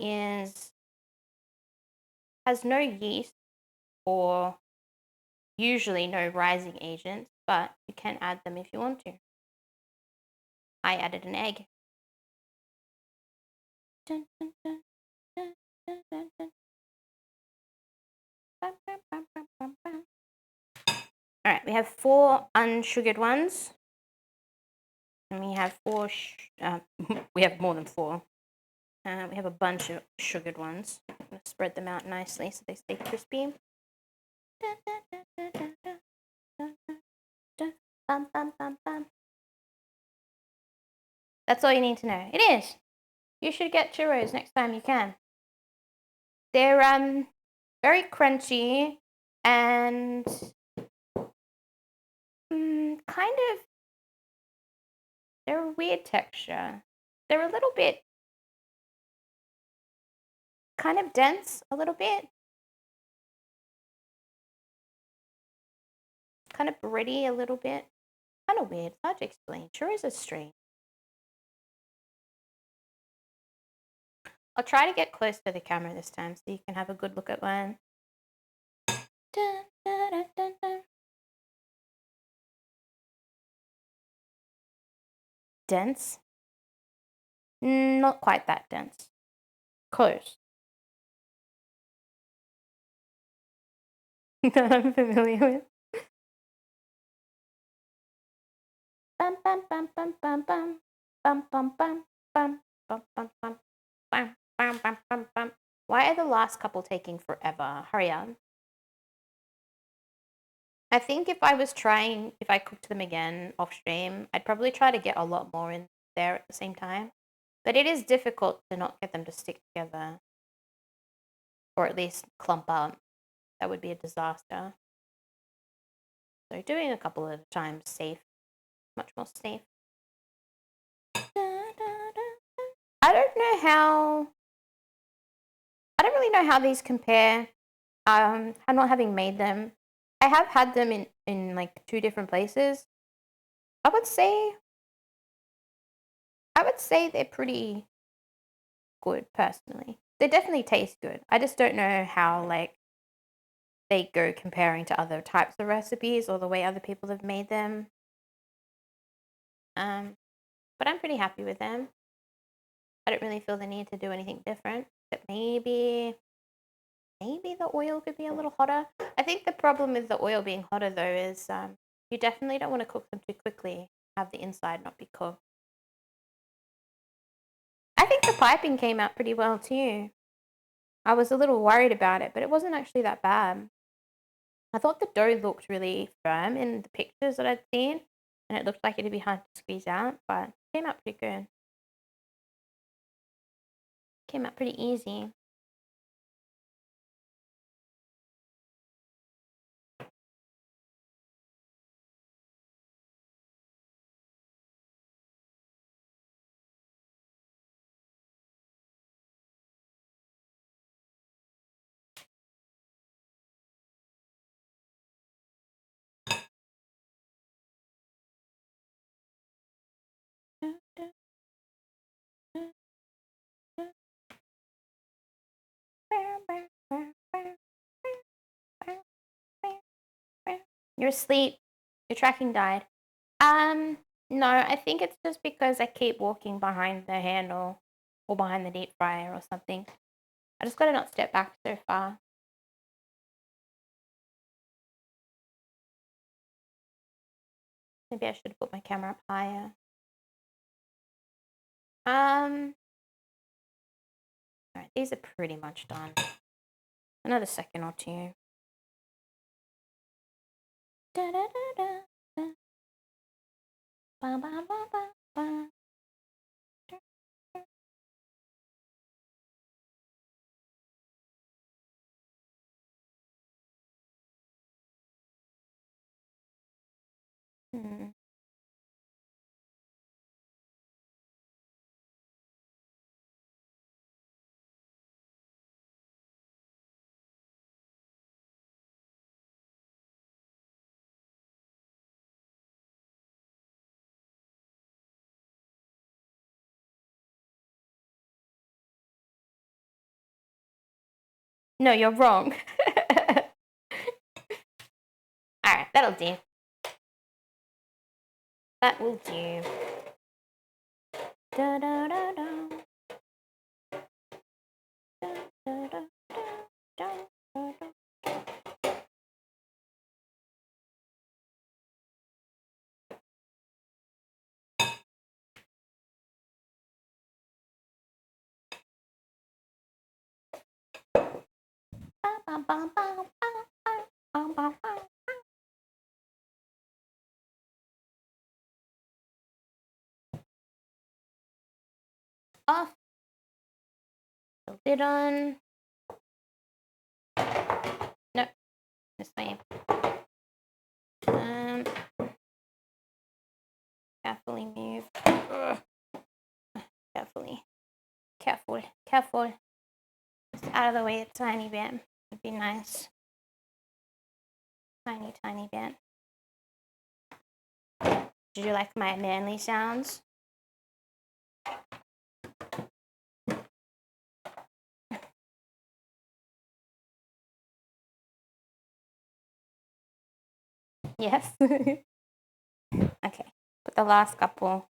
has no yeast or usually no rising agents, but you can add them if you want to. I added an egg. Dun, dun, dun, dun, dun, dun, dun. Bum, bum, bum, bum, bum, bum. All right, we have 4 unsugared ones, and we have 4. We have more than 4. We have a bunch of sugared ones. I'm gonna spread them out nicely so they stay crispy. Dun, dun, dun, dun, dun, dun, dun, dun, dun. Bum, bum, bum, bum. That's all you need to know. It is. You should get churros next time you can. They're very crunchy and kind of, they're a weird texture. They're a little bit kind of dense, a little bit. Kind of bready a little bit. Kind of weird. It's hard to explain. Churros are strange. I'll try to get close to the camera this time so you can have a good look at one. Dun, dun, dun, dun, dun. Dense? Not quite that dense. Close. That I'm familiar with. Bum bum bum bum bum bum bum bum bum bum bum bum bum bum bum bum bum bum. Why are the last couple taking forever? Hurry up. I think if I cooked them again off stream, I'd probably try to get a lot more in there at the same time. But it is difficult to not get them to stick together. Or at least clump up. That would be a disaster. So doing a couple at a time is safe. Much more safe. I don't really know how these compare. I'm not having made them. I have had them in like 2 different places. I would say they're pretty good personally. They definitely taste good. I just don't know how like they go comparing to other types of recipes or the way other people have made them. But I'm pretty happy with them. I don't really feel the need to do anything different. But maybe the oil could be a little hotter. I think the problem with the oil being hotter though is you definitely don't want to cook them too quickly. Have the inside not be cooked. I think the piping came out pretty well too. I was a little worried about it, but it wasn't actually that bad. I thought the dough looked really firm in the pictures that I'd seen, and it looked like it'd be hard to squeeze out, but it came out pretty good. Came out pretty easy. You're asleep. Your tracking died. No, I think it's just because I keep walking behind the handle or behind the deep fryer or something. I just gotta not step back so far. Maybe I should have put my camera up higher. Alright, these are pretty much done. Another second or two. Da, da, da, da, da. Ba, ba, ba, ba, ba. Da, da. Hmm. No, you're wrong. Alright, that'll do. That will do. Da, da, da, da. Da, da, da, da, da, da. Ba, ba, ba, ba, ba, ba, ba, ba. Off. The lid on. No, this way. Carefully move. Ugh. Carefully. Careful. Careful. Just out of the way a tiny bit. Would be nice. Tiny, tiny bit. Did you like my manly sounds? Yes. Okay. Put the last couple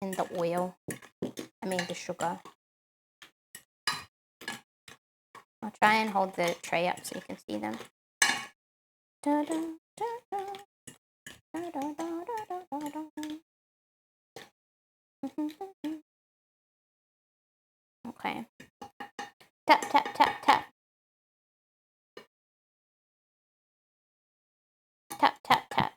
in the oil. I mean the sugar. I'll try and hold the tray up so you can see them. Da, da, da, da. Da, da, da, da, da, da. Okay. Tap, tap, tap, tap. Tap, tap, tap.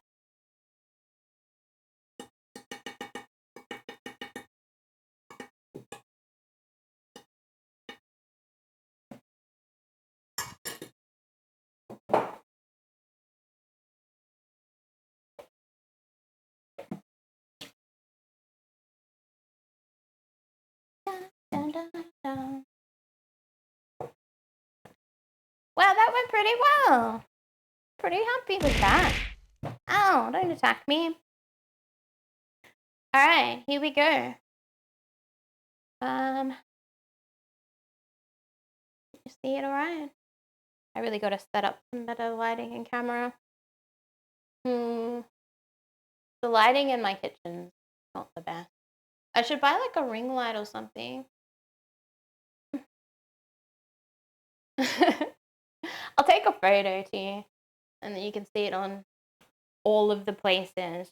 Dun, dun, dun. Well, that went pretty well. Pretty happy with that. Ow, don't attack me. Alright, here we go. You see it alright? I really gotta set up some better lighting and camera. The lighting in my kitchen's not the best. I should buy like a ring light or something. I'll take a photo to you and then you can see it on all of the places.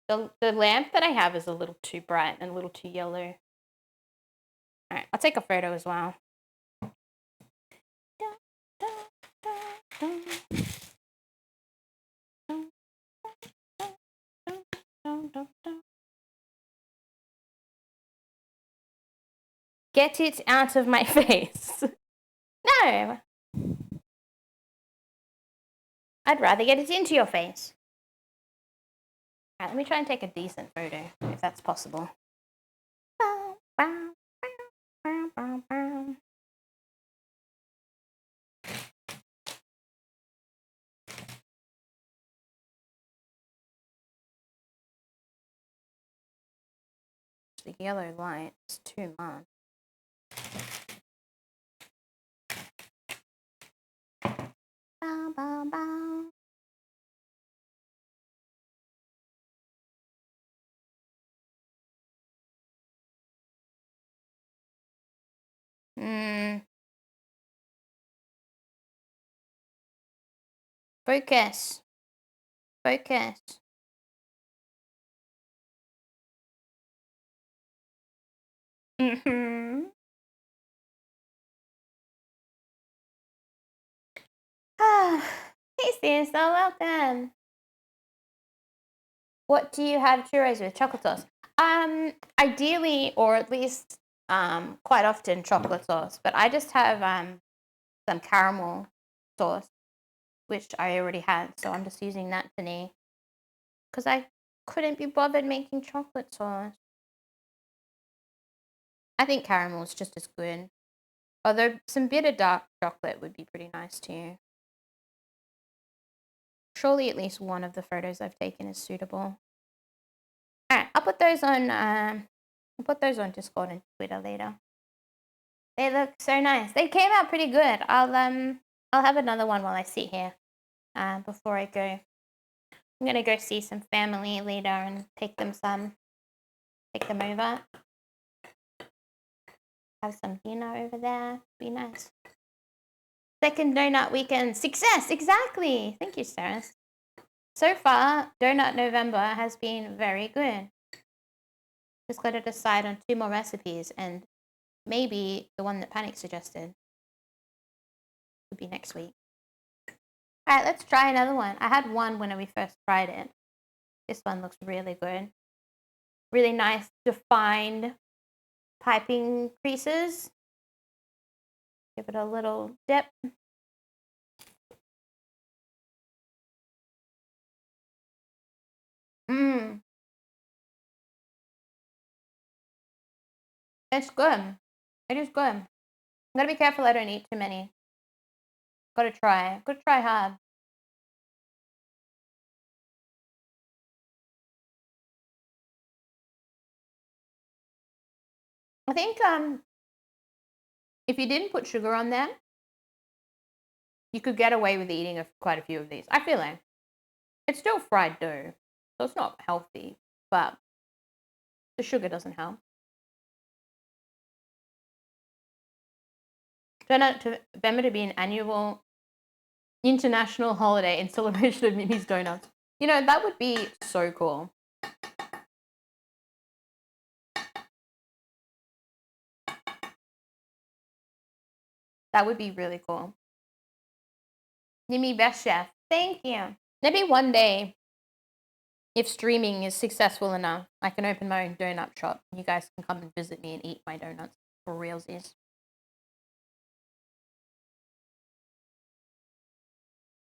The lamp that I have is a little too bright and a little too yellow. Alright, I'll take a photo as well. Get it out of my face. No. I'd rather get it into your face. All right, let me try and take a decent photo, if that's possible. The yellow light is too much. Bow, bow, bow. Focus. Focus. Mm-hmm. Hey, sis, so welcome. What do you have churros with? Chocolate sauce. Ideally, or at least quite often chocolate sauce, but I just have some caramel sauce, which I already had, so I'm just using that today because I couldn't be bothered making chocolate sauce. I think caramel is just as good, although some bitter dark chocolate would be pretty nice too. Surely at least one of the photos I've taken is suitable. All right, I'll put those on Discord and Twitter later. They look so nice. They came out pretty good. I'll have another one while I sit here. Before I go. I'm gonna go see some family later and take them over. Have some dinner over there. Be nice. Second donut weekend success. Exactly. Thank you, Sarah. So far, Donut November has been very good. Just got to decide on 2 more recipes, and maybe the one that Panic suggested would be next week. All right, let's try another one. I had one when we first tried it. This one looks really good. Really nice, defined piping creases. Give it a little dip. It's good. It is good. I'm gonna be careful I don't eat too many. Gotta try. Gotta try hard. I think if you didn't put sugar on them, you could get away with eating quite a few of these. I feel like it's still fried dough, so it's not healthy, but the sugar doesn't help. Turn out to November to be an annual international holiday in celebration of Mimyh's donuts. You know, that would be so cool. That would be really cool. Mimyh, best chef. Thank you. Maybe one day, if streaming is successful enough, I can open my own donut shop. You guys can come and visit me and eat my donuts for realsies.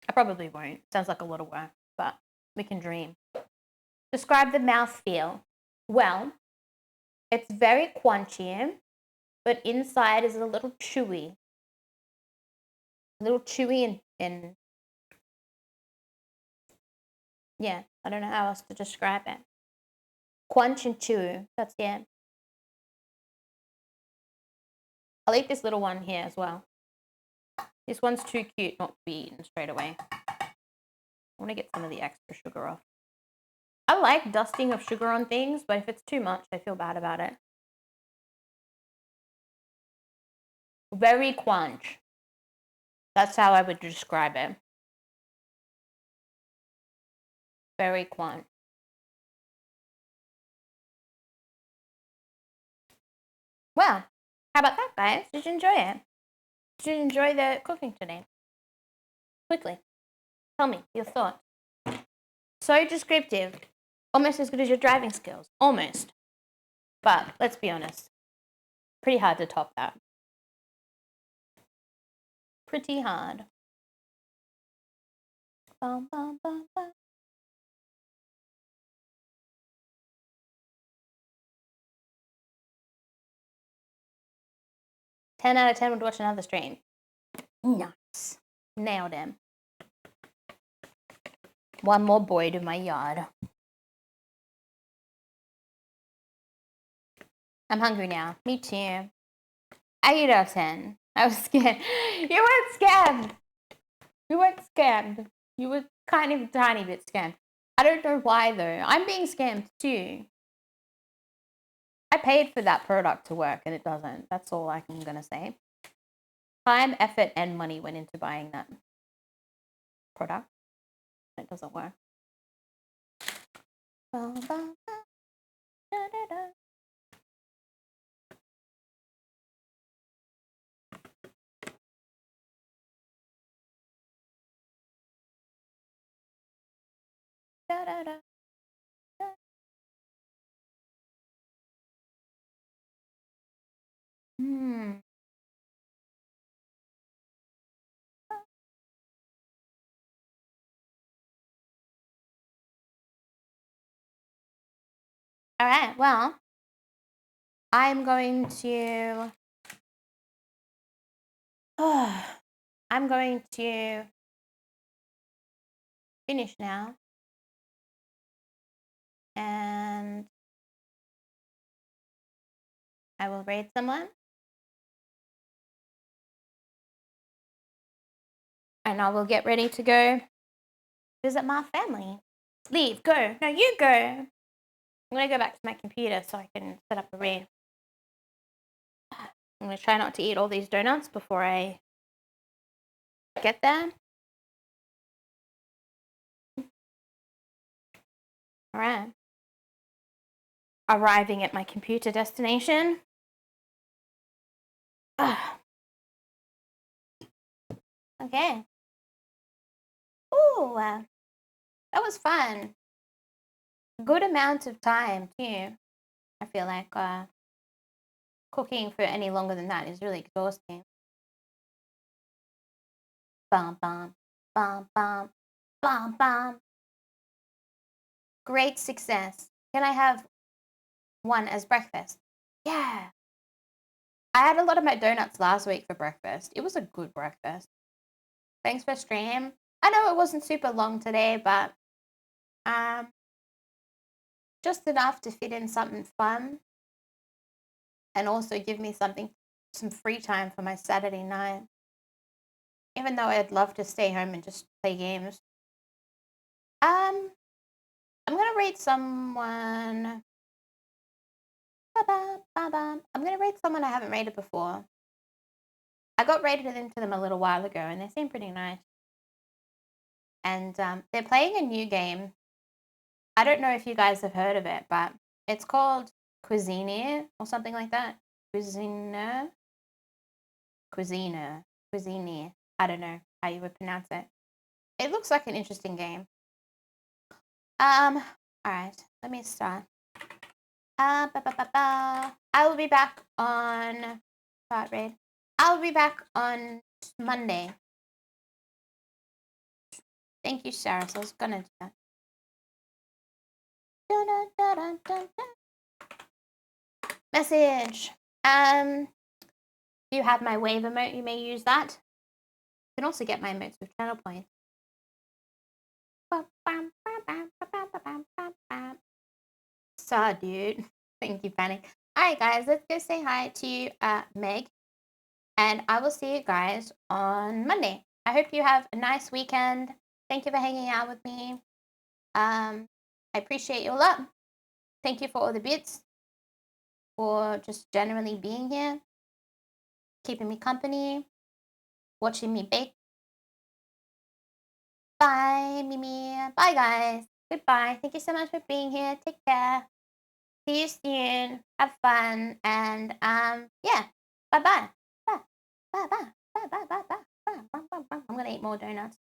I probably won't. Sounds like a lot of work, but we can dream. Describe the mouthfeel. Well, it's very crunchy, but inside is a little chewy. A little chewy and yeah, I don't know how else to describe it. Crunch and chew. That's it. I'll eat this little one here as well. This one's too cute not to be eaten straight away. I want to get some of the extra sugar off. I like dusting of sugar on things, but if it's too much, I feel bad about it. Very crunch. That's how I would describe it. Very crunch. Well, how about that, guys? Did you enjoy it? Did you enjoy the cooking today? Quickly, tell me your thoughts. So descriptive. Almost as good as your driving skills. Almost. But let's be honest. pretty hard to top that. Pretty hard. Bum, bum, bum, bum. Ten out of 10 would watch another stream. Nice. Nailed him. One more boy to my yard. I'm hungry now. Me too. 8 out of 10. I was scared. You weren't scammed. You weren't scammed. You were kind of a tiny bit scammed. I don't know why though. I'm being scammed too. I paid for that product to work and it doesn't. That's all I'm going to say. Time, effort, and money went into buying that product. It doesn't work. All right, well, I'm going to finish now. And I will raid someone. And I will get ready to go visit my family. Leave, go. No, you go. I'm going to go back to my computer so I can set up a raid. I'm going to try not to eat all these donuts before I get there. All right. Arriving at my computer destination. Okay. Ooh, that was fun. Good amount of time too. I feel like cooking for any longer than that is really exhausting. Bum, bum, bum, bum, bum, bum. Great success. Can I have one as breakfast? Yeah. I had a lot of my donuts last week for breakfast. It was a good breakfast. Thanks for stream. I know it wasn't super long today, but just enough to fit in something fun and also give me some free time for my Saturday night. Even though I'd love to stay home and just play games. I'm gonna rate someone. I'm gonna rate someone I haven't rated before. I got rated into them a little while ago and they seem pretty nice. And they're playing a new game. I don't know if you guys have heard of it, but it's called Cuisine or something like that. Cuisine. I don't know how you would pronounce it. It looks like an interesting game. All right, let me start. I will be back on start raid. I'll be back on Monday. Thank you, Sarah. So I was gonna do that. Message. Do you have my wave emote? You may use that. You can also get my emotes with channel points. Saw, dude. Thank you, Panic. Alright, guys, let's go say hi to Meg. And I will see you guys on Monday. I hope you have a nice weekend. Thank you for hanging out with me. I appreciate you a lot. Thank you for all the bits. For just generally being here. Keeping me company. Watching me bake. Bye, Mimyh. Bye, guys. Goodbye. Thank you so much for being here. Take care. See you soon. Have fun. And yeah. Bye-bye. Bye. Bye-bye. Bye-bye. Bye-bye. I'm gonna eat more donuts.